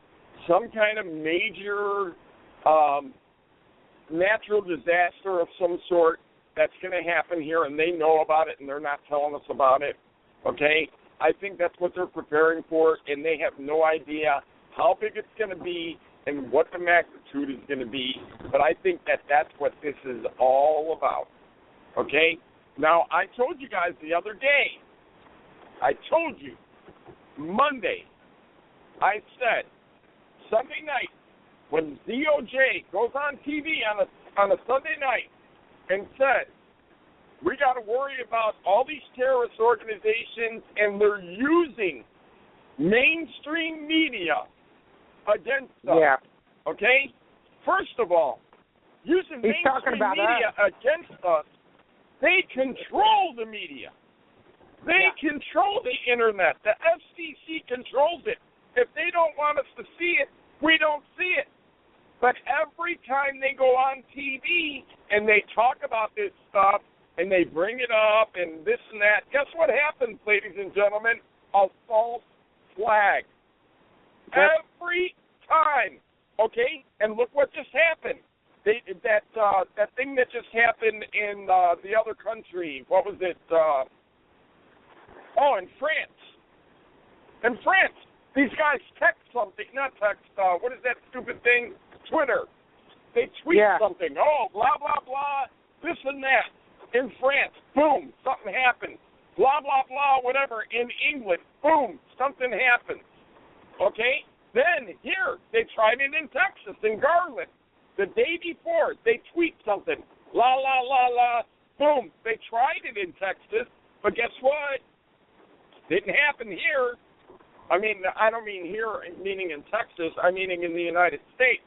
some kind of major natural disaster of some sort that's going to happen here, and they know about it, and they're not telling us about it, okay? I think that's what they're preparing for, and they have no idea how big it's going to be and what the magnitude is going to be, but I think that that's what this is all about, okay? Now, I told you guys the other day, Monday, I said, Sunday night, when DOJ goes on TV on a Sunday night and said, we got to worry about all these terrorist organizations and they're using mainstream media against us. Yeah. Okay? First of all, using mainstream media against us, they control the media. They control the internet. The FCC controls it. If they don't want us to see it, we don't see it. But every time they go on TV and they talk about this stuff and they bring it up and this and that, guess what happens, ladies and gentlemen? A false flag. Every time. Okay? And look what just happened. That thing that just happened in the other country. What was it? In France. In France, these guys text something. Not text. What is that stupid thing? Twitter. They tweet something. Oh, blah, blah, blah, this and that. In France, boom, something happens. Blah, blah, blah, whatever. In England, boom, something happens. Okay? Then here, they tried it in Texas, in Garland. The day before, they tweet something. La, la, la, la, boom. They tried it in Texas, but guess what? Didn't happen here. I mean, I don't mean here, meaning in Texas. I meaning in the United States.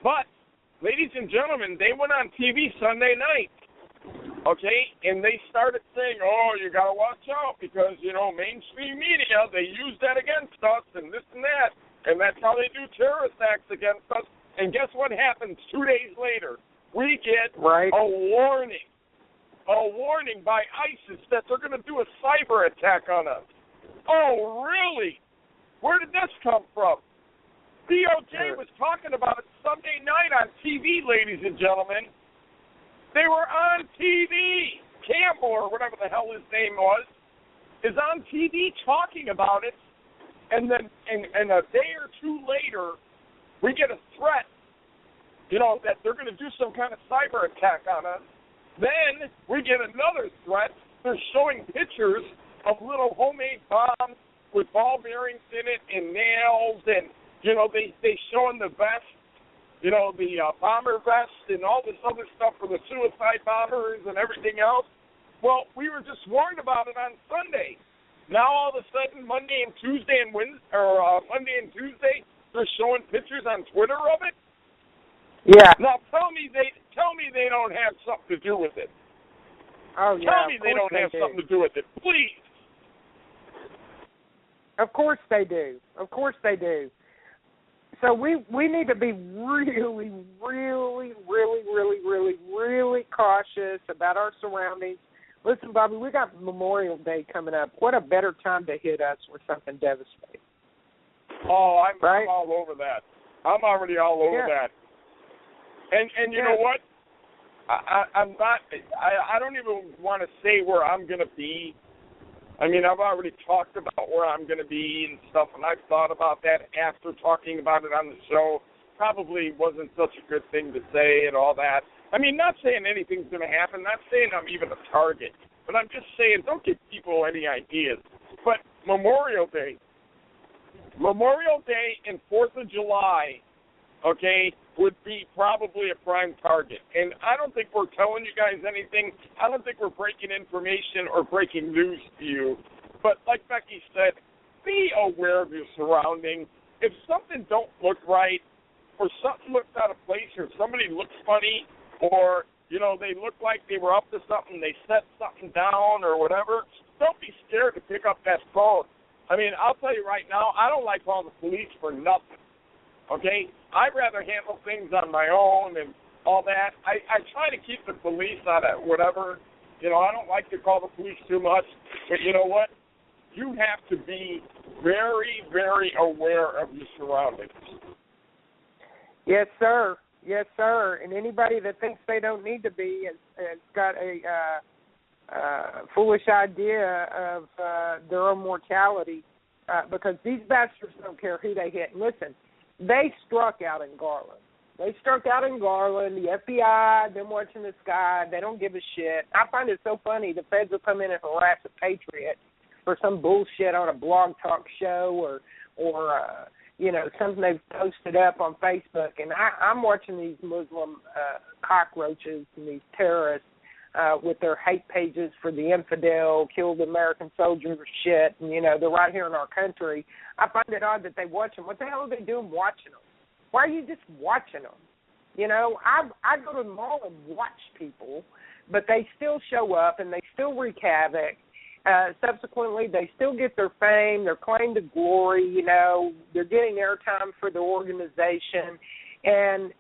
But, ladies and gentlemen, they went on TV Sunday night, okay, and they started saying, oh, you got to watch out because, mainstream media, they use that against us and this and that, and that's how they do terrorist acts against us. And guess what happens 2 days later? We get a warning by ISIS that they're going to do a cyber attack on us. Oh, really? Where did this come from? DOJ was talking about it Sunday night on TV, ladies and gentlemen. They were on TV. Campbell, or whatever the hell his name was, is on TV talking about it. And then and a day or two later, we get a threat, that they're going to do some kind of cyber attack on us. Then we get another threat. They're showing pictures of little homemade bombs with ball bearings in it and nails and, they showing the vest, the bomber vest and all this other stuff for the suicide bombers and everything else. Well, we were just warned about it on Sunday. Now all of a sudden, Monday and Tuesday, they're showing pictures on Twitter of it. Yeah. Now tell me they don't have something to do with it. Oh yeah. Tell me they don't have something to do with it, please. Of course they do. Of course they do. So we need to be really, really, really, really, really, really cautious about our surroundings. Listen, Bobby, we got Memorial Day coming up. What a better time to hit us with something devastating. Oh, I'm all over that. I'm already all over that. And you know what? I'm not. I don't even want to say where I'm going to be. I mean, I've already talked about where I'm going to be and stuff, and I've thought about that after talking about it on the show. Probably wasn't such a good thing to say and all that. I mean, not saying anything's going to happen, not saying I'm even a target, but I'm just saying don't give people any ideas. But Memorial Day and 4th of July, okay, would be probably a prime target. And I don't think we're telling you guys anything. I don't think we're breaking information or breaking news to you. But like Becky said, be aware of your surroundings. If something don't look right, or something looks out of place, or somebody looks funny, or, you know, they look like they were up to something, they set something down or whatever, don't be scared to pick up that phone. I mean, I'll tell you right now, I don't like calling the police for nothing, okay? I'd rather handle things on my own and all that. I try to keep the police out of whatever. You know, I don't like to call the police too much, but you know what? You have to be very, very aware of your surroundings. Yes, sir. Yes, sir. And anybody that thinks they don't need to be has got a foolish idea of their own mortality, because these bastards don't care who they hit. And listen, they struck out in Garland. The FBI, them watching this guy, they don't give a shit. I find it so funny. The feds will come in and harass a patriot for some bullshit on a blog talk show or you know, something they've posted up on Facebook. And I'm watching these Muslim cockroaches and these terrorists with their hate pages for the infidel, killed American soldiers or shit. And, you know, they're right here in our country. I find it odd that they watch them. What the hell are they doing watching them? Why are you just watching them? You know, I go to the mall and watch people, but they still show up and they still wreak havoc. Subsequently, they still get their fame, their claim to glory, you know, they're getting airtime for the organization, and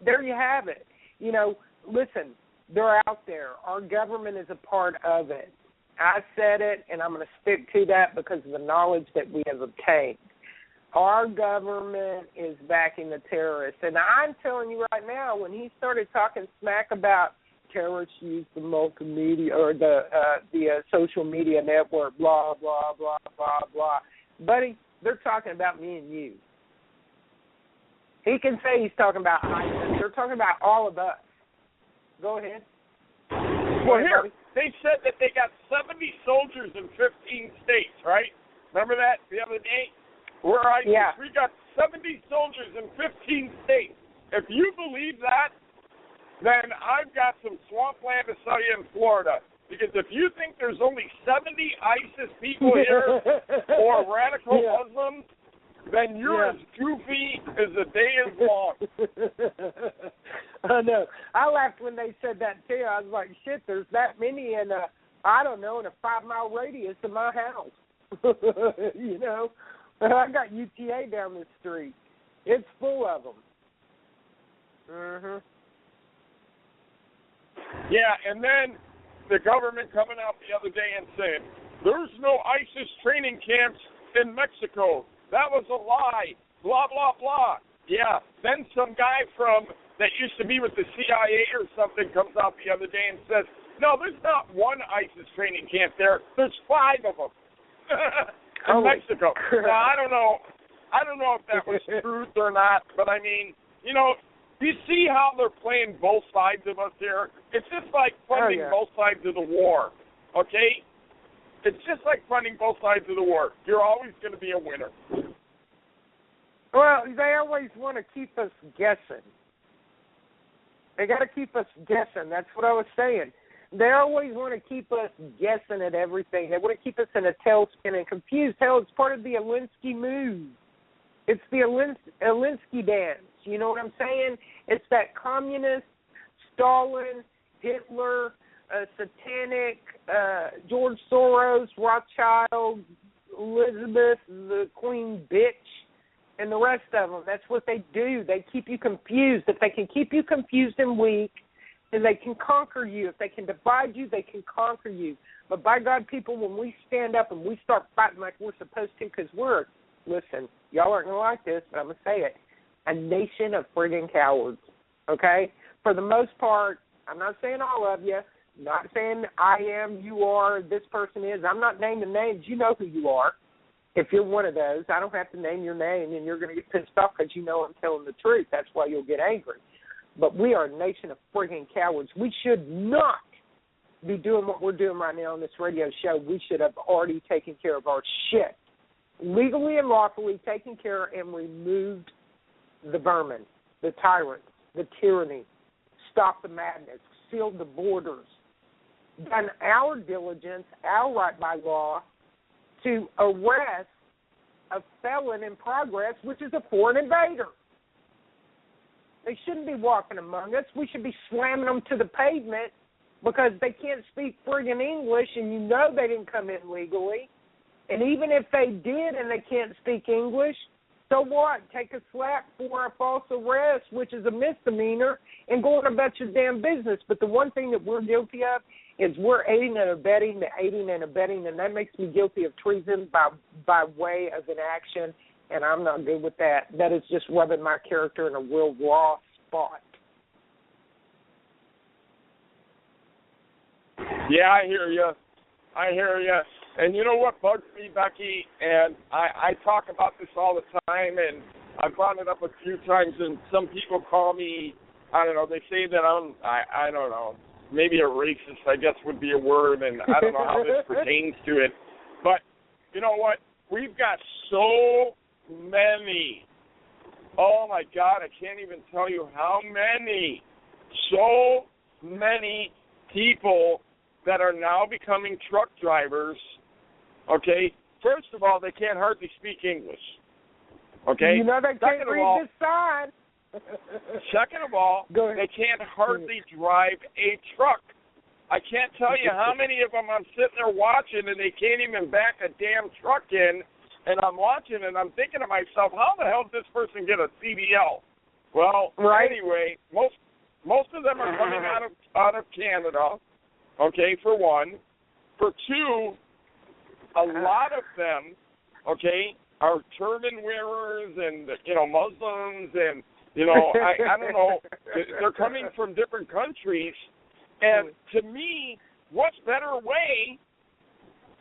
there you have it. You know, listen, they're out there. Our government is a part of it. I said it, and I'm going to stick to that because of the knowledge that we have obtained. Our government is backing the terrorists, and I'm telling you right now, when he started talking smack about terrorists use the multimedia or the social media network, blah, blah, blah, blah, blah. Buddy, they're talking about me and you. He can say he's talking about ISIS. They're talking about all of us. Go ahead. Well, here, they said that they got 70 soldiers in 15 states, right? Remember that the other day? Where ISIS, yeah. We got 70 soldiers in 15 states. If you believe that, then I've got some swampland to sell you in Florida. Because if you think there's only 70 ISIS people here or radical Muslims, then you're as goofy as the day is long. I know. I laughed when they said that too. I was like, shit, there's that many in a 5-mile radius of my house. You know? I got UTA down the street. It's full of them. Mhm. Yeah, and then the government coming out the other day and saying, there's no ISIS training camps in Mexico. That was a lie. Blah, blah, blah. Yeah, then some guy that used to be with the CIA or something comes out the other day and says, no, there's not one ISIS training camp there. There's 5 of them in Mexico. Now, I don't know if that was truth or not, but I mean, you know, you see how they're playing both sides of us here? It's just like funding both sides of the war, okay? It's just like funding both sides of the war. You're always going to be a winner. Well, they always want to keep us guessing. They got to keep us guessing. That's what I was saying. They always want to keep us guessing at everything. They want to keep us in a tailspin and confused. Hell, it's part of the Alinsky move. It's the Alinsky dance. You know what I'm saying? It's that communist, Stalin, Hitler, satanic, George Soros, Rothschild, Elizabeth, the Queen bitch, and the rest of them. That's what they do. They keep you confused. If they can keep you confused and weak, then they can conquer you. If they can divide you, they can conquer you. But by God, people, when we stand up and we start fighting like we're supposed to, because listen, y'all aren't going to like this, but I'm going to say it, a nation of friggin' cowards, okay? For the most part, I'm not saying all of you, not saying I am, you are, this person is. I'm not naming names. You know who you are. If you're one of those, I don't have to name your name, and you're going to get pissed off because you know I'm telling the truth. That's why you'll get angry. But we are a nation of friggin' cowards. We should not be doing what we're doing right now on this radio show. We should have already taken care of our shit. Legally and lawfully taken care and removed the vermin, the tyrants, the tyranny, stop the madness, sealed the borders, done our diligence, our right by law, to arrest a felon in progress, which is a foreign invader. They shouldn't be walking among us. We should be slamming them to the pavement because they can't speak friggin' English, and you know they didn't come in legally. And even if they did and they can't speak English, so what? Take a slap for a false arrest, which is a misdemeanor, and go on about your damn business. But the one thing that we're guilty of is we're aiding and abetting, and that makes me guilty of treason by way of an action, and I'm not good with that. That is just rubbing my character in a real raw spot. Yeah, I hear you. And you know what bugs me, Becky? And I talk about this all the time, and I've brought it up a few times, and some people call me, I don't know, they say that I don't know, maybe a racist, I guess would be a word, and I don't know how this pertains to it. But you know what? We've got so many, oh my God, I can't even tell you how many, so many people that are now becoming truck drivers. Okay, first of all, they can't hardly speak English. Okay, you know they can't read this sign. Second of all, they can't hardly drive a truck. I can't tell you how many of them I'm sitting there watching, and they can't even back a damn truck in. And I'm watching, and I'm thinking to myself, how the hell did this person get a CDL? Well, anyway, most of them are coming out of Canada. Okay, for one. For two, a lot of them, okay, are turban wearers and, you know, Muslims and, you know, I don't know, they're coming from different countries. And to me, what better way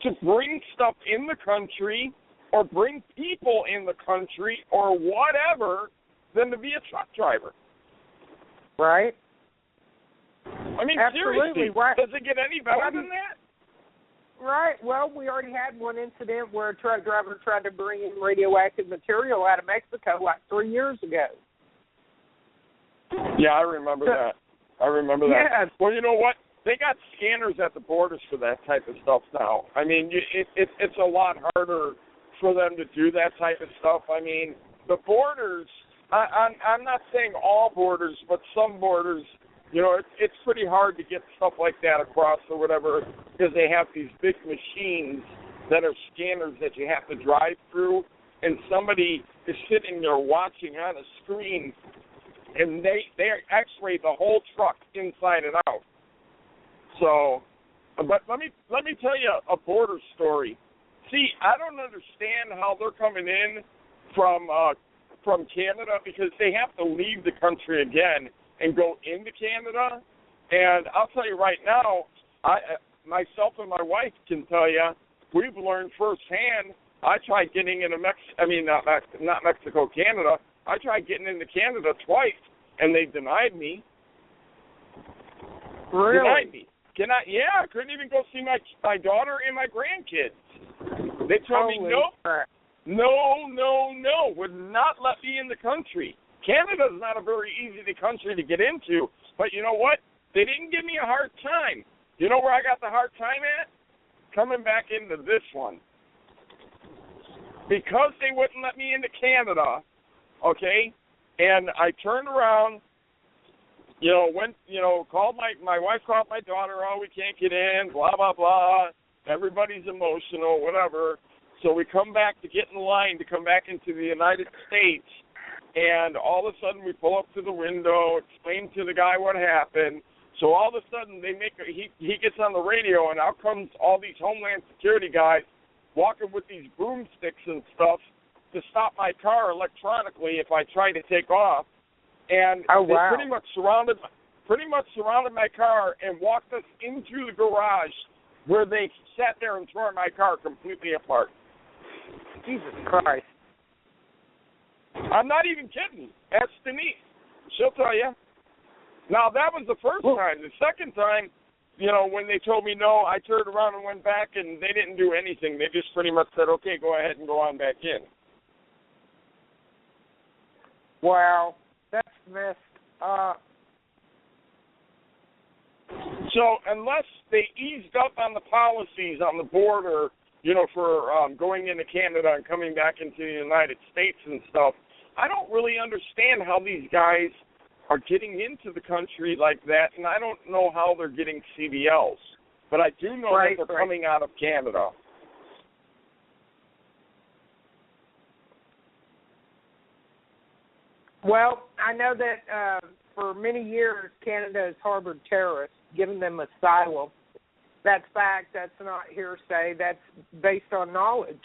to bring stuff in the country or bring people in the country or whatever than to be a truck driver? Right. I mean, absolutely. Seriously, right. Does it get any better than that? Right. Well, we already had one incident where a truck driver tried to bring in radioactive material out of Mexico like 3 years ago. Yeah, I remember that. Yeah. Well, you know what? They got scanners at the borders for that type of stuff now. I mean, it's a lot harder for them to do that type of stuff. I mean, the borders, I'm not saying all borders, but some borders, you know, it's pretty hard to get stuff like that across or whatever because they have these big machines that are scanners that you have to drive through, and somebody is sitting there watching on a screen, and they X-ray the whole truck inside and out. So, but let me tell you a border story. See, I don't understand how they're coming in from Canada because they have to leave the country again and go into Canada. And I'll tell you right now, myself and my wife can tell you, we've learned firsthand. I tried getting into not Mexico, Canada. I tried getting into Canada twice, and they denied me. Really? Denied me. I couldn't even go see my daughter and my grandkids. They told me no, would not let me in the country. Canada is not a very easy country to get into, but you know what? They didn't give me a hard time. You know where I got the hard time at? Coming back into this one. Because they wouldn't let me into Canada, okay, and I turned around, you know, called my wife, called my daughter, oh, we can't get in, blah, blah, blah. Everybody's emotional, whatever. So we come back to get in line to come back into the United States. And all of a sudden, we pull up to the window, explain to the guy what happened. So all of a sudden, he gets on the radio, and out comes all these Homeland Security guys walking with these broomsticks and stuff to stop my car electronically if I try to take off. And they pretty much surrounded my car and walked us into the garage where they sat there and tore my car completely apart. Jesus Christ. I'm not even kidding. Ask Denise. She'll tell you. Now, that was the first time. The second time, you know, when they told me no, I turned around and went back, and they didn't do anything. They just pretty much said, okay, go ahead and go on back in. Wow. That's messed up. So unless they eased up on the policies on the border for going into Canada and coming back into the United States and stuff. I don't really understand how these guys are getting into the country like that, and I don't know how they're getting CDLs. But I do know that they're coming out of Canada. Well, I know that for many years Canada has harbored terrorists, giving them asylum. That's fact. That's not hearsay. That's based on knowledge,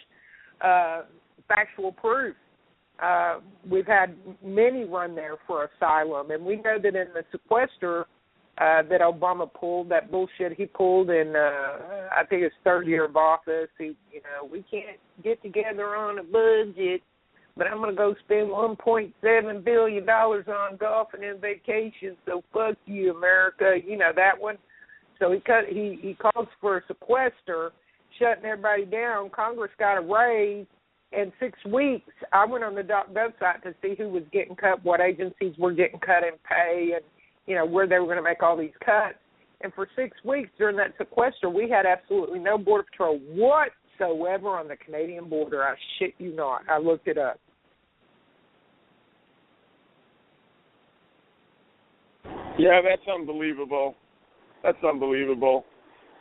factual proof. We've had many run there for asylum, and we know that in the sequester that Obama pulled, that bullshit he pulled in, I think his third year of office, we can't get together on a budget, but I'm going to go spend $1.7 billion on golfing and vacation, so fuck you, America. You know that one. So he calls for a sequester, shutting everybody down. Congress got a raise. In 6 weeks, I went on the .gov site to see who was getting cut, what agencies were getting cut in pay, and, where they were going to make all these cuts. And for 6 weeks during that sequester, we had absolutely no Border Patrol whatsoever on the Canadian border. I shit you not. I looked it up. Yeah, that's unbelievable. That's unbelievable.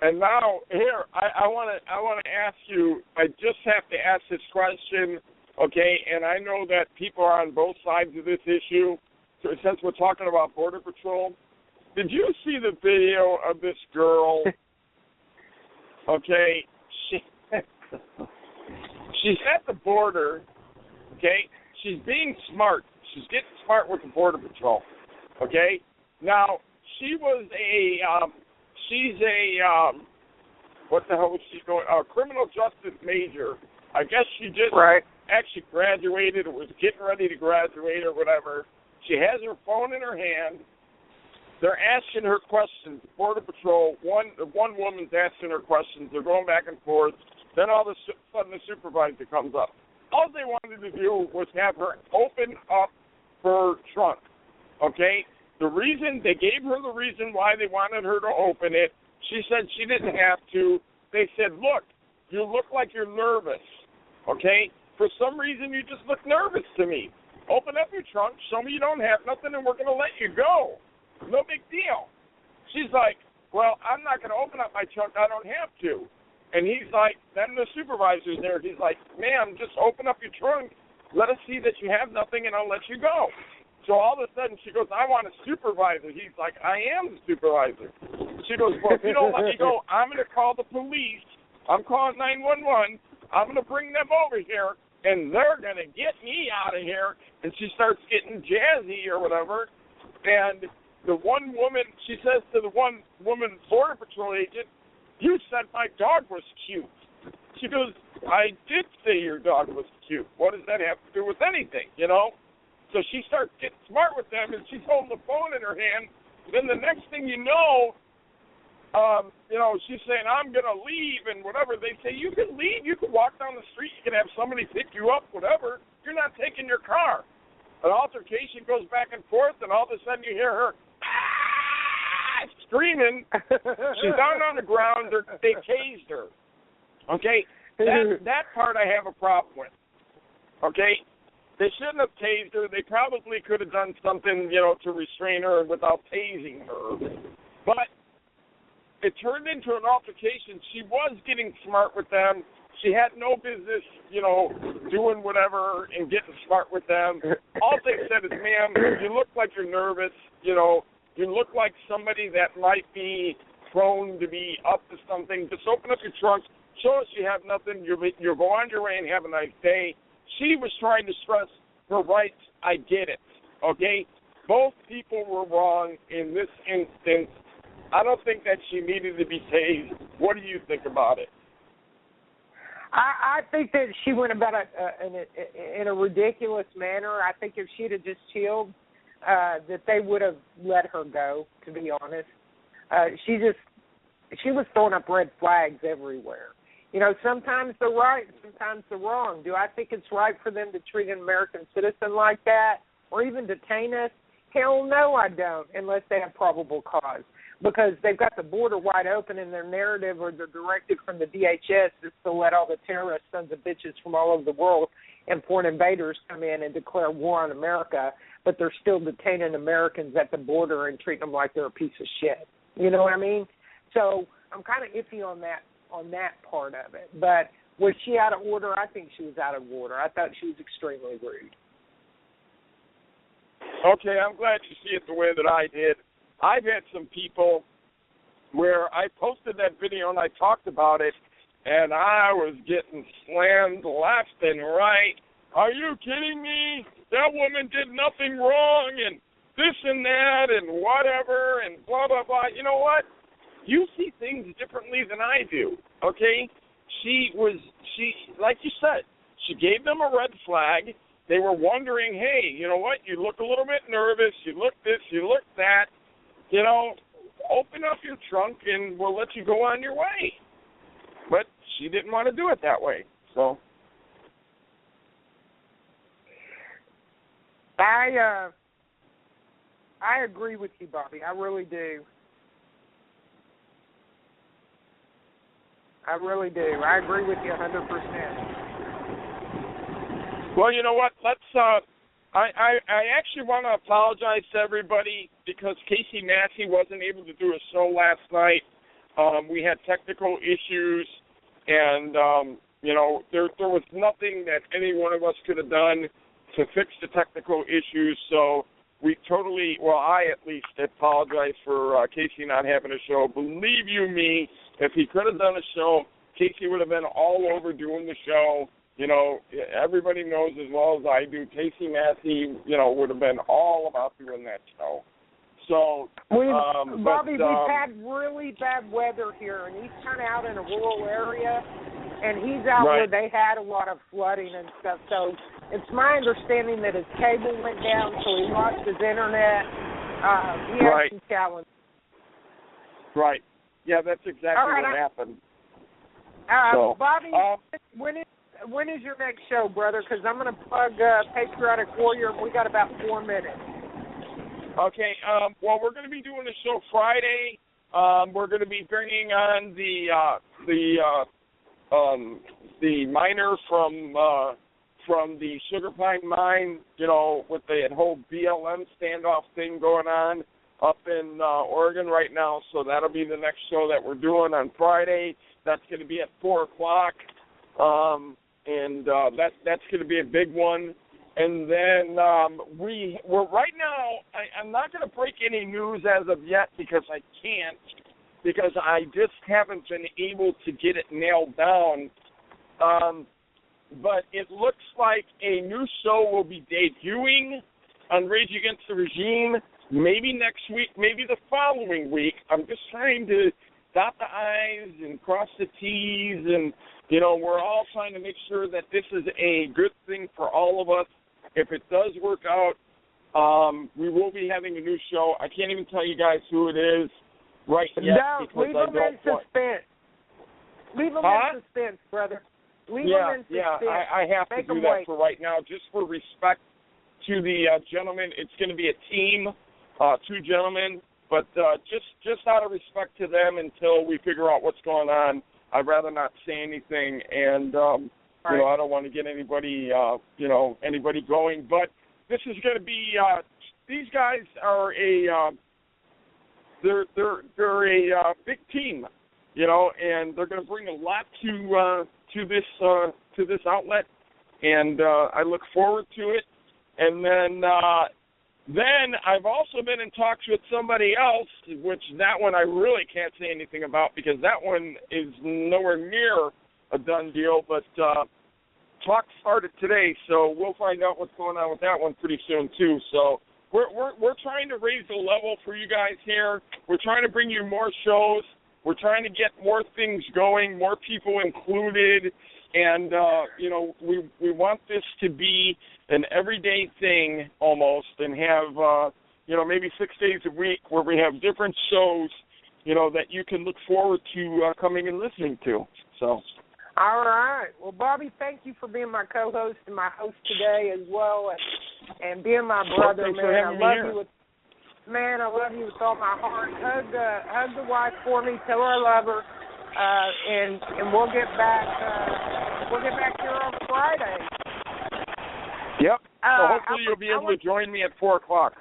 And now, here, I want to ask you, I just have to ask this question, okay, and I know that people are on both sides of this issue, so since we're talking about Border Patrol. Did you see the video of this girl? Okay, she's at the border, okay, she's being smart. She's getting smart with the Border Patrol, okay? Now, she's what the hell was she going? Criminal justice major. I guess she just actually graduated or was getting ready to graduate or whatever. She has her phone in her hand. They're asking her questions. Border Patrol, one woman's asking her questions. They're going back and forth. Then all of a sudden the supervisor comes up. All they wanted to do was have her open up her trunk, okay? They gave her the reason why they wanted her to open it. She said she didn't have to. They said, look, you look like you're nervous, okay? For some reason, you just look nervous to me. Open up your trunk, show me you don't have nothing, and we're going to let you go. No big deal. She's like, well, I'm not going to open up my trunk. I don't have to. And he's like, then the supervisor's there. He's like, ma'am, just open up your trunk. Let us see that you have nothing, and I'll let you go. So all of a sudden she goes, I want a supervisor. He's like, I am the supervisor. She goes, well, if you don't let me go, I'm going to call the police. I'm calling 911. I'm going to bring them over here, and they're going to get me out of here. And she starts getting jazzy or whatever. And the one woman, she says to the one woman Border Patrol agent, you said my dog was cute. She goes, I did say your dog was cute. What does that have to do with anything, So she starts getting smart with them, and she's holding the phone in her hand. Then the next thing you know, she's saying, I'm going to leave and whatever. They say, you can leave. You can walk down the street. You can have somebody pick you up, whatever. You're not taking your car. An altercation goes back and forth, and all of a sudden you hear her screaming. She's down on the ground. They tased her. Okay? That part I have a problem with. Okay? They shouldn't have tased her. They probably could have done something, to restrain her without tasing her. But it turned into an altercation. She was getting smart with them. She had no business, doing whatever and getting smart with them. All they said is, ma'am, you look like you're nervous. You look like somebody that might be prone to be up to something. Just open up your trunk. Show us you have nothing. You'll go on your way and have a nice day. She was trying to stress her rights. I get it, okay? Both people were wrong in this instance. I don't think that she needed to be tased. What do you think about it? I think that she went about it in a ridiculous manner. I think if she'd have just chilled, that they would have let her go, to be honest. She was throwing up red flags everywhere. Sometimes they're right, sometimes they're wrong. Do I think it's right for them to treat an American citizen like that or even detain us? Hell no, I don't, unless they have probable cause. because they've got the border wide open, and their narrative or their directive from the DHS is to let all the terrorist sons of bitches from all over the world and foreign invaders come in and declare war on America, but they're still detaining Americans at the border and treating them like they're a piece of shit. You know what I mean? So I'm kind of iffy on that part of it. But was she out of order? I think she was out of order. I thought she was extremely rude. Okay, I'm glad you see it the way that I did. I've had some people where I posted that video and I talked about it, and I was getting slammed left and right. Are you kidding me? That woman did nothing wrong, and this and that and whatever and blah, blah, blah. You know what? You see things differently than I do, okay? She, like you said, she gave them a red flag. They were wondering, hey, you know what? You look a little bit nervous. You look this, you look that. You know, open up your trunk and we'll let you go on your way. But she didn't want to do it that way, so. I agree with you, Bobby. I really do. I really do. I agree with you 100%. Well, you know what? Let's. I actually want to apologize to everybody because Casey Massey wasn't able to do a show last night. We had technical issues, and you know, there was nothing that any one of us could have done to fix the technical issues. So we totally, well, I at least apologize for Casey not having a show. Believe you me, if he could have done a show, Casey would have been all over doing the show. You know, everybody knows as well as I do, Casey Massey, you know, would have been all about doing that show. So, Bobby, we've had really bad weather here, and he's kind of out in a rural area, and he's out where they had a lot of flooding and stuff. So it's my understanding that his cable went down, so he lost his internet. He had some challenges. Right. Yeah, that's exactly what happened. Bobby, when is your next show, brother? Because I'm going to plug Patriotic Warrior, and we got about 4 minutes. Okay. Well, we're going to be doing a show Friday. We're going to be bringing on the miner from the Sugar Pine Mine. You know, with the whole BLM standoff thing going on up in Oregon right now. So that'll be the next show that we're doing on Friday. That's going to be at 4:00. And that's going to be a big one. And then we're right now, I'm not going to break any news as of yet because I can't, because I just haven't been able to get it nailed down. But it looks like a new show will be debuting on Rage Against the Regime, maybe next week, maybe the following week. I'm just trying to dot the I's and cross the T's, and, you know, we're all trying to make sure that this is a good thing for all of us. If it does work out, we will be having a new show. I can't even tell you guys who it is right yet. No, leave them in suspense. Leave them in suspense, brother. Leave them in suspense. I have to do that for right now, just for respect to the gentleman. It's going to be a team, 2 gentlemen. But just out of respect to them until we figure out what's going on, I'd rather not say anything. And, you know, I don't want to get anybody, anybody going. But this is going to be, these guys are they're a big team, you know, and they're going to bring a lot to this outlet. And I look forward to it. And then I've also been in talks with somebody else, which that one I really can't say anything about because that one is nowhere near a done deal. But talks started today, so we'll find out what's going on with that one pretty soon too. So we're trying to raise the level for you guys here. We're trying to bring you more shows. We're trying to get more things going, more people included. And, you know, we want this to be an everyday thing almost and have, you know, maybe 6 days a week where we have different shows, you know, that you can look forward to coming and listening to. So. All right. Well, Bobby, thank you for being my co-host and my host today as well and being my brother, man. I love you. Man, I love you with all my heart. Hug the wife for me. Tell her I love her. And we'll get back. We'll get back here on Friday. Yep. So hopefully you'll be able to join me at 4:00.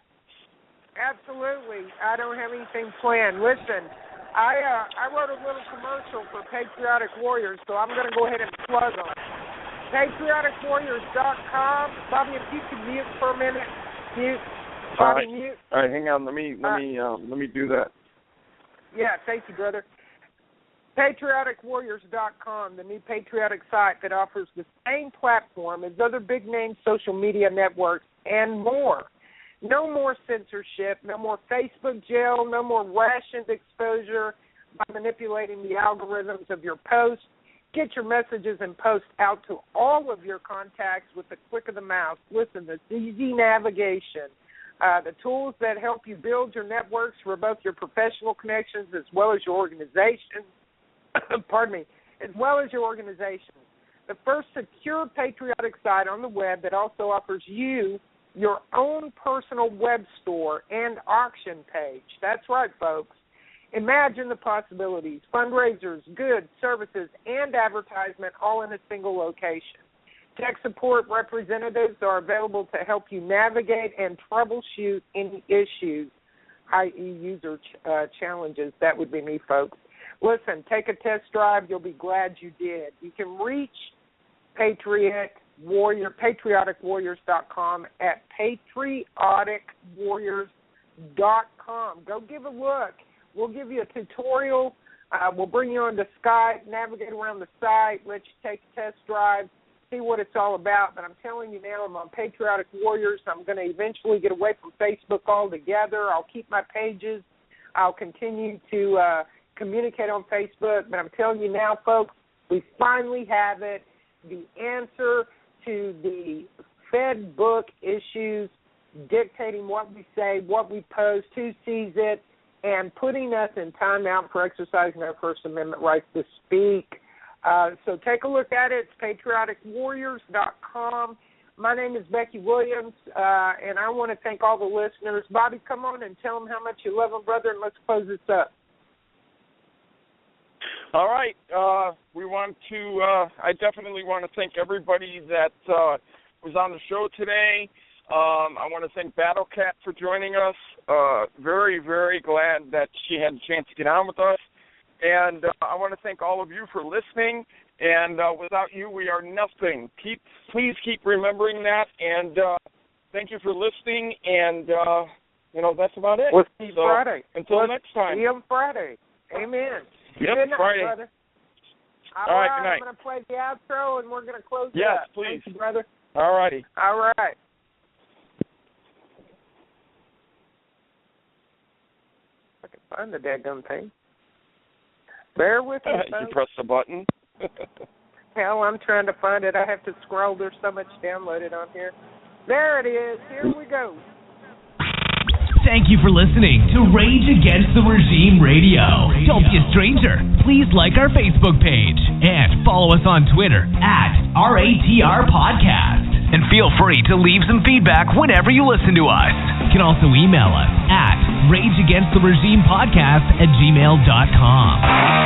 Absolutely. I don't have anything planned. Listen, I wrote a little commercial for Patriotic Warriors, so I'm going to go ahead and plug them. PatrioticWarriors.com. Bobby, if you could mute for a minute. Mute. Bobby, mute. All right, hang on. Let me do that. Yeah, thank you, brother. PatrioticWarriors.com, the new patriotic site that offers the same platform as other big-name social media networks and more. No more censorship, no more Facebook jail, no more rationed exposure by manipulating the algorithms of your posts. Get your messages and posts out to all of your contacts with the click of the mouse. Listen, it's easy navigation. The tools that help you build your networks for both your professional connections as well as your organization. Pardon me, as well as your organization. The first secure patriotic site on the web that also offers you your own personal web store and auction page. That's right, folks. Imagine the possibilities. Fundraisers, goods, services, and advertisement all in a single location. Tech support representatives are available to help you navigate and troubleshoot any issues, i.e. user challenges. That would be me, folks. Listen, take a test drive. You'll be glad you did. You can reach PatrioticWarriors.com at PatrioticWarriors.com. Go give a look. We'll give you a tutorial. We'll bring you onto Skype, navigate around the site, let you take a test drive, see what it's all about. But I'm telling you now, I'm on Patriotic Warriors. I'm going to eventually get away from Facebook altogether. I'll keep my pages. I'll continue to communicate on Facebook. But I'm telling you now, folks, we finally have it. The answer to the Fed book issues dictating what we say, what we post, who sees it, and putting us in timeout for exercising our First Amendment rights to speak. So take a look at it. It's PatrioticWarriors.com. My name is Becky Williams, and I want to thank all the listeners. Bobby, come on and tell them how much you love them, brother, and let's close this up. All right. I definitely want to thank everybody that was on the show today. I want to thank Battle Cat for joining us. Very, very glad that she had a chance to get on with us. And I want to thank all of you for listening. And without you, we are nothing. Please keep remembering that. And thank you for listening. And, that's about it. We'll see you Friday. Until next time. See you on Friday. Amen. Yep, good night, Friday. brother. All right, good night. I'm going to play the outro, and we're going to close it up. Yes, please. Thank you, brother. All righty. All right. I can find the daggone thing. Bear with me, You press the button. Hell, I'm trying to find it. I have to scroll. There's so much downloaded on here. There it is. Here we go. Thank you for listening to Rage Against the Regime Radio. Don't be a stranger. Please like our Facebook page and follow us on Twitter at RATR Podcast. And feel free to leave some feedback whenever you listen to us. You can also email us at rageagainsttheregimepodcast@gmail.com.